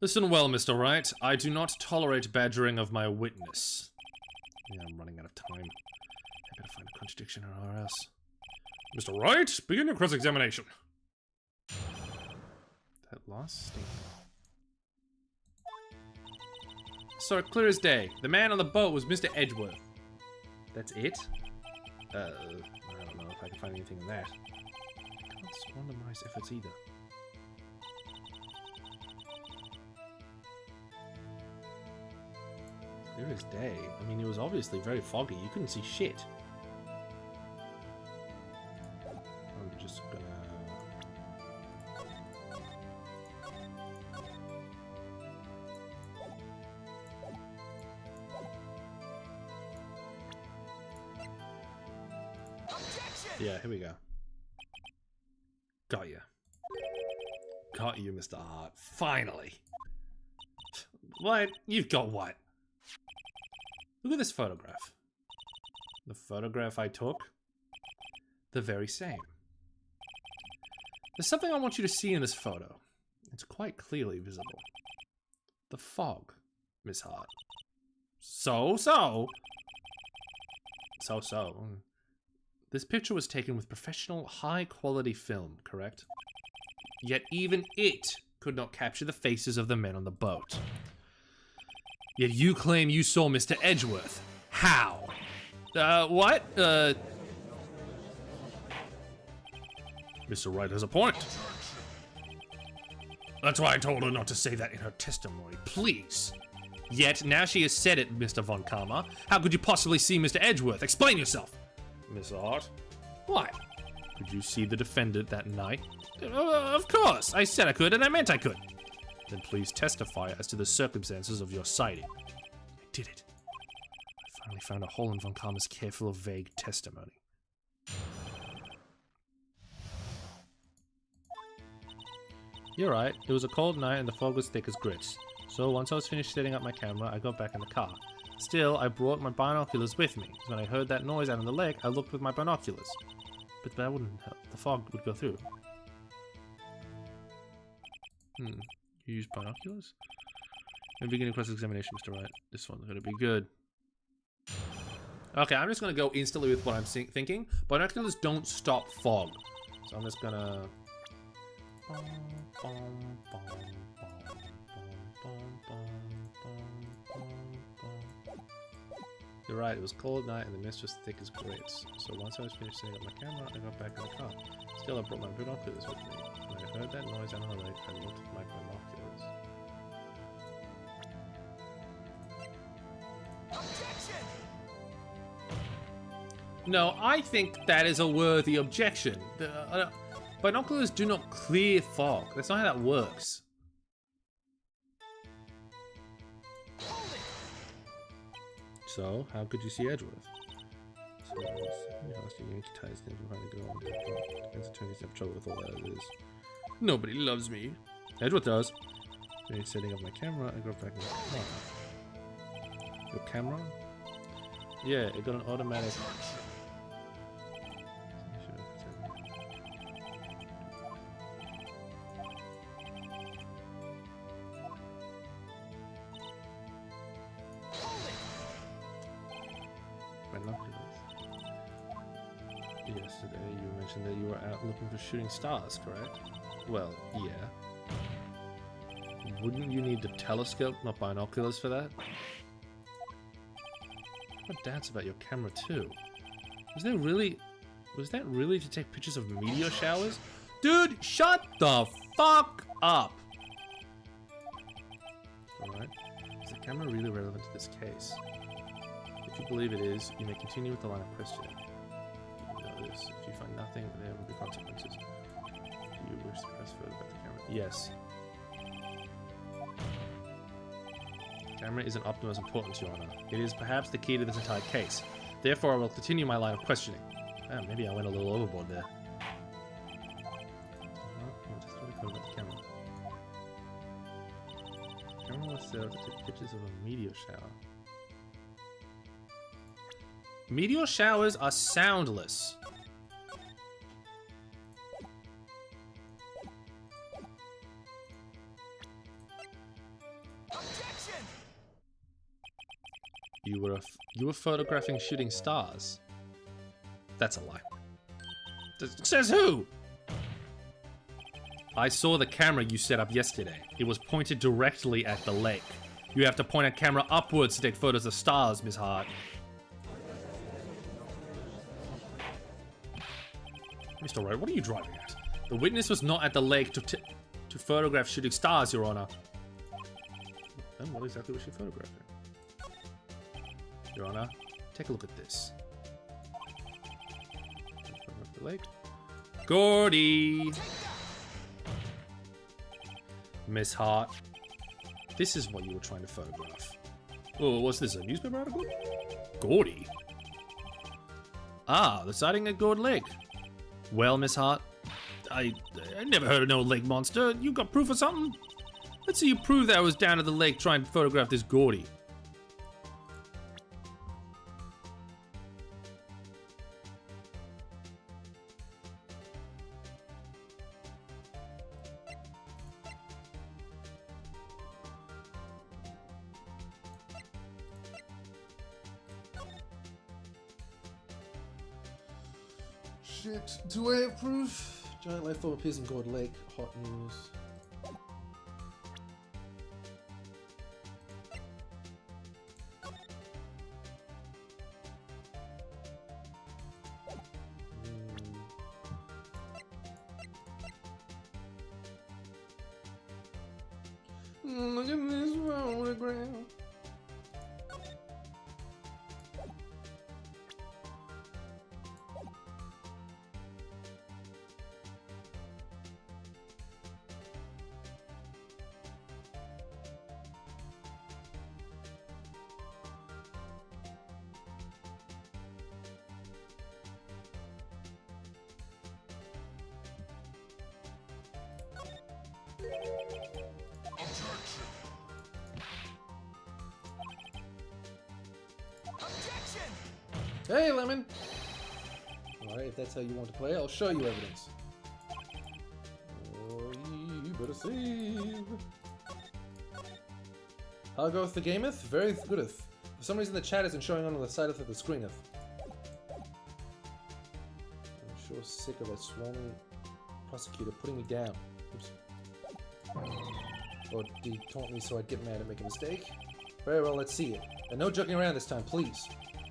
Listen well, Mr. Wright. I do not tolerate badgering of my witness. Yeah, I'm running out of time. I better find a contradiction or else. Mr. Wright, begin your cross-examination. That last statement. So clear as day. The man on the boat was Mr. Edgeworth. That's it? I don't know if I can find anything in that. I can't squander my efforts either. Clear as day. I mean, it was obviously very foggy. You couldn't see shit. I'm just gonna... Yeah, here we go. Got you. Got you, Mr. Hart. Finally. What? You've got what? Look at this photograph. The photograph I took. The very same. There's something I want you to see in this photo. It's quite clearly visible. The fog, Miss Hart. So. This picture was taken with professional, high-quality film, correct? Yet even it could not capture the faces of the men on the boat. Yet you claim you saw Mr. Edgeworth. How? What? Mr. Wright has a point. That's why I told her not to say that in her testimony, please. Yet now she has said it, Mr. Von Karma. How could you possibly see Mr. Edgeworth? Explain yourself. Miss Hart? What? Could you see the defendant that night? Of course! I said I could, and I meant I could. Then please testify as to the circumstances of your sighting. I did it. I finally found a hole in Von Karma's careful of vague testimony. You're right. It was a cold night and the fog was thick as grits. So once I was finished setting up my camera, I got back in the car. Still, I brought my binoculars with me. When I heard that noise out on the lake, I looked with my binoculars. But that wouldn't help. The fog would go through. You use binoculars? And beginning cross-examination, Mr. Wright. This one's gonna be good. Okay, I'm just gonna go instantly with what I'm thinking. Binoculars don't stop fog. So I'm just gonna... You're right, it was a cold night and the mist was thick as grits. So once I was finished setting up my camera, I got back in the car. Still, I brought my binoculars with me. When I heard that noise out on the lake, I looked at my binoculars. Objection! No, I think that is a worthy objection. Binoculars do not clear fog. That's not how that works. So, how could you see Edgeworth? So, unique ties things behind the girl. As attorneys have trouble with all that it is. Nobody loves me. Edgeworth does. Finish setting up my camera, I got back in the car. Your camera? Yeah, it got an automatic. Yesterday you mentioned that you were out looking for shooting stars, correct? Well, yeah. Wouldn't you need the telescope, not binoculars for that? What doubts about your camera too? Was that really to take pictures of meteor showers? Dude, shut the fuck up! Alright. Is the the camera really relevant to this case? If you believe it is, you may continue with the line of questioning. You know this. If you find nothing, there will be consequences. Do you wish to press further about the camera? Yes. The camera isn't of utmost importance, Your Honor. It is perhaps the key to this entire case. Therefore, I will continue my line of questioning. Maybe I went a little overboard there. Just really cool about the camera. The camera was set up to take pictures of a meteor shower. Meteor showers are soundless. Objection! You were photographing shooting stars. That's a lie. Says who? I saw the camera you set up yesterday. It was pointed directly at the lake. You have to point a camera upwards to take photos of stars, Miss Hart. Mr. Wright, what are you driving at? The witness was not at the lake to photograph shooting stars, Your Honor. Then what exactly was she photographing? Your Honor, take a look at this. The lake. Gordy! Miss Hart, this is what you were trying to photograph. Oh, what's this, a newspaper article? Gordy? Ah, the sighting at Gord Lake. Well, Miss Hart, I never heard of no lake monster. You got proof or something? Let's see you prove that I was down at the lake trying to photograph this Gordy. Shit, do I have proof? Giant life form appears in Gord Lake. Hot news. Look at this photograph. Hey, Lemon! Alright, if that's how you want to play, I'll show you evidence. Oh, you better save. How goeth the gameth? Very goodeth. For some reason the chat isn't showing on the side of the screeneth. I'm sure sick of that swollen prosecutor putting me down. Oops. Or did he taunt me so I'd get mad and make a mistake? Very well, let's see it. And no joking around this time, please.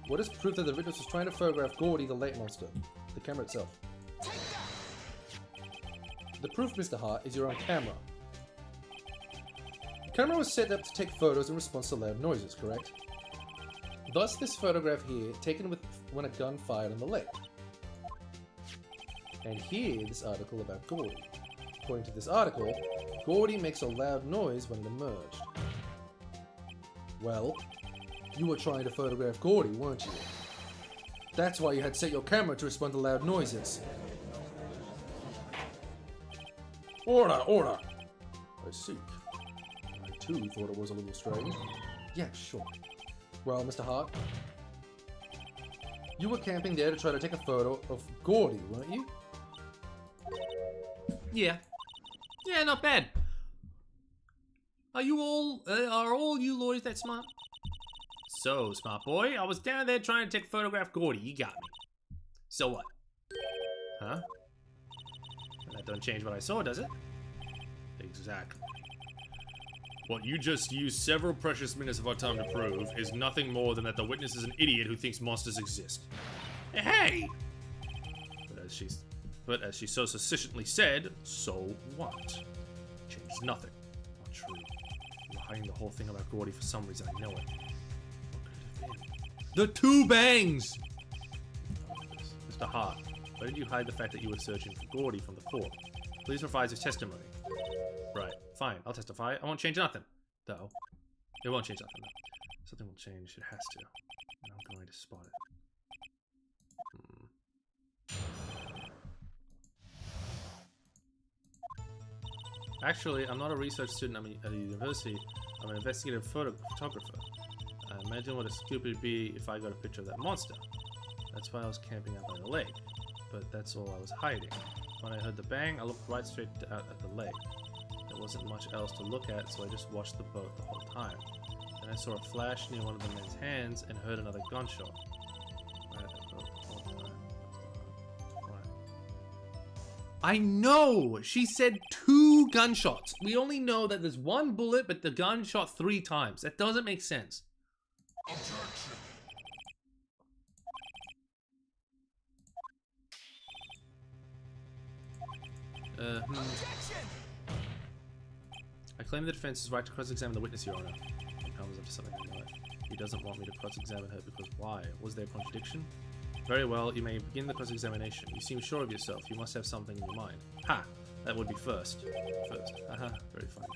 What is proof that the witness was trying to photograph Gordy, the lake monster? The camera itself. The proof, Mr. Hart, is your own camera. The camera was set up to take photos in response to loud noises, correct? Thus, this photograph here, taken when a gun fired on the lake. And here, this article about Gordy. According to this article, Gordy makes a loud noise when it emerged. Well, you were trying to photograph Gordy, weren't you? That's why you had set your camera to respond to loud noises. Order, order! I see. I too thought it was a little strange. Yeah, sure. Well, Mr. Hart, you were camping there to try to take a photo of Gordy, weren't you? Yeah. Yeah, not bad. Are all you lawyers that smart? So, smart boy, I was down there trying to take a photograph Gordy. You got me. So what? Huh? That don't change what I saw, does it? Exactly. What you just used several precious minutes of our time to prove is nothing more than that the witness is an idiot who thinks monsters exist. Hey! But as she so sufficiently said, so what? Changes nothing. Not true. You're hiding the whole thing about Gordy for some reason. I know it. What could it have been? The two bangs! Mr. Hart, why did you hide the fact that you were searching for Gordy from the court? Please revise his testimony. Right, fine, I'll testify. I won't change nothing, though. It won't change nothing, though. Something will change, it has to. And I'm going to spot it. Actually, I'm not a research student at a university. I'm an investigative photographer. Imagine what a scoop it'd be if I got a picture of that monster. That's why I was camping out by the lake. But that's all I was hiding. When I heard the bang, I looked right straight out at the lake. There wasn't much else to look at, so I just watched the boat the whole time. Then I saw a flash near one of the men's hands and heard another gunshot. Right at the boat the whole time. I know! She said 2 gunshots. We only know that there's 1 bullet, but the gun shot 3 times. That doesn't make sense. Objection. I claim the defense's right to cross-examine the witness, Your Honor. Comes up to something I know. He doesn't want me to cross-examine her because why? Was there a contradiction? Very well, you may begin the cross-examination. You seem sure of yourself. You must have something in your mind. Ha! That would be first. First. Haha, very funny.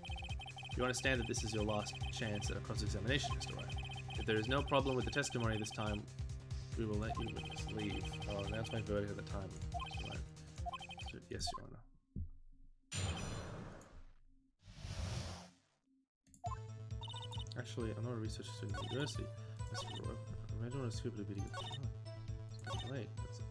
You understand that this is your last chance at a cross-examination, Mr. Wright. If there is no problem with the testimony this time, we will let you witness leave. I'll announce my verdict at the time, Mr. Wright. So, yes, Your Honor. Actually, I'm not a research student at university. Imagine what a stupid video. It's late. That's it.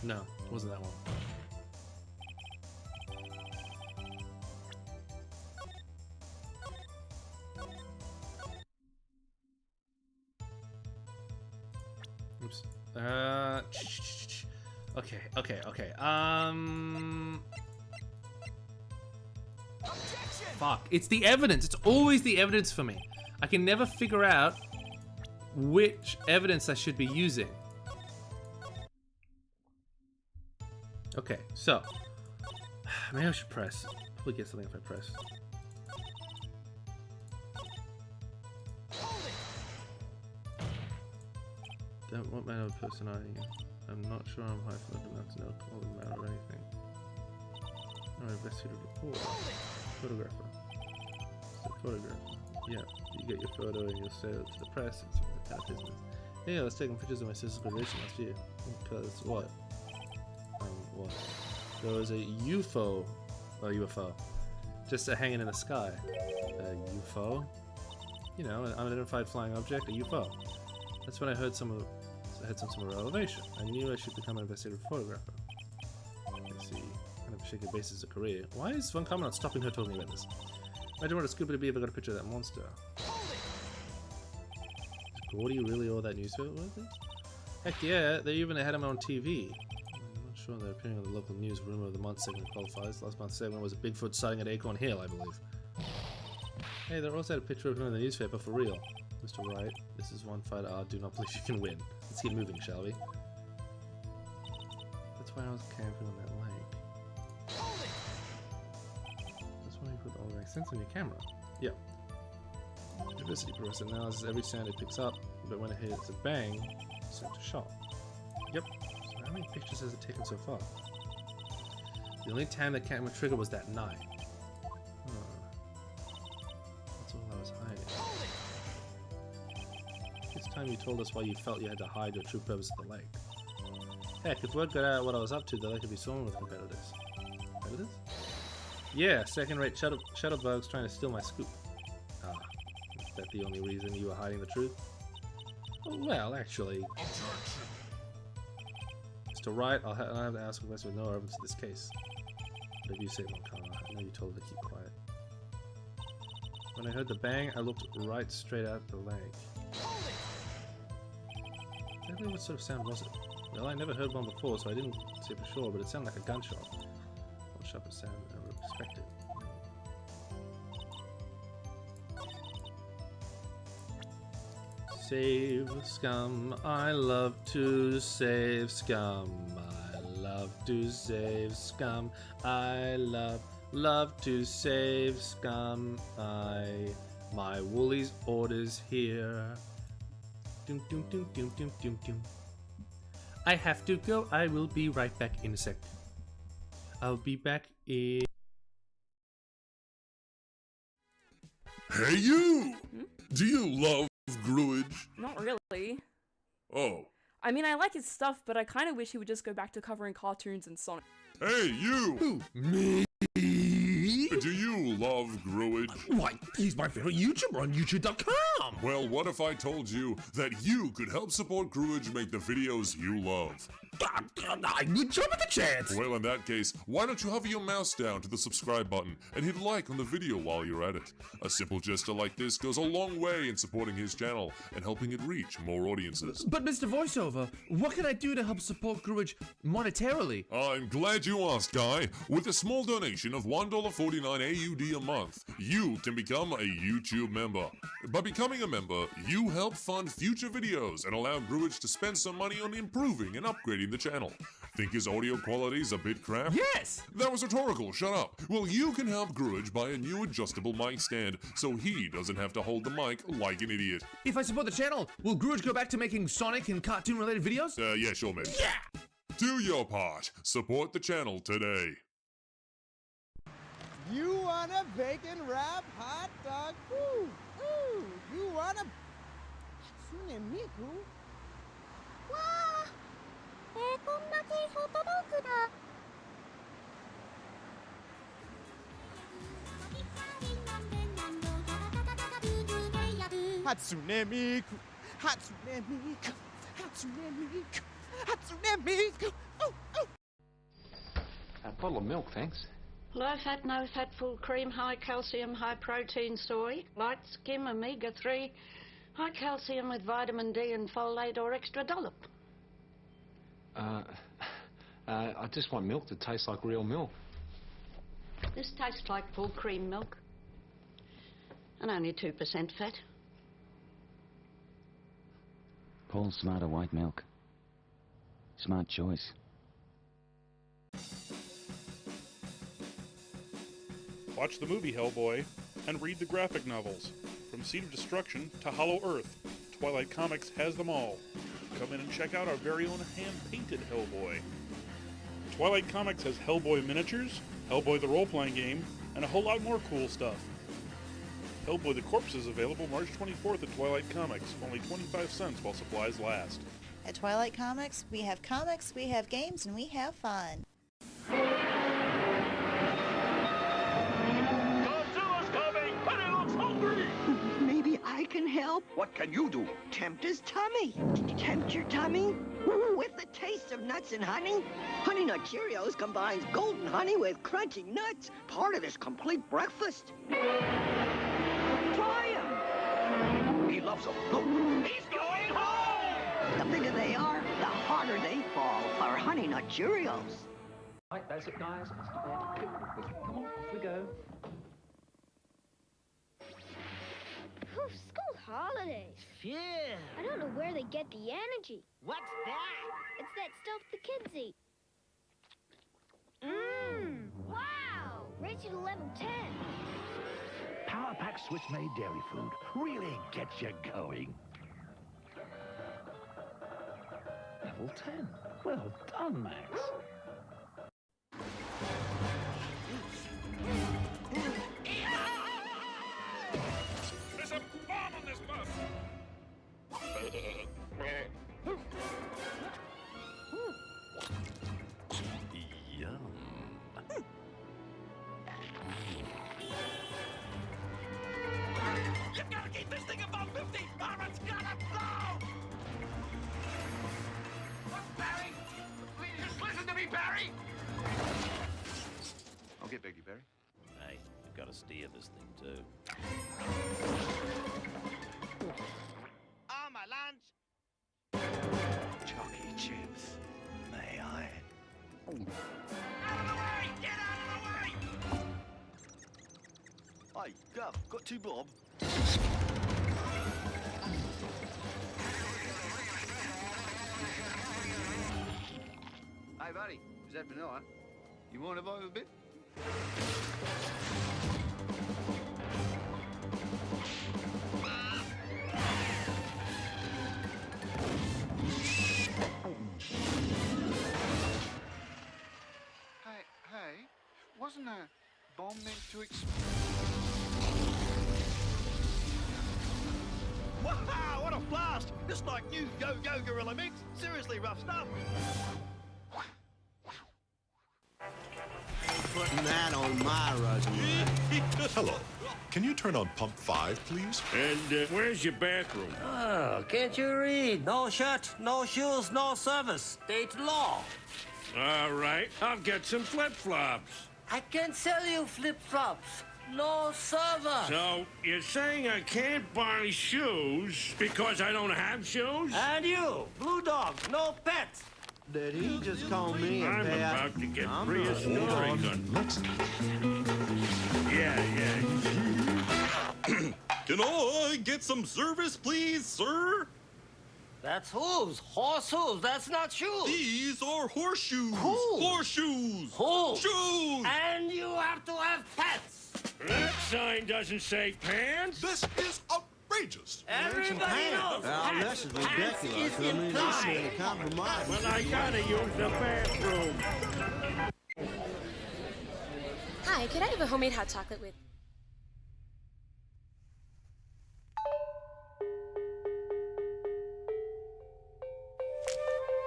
No, it wasn't that one. Oops. Okay. Fuck. It's the evidence. It's always the evidence for me. I can never figure out which evidence I should be using. Okay, so maybe I should press. Probably get something if I press. What matter of personality? I'm not sure I'm high enough enough to know all the matter or anything. No, investigative report. Photographer. It's a photographer. Yeah, you get your photo and you'll sell it to the press. It's the kind of business. Yeah, I was taking pictures of my sister's graduation last year. Because what? What? There was a UFO, just hanging in the sky. A UFO? You know, an unidentified flying object, a UFO. That's when I heard some sort of elevation. I knew I should become an investigative photographer. Let's see, kind of shake the basis of a career. Why is Von Kamen not stopping her talking about this? Imagine what a scoop it'd be if I got a picture of that monster. Is Gordy really all that newsworthy? Heck yeah, they even had him on TV. Sure, they're appearing on the local news. Rumor of the month segment qualifies. Last month's segment was a Bigfoot sighting at Acorn Hill, I believe. Hey, they also had a picture of him in the newspaper for real. Mr. Wright, this is one fight I do not believe you can win. Let's get moving, shall we? That's why I was camping on that lake. That's why you put all the sense on your camera. Yep. Diversity professor analyzes every sound it picks up, but when it hits a bang, it's sent to shot. Yep. How many pictures has it taken so far? The only time that camera triggered was that night. That's all I was hiding. This time you told us why you felt you had to hide your true purpose at the lake. Heck, if word got out what I was up to, the lake could be swarming with competitors. Competitors? Yeah, second-rate shuttlebug's trying to steal my scoop. Ah, is that the only reason you were hiding the truth? Well, actually... Mr. Wright, I have to ask a question with no evidence to this case. What have you said, Moncana? I know you told her to keep quiet. When I heard the bang, I looked right straight at the leg. Exactly what sort of sound was it? Well, I never heard one before, so I didn't say for sure, but it sounded like a gunshot. What sharp a sound I would have expected. Save scum, I love to save scum. I love to save scum. I love to save scum. My Woolies orders here. Doom doom doom doom doom doom doom. I have to go. I will be right back in a sec. I'll be back in. Hey you! Do you love Gruage? Not really. Oh. I mean, I like his stuff, but I kind of wish he would just go back to covering cartoons and Sonic. Hey you! Who? Me? Do you love Gruage? Why, he's my favorite YouTuber on YouTube.com! Well, what if I told you that you could help support Gruage make the videos you love? I would jump at the chance! Well, in that case, why don't you hover your mouse down to the subscribe button and hit like on the video while you're at it? A simple gesture like this goes a long way in supporting his channel and helping it reach more audiences. But Mr. Voiceover, what can I do to help support Gruage monetarily? I'm glad you asked, Guy. With a small donation of $1.49 AUD a month, you can become a YouTube member. By becoming a member, you help fund future videos and allow Gruage to spend some money on improving and upgrading the channel. Think his audio quality's a bit crap? Yes! That was rhetorical, shut up. Well, you can help Gruage buy a new adjustable mic stand so he doesn't have to hold the mic like an idiot. If I support the channel, will Gruage go back to making Sonic and cartoon related videos? Yeah, sure, mate. Yeah! Do your part. Support the channel today. You want a bacon wrap hot dog? Ooh, ooh. You want a Hatsune Miku? Wow! こんだけ外トークだ。Hatsune Miku, Hatsune Miku, Hatsune Miku, Hatsune Miku. Oh, oh. A bottle of milk, thanks. Low fat, no fat, full cream, high calcium, high protein soy, light skim, omega-3, high calcium with vitamin D and folate or extra dollop. I just want milk that tastes like real milk. This tastes like full cream milk and only 2% fat. Paul's smarter white milk. Smart choice. Watch the movie Hellboy and read the graphic novels. From Seed of Destruction to Hollow Earth, Twilight Comics has them all. Come in and check out our very own hand-painted Hellboy. Twilight Comics has Hellboy miniatures, Hellboy the role-playing game, and a whole lot more cool stuff. Hellboy the Corpse is available March 24th at Twilight Comics, only 25 cents while supplies last. At Twilight Comics, we have games, and we have fun. Maybe I can help. What can you do? Tempt his tummy. Tempt your tummy? With the taste of nuts and honey? Honey Nut Cheerios combines golden honey with crunchy nuts. Part of his complete breakfast. Try him. He loves them. Look, he's going home. The bigger they are, the harder they fall for Honey Nut Cheerios. Right, that's it, guys. Come on, off we go. Whew, school holidays. Yeah. I don't know where they get the energy. What's that? It's that stuff the kids eat. Wow! Rated level 10. Power Pack Swiss Made Dairy Food really gets you going. Level 10. Well done, Max. There's a bomb on this bus! Yum. You gotta keep this thing above 50 or it's gonna blow! Look, Barry, we steer this thing too. On my lunch. Chalky chips. May I? Out of the way! Get out of the way! Hey, Gov, got 2 bob? Hey, buddy, is that vanilla? You want to buy a bit? Hey, wasn't a bomb meant to explode? Wow, what a blast! Just like new Go-Go Gorilla Mix. Seriously rough stuff. Putting that on my resume. Hello. Can you turn on pump 5, please? And where's your bathroom? Oh, can't you read? No shirt, no shoes, no service. State law. All right, I'll get some flip-flops. I can sell you flip-flops. No service. So, you're saying I can't buy shoes because I don't have shoes? And you, Blue Dog, no pets. Did he just call me a I'm pet? about to get I'm prehistoric. Yeah. Can I get some service, please, sir? That's hooves. Horse hooves. That's not shoes. These are horseshoes. Hooves. Horseshoes. Hooves. Shoes. And you have to have pets. That sign doesn't say pants. This is outrageous. Everybody knows Well, this is ridiculous. I mean, this ain't a compromise. Well, I gotta use the bathroom. Hi, could I have a homemade hot chocolate with...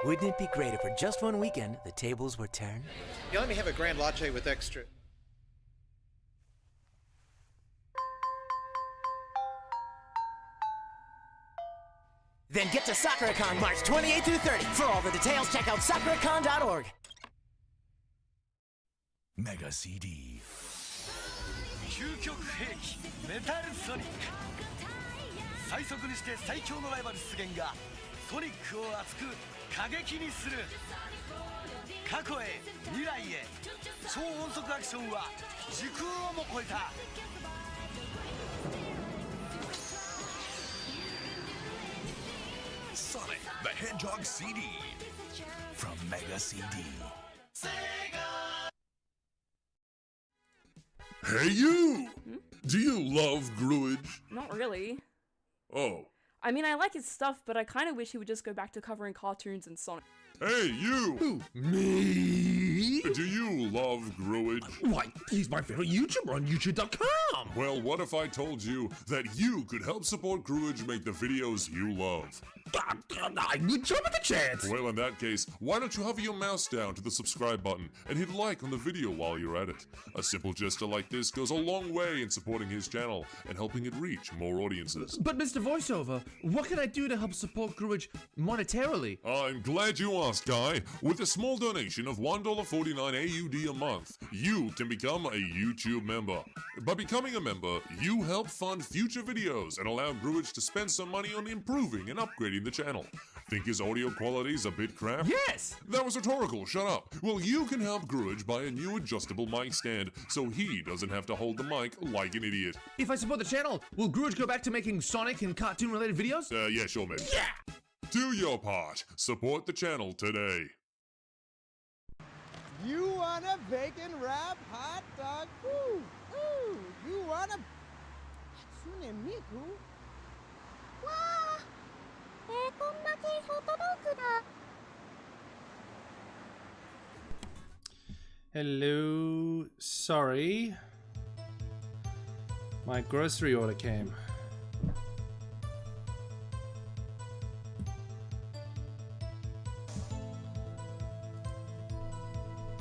Wouldn't it be great if for just one weekend the tables were turned? Yeah, let me have a grand latte with extra. Then get to SoccerCon March 28 through 30. For all the details, check out soccercon.org. Mega CD. 究極兵器メタルソニック最速にして最強のライバル出現がソニックを熱く過激にする過去へ未来へ超音速アクションは時空をも超えたSonic the Hedgehog CD from Mega CD. Hey, you! Do you love Gruage? Not really. Oh. I mean, I like his stuff, but I kind of wish he would just go back to covering cartoons and Sonic. Hey, you! Who? Me? Do you love Gruage? Why, he's my favorite YouTuber on YouTube.com! Well, what if I told you that you could help support Gruage make the videos you love? I would jump at the chance! Well, in that case, why don't you hover your mouse down to the subscribe button and hit like on the video while you're at it? A simple gesture like this goes a long way in supporting his channel and helping it reach more audiences. But Mr. Voiceover, what can I do to help support Gruage monetarily? I'm glad you asked, Guy. With a small donation of $1.49 AUD a month, you can become a YouTube member. By becoming a member, you help fund future videos and allow Gruage to spend some money on improving and upgrading the channel. Think his audio quality's a bit crap? Yes! That was rhetorical, shut up. Well, you can help Gruage buy a new adjustable mic stand so he doesn't have to hold the mic like an idiot. If I support the channel, will Gruage go back to making Sonic and cartoon-related videos? Yeah, sure, mate. Yeah! Do your part. Support the channel today. You want a bacon wrap hot dog? Ooh, ooh. You want a Hatsune Miku? Wow! こんだけ外トークだ。Hello, sorry. My grocery order came.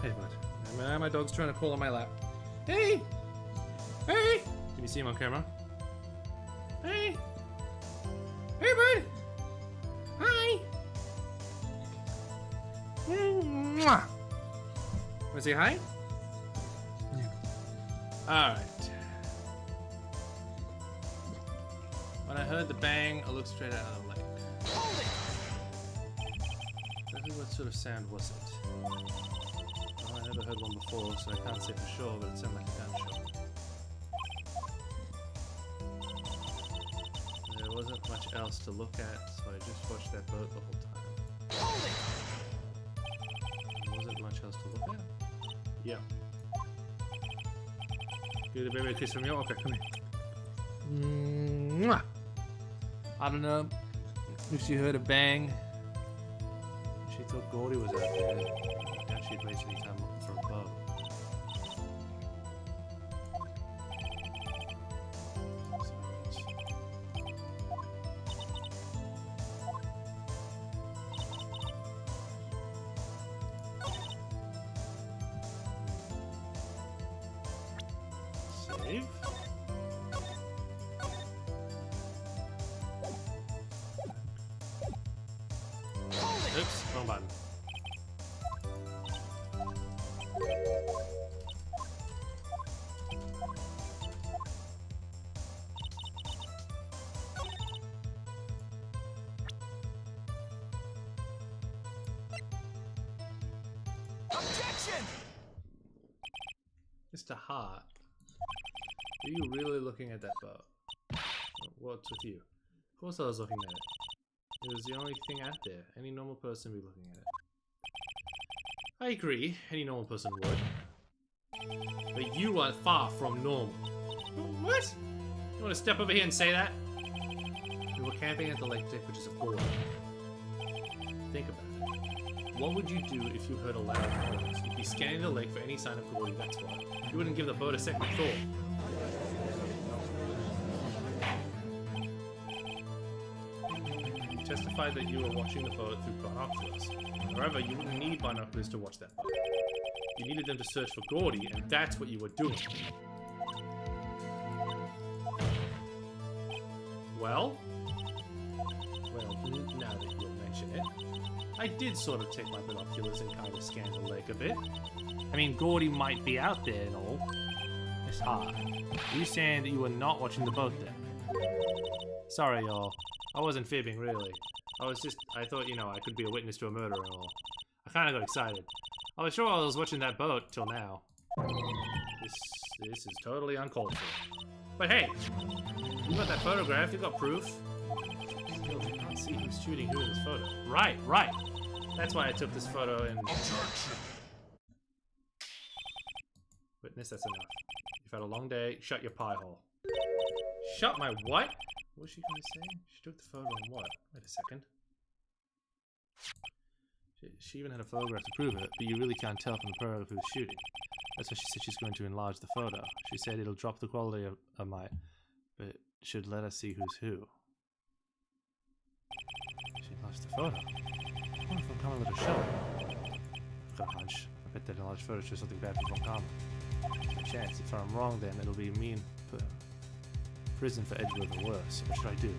Hey, bud. My dog's trying to crawl on my lap. Hey! Hey! Can you see him on camera? Hey! Hey, bud! Hi! Mwah! Want to say hi? Yeah. Alright. When I heard the bang, I looked straight out of the lake. Hold it! Exactly what sort of sound was it? Well, I never heard one before, so I can't say for sure, but it sounded like a gunshot. There wasn't much else to look at, so I just watched that boat the whole time. Hold it! There wasn't much else to look at? Yeah. Give the baby a kiss from you? Okay, come here. Mwah. I don't know if she heard a bang. She thought Gordy was out there. I doubt she'd waste any time looking for a boat. Save. Oops, wrong button. Objection! Mr. Hart, are you really looking at that boat? What's with you? Of course I was looking at it. It was the only thing out there. Any normal person would be looking at it. I agree, any normal person would. But you are far from normal. What? You want to step over here and say that? We were camping at the lake deck, which is a border. Think about it. What would you do if you heard a loud noise? You'd be scanning the lake for any sign of Gordy, that's what. You wouldn't give the boat a second thought. You testified that you were watching the boat through binoculars. However, you wouldn't need binoculars to watch that boat. You needed them to search for Gordy, and that's what you were doing. Well, now that you mention it, I did sort of take my binoculars and kind of scan the lake a bit. I mean, Gordy might be out there and all. It's hard. Are you saying that you were not watching the boat then? Sorry, y'all. I wasn't fibbing, really. I thought, you know, I could be a witness to a murder and all. I kind of got excited. I was sure I was watching that boat till now. This is totally uncalled for. But hey, you got that photograph, you got proof. Still, you can't see who's shooting who in this photo. Right. That's why I took this photo and... Witness, that's enough. You've had a long day, shut your pie hole. Shut my what? What was she going to say? She took the photo and what? Wait a second. She even had a photograph to prove it, but you really can't tell from the photograph who was shooting. That's why she said she's going to enlarge the photo. She said it'll drop the quality of my, but should let us see who's who. She enlarged the photo. I wonder if Von Karma let her show it. I've got a hunch. I bet that enlarged photo shows something bad for Von Karma. There's a chance. If I'm wrong, then it'll be me in prison for Edgeworth or worse. What should I do?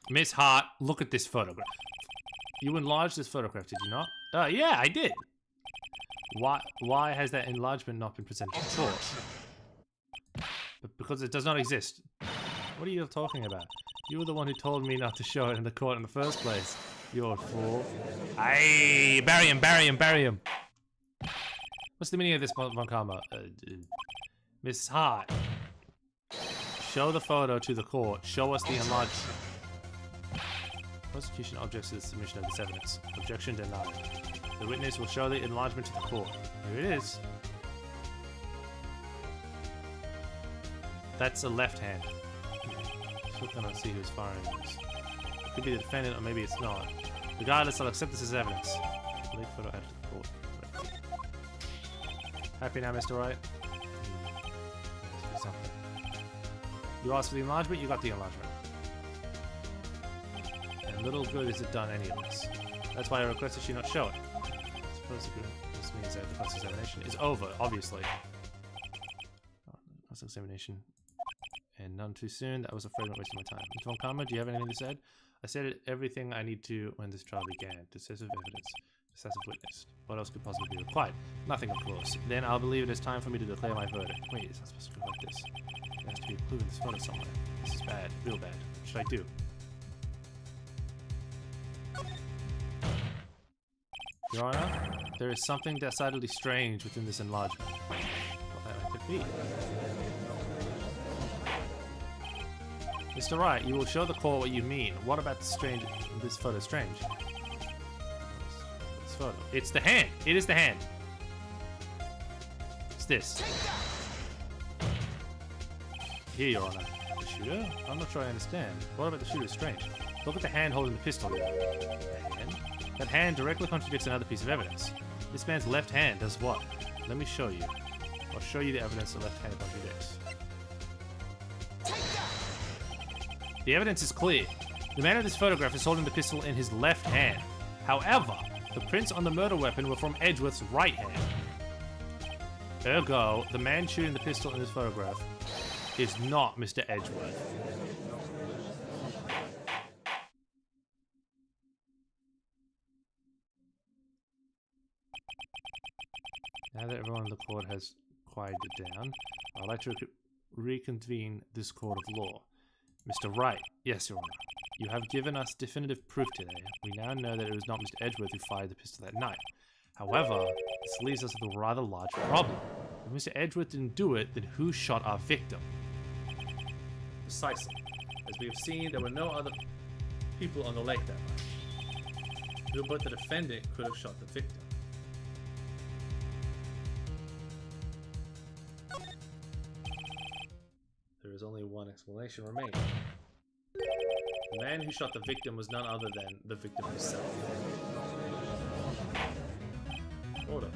Miss Hart, look at this photograph. You enlarged this photograph, did you not? Yeah, I did. Why has that enlargement not been presented to court? Because it does not exist. What are you talking about? You were the one who told me not to show it in the court in the first place. You old fool. Aye, bury him. What's the meaning of this, Von Karma? Miss Hart. Show the photo to the court. Show us the enlargement. Prosecution objects to the submission of this evidence. Objection denied. The witness will show the enlargement to the court. Here it is. That's a left hand. Still cannot see who's firing this. It could be the defendant, or maybe it's not. Regardless, I'll accept this as evidence. Leave photo added to the court. Happy now, Mr. Wright? Let's do something. You asked for the enlargement, you got the enlargement. And little good is it done any of this. That's why I requested she not show it. I suppose this means that the cross-examination is over, obviously. Cross-examination. And none too soon. That was a fragrant waste of my time. Mr. Von Karma, do you have anything to say? I said everything I need to when this trial began. Decisive evidence. Decisive witness. What else could possibly be required? Nothing, of course. Then I'll believe it is time for me to declare my verdict. Wait, it's not supposed to go like this. There has to be a clue in this photo somewhere. This is bad. Real bad. What should I do? Your Honor, there is something decidedly strange within this enlargement. What that could be. Mr. Wright, you will show the court what you mean. What about this photo strange? This photo. It's the hand. It is the hand. It's this. Here, Your Honor. The shooter? I'm not sure I understand. What about the shooter is strange? Look at the hand holding the pistol. The hand? That hand directly contradicts another piece of evidence. This man's left hand does what? Let me show you. I'll show you the evidence the left hand contradicts. The evidence is clear. The man in this photograph is holding the pistol in his left hand. However, the prints on the murder weapon were from Edgeworth's right hand. Ergo, the man shooting the pistol in this photograph is not Mr. Edgeworth. Now that everyone in the court has quieted down, I'd like to reconvene this court of law. Mr. Wright, yes, Your Honor. You have given us definitive proof today. We now know that it was not Mr. Edgeworth who fired the pistol that night. However, this leaves us with a rather large problem. If Mr. Edgeworth didn't do it, then who shot our victim? Precisely. As we have seen, there were no other people on the lake that night. But the defendant could have shot the victim. There is only one explanation remaining. The man who shot the victim was none other than the victim himself. Order.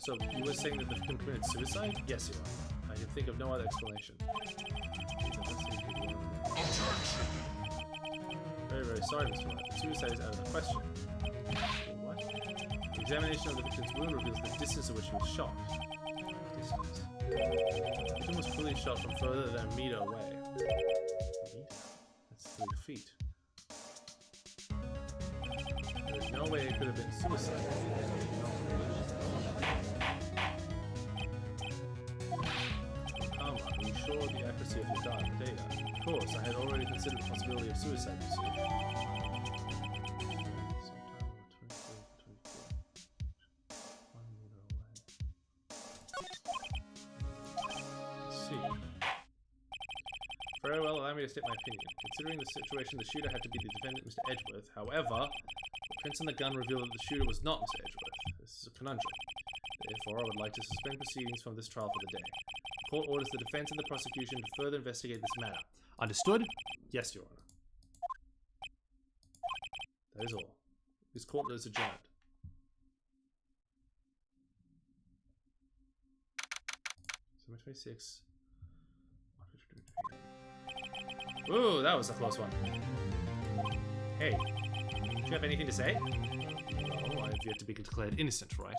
So, you were saying that the victim committed suicide? Yes, Your Honor. I can think of no other explanation. Very, very sorry, Mr. Wright. Suicide is out of the question. What? The examination of the victim's wound reveals the distance at which he was shot. Distance. The victim was clearly shot from further than a meter away. That's 3 feet. There is no way it could have been suicide. Come on, are you sure of the accuracy of your data? Of course, I had already considered the possibility of suicide, you see. Very well, allow me to state my opinion. Considering the situation, the shooter had to be the defendant, Mr. Edgeworth. However, the prints on the gun reveal that the shooter was not Mr. Edgeworth. This is a conundrum. Therefore, I would like to suspend proceedings from this trial for the day. The court orders the defense and the prosecution to further investigate this matter. Understood? Yes, Your Honor. That is all. This court is adjourned. September 26. Ooh, that was a close one. Hey, do you have anything to say? No, I have yet to be declared innocent, right?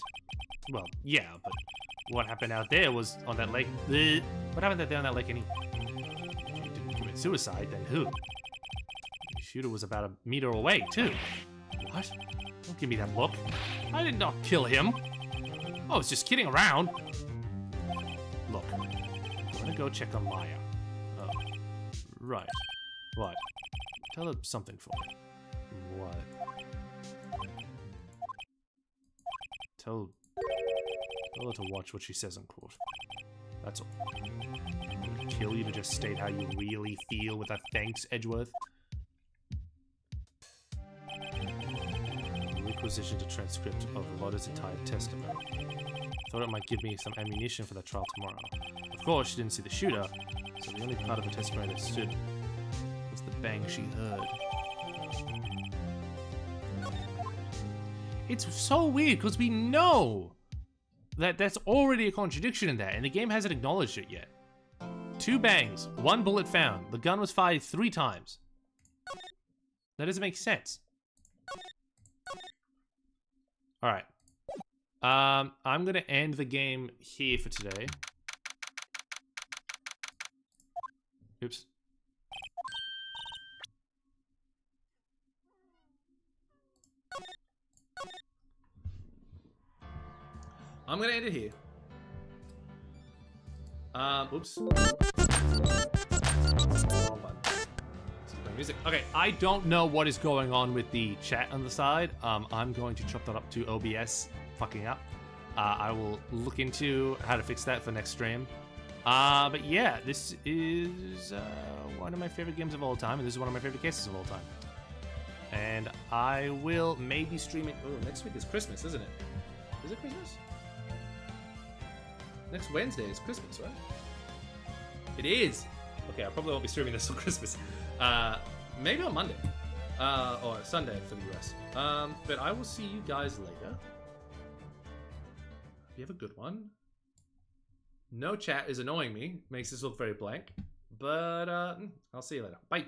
Well, yeah, but what happened out there was on that lake. What happened out there on that lake? He didn't commit suicide, then who? The shooter was about a meter away, too. What? Don't give me that look. I did not kill him. I was just kidding around. Look, I'm gonna go check on Maya. Oh, right. What? Tell her something for me. What? Tell her to watch what she says in court. That's all. I'm gonna kill you to just state how you really feel with a thanks, Edgeworth. Requisitioned a transcript of Lotta's entire testimony. Thought it might give me some ammunition for the trial tomorrow. Of course, she didn't see the shooter, so the only part of the testimony that stood was the bang she heard. It's so weird, because we know that that's already a contradiction in that, and the game hasn't acknowledged it yet. 2 bangs, 1 bullet found. The gun was fired 3 times. That doesn't make sense. Alright. I'm gonna end the game here for today. Oops. I'm gonna end it here. Oops. Music. Okay, I don't know what is going on with the chat on the side. I'm going to chop that up to OBS fucking up. I will look into how to fix that for next stream. But yeah, this is one of my favorite games of all time, and this is one of my favorite cases of all time. And I will maybe stream it. Oh, next week is Christmas, isn't it? Is it Christmas? Next Wednesday is Christmas, right? It is. Okay, I probably won't be streaming this on Christmas. Maybe on Monday. Or Sunday for the US. But I will see you guys later. You have a good one. No chat is annoying me. Makes this look very blank. But I'll see you later. Bye.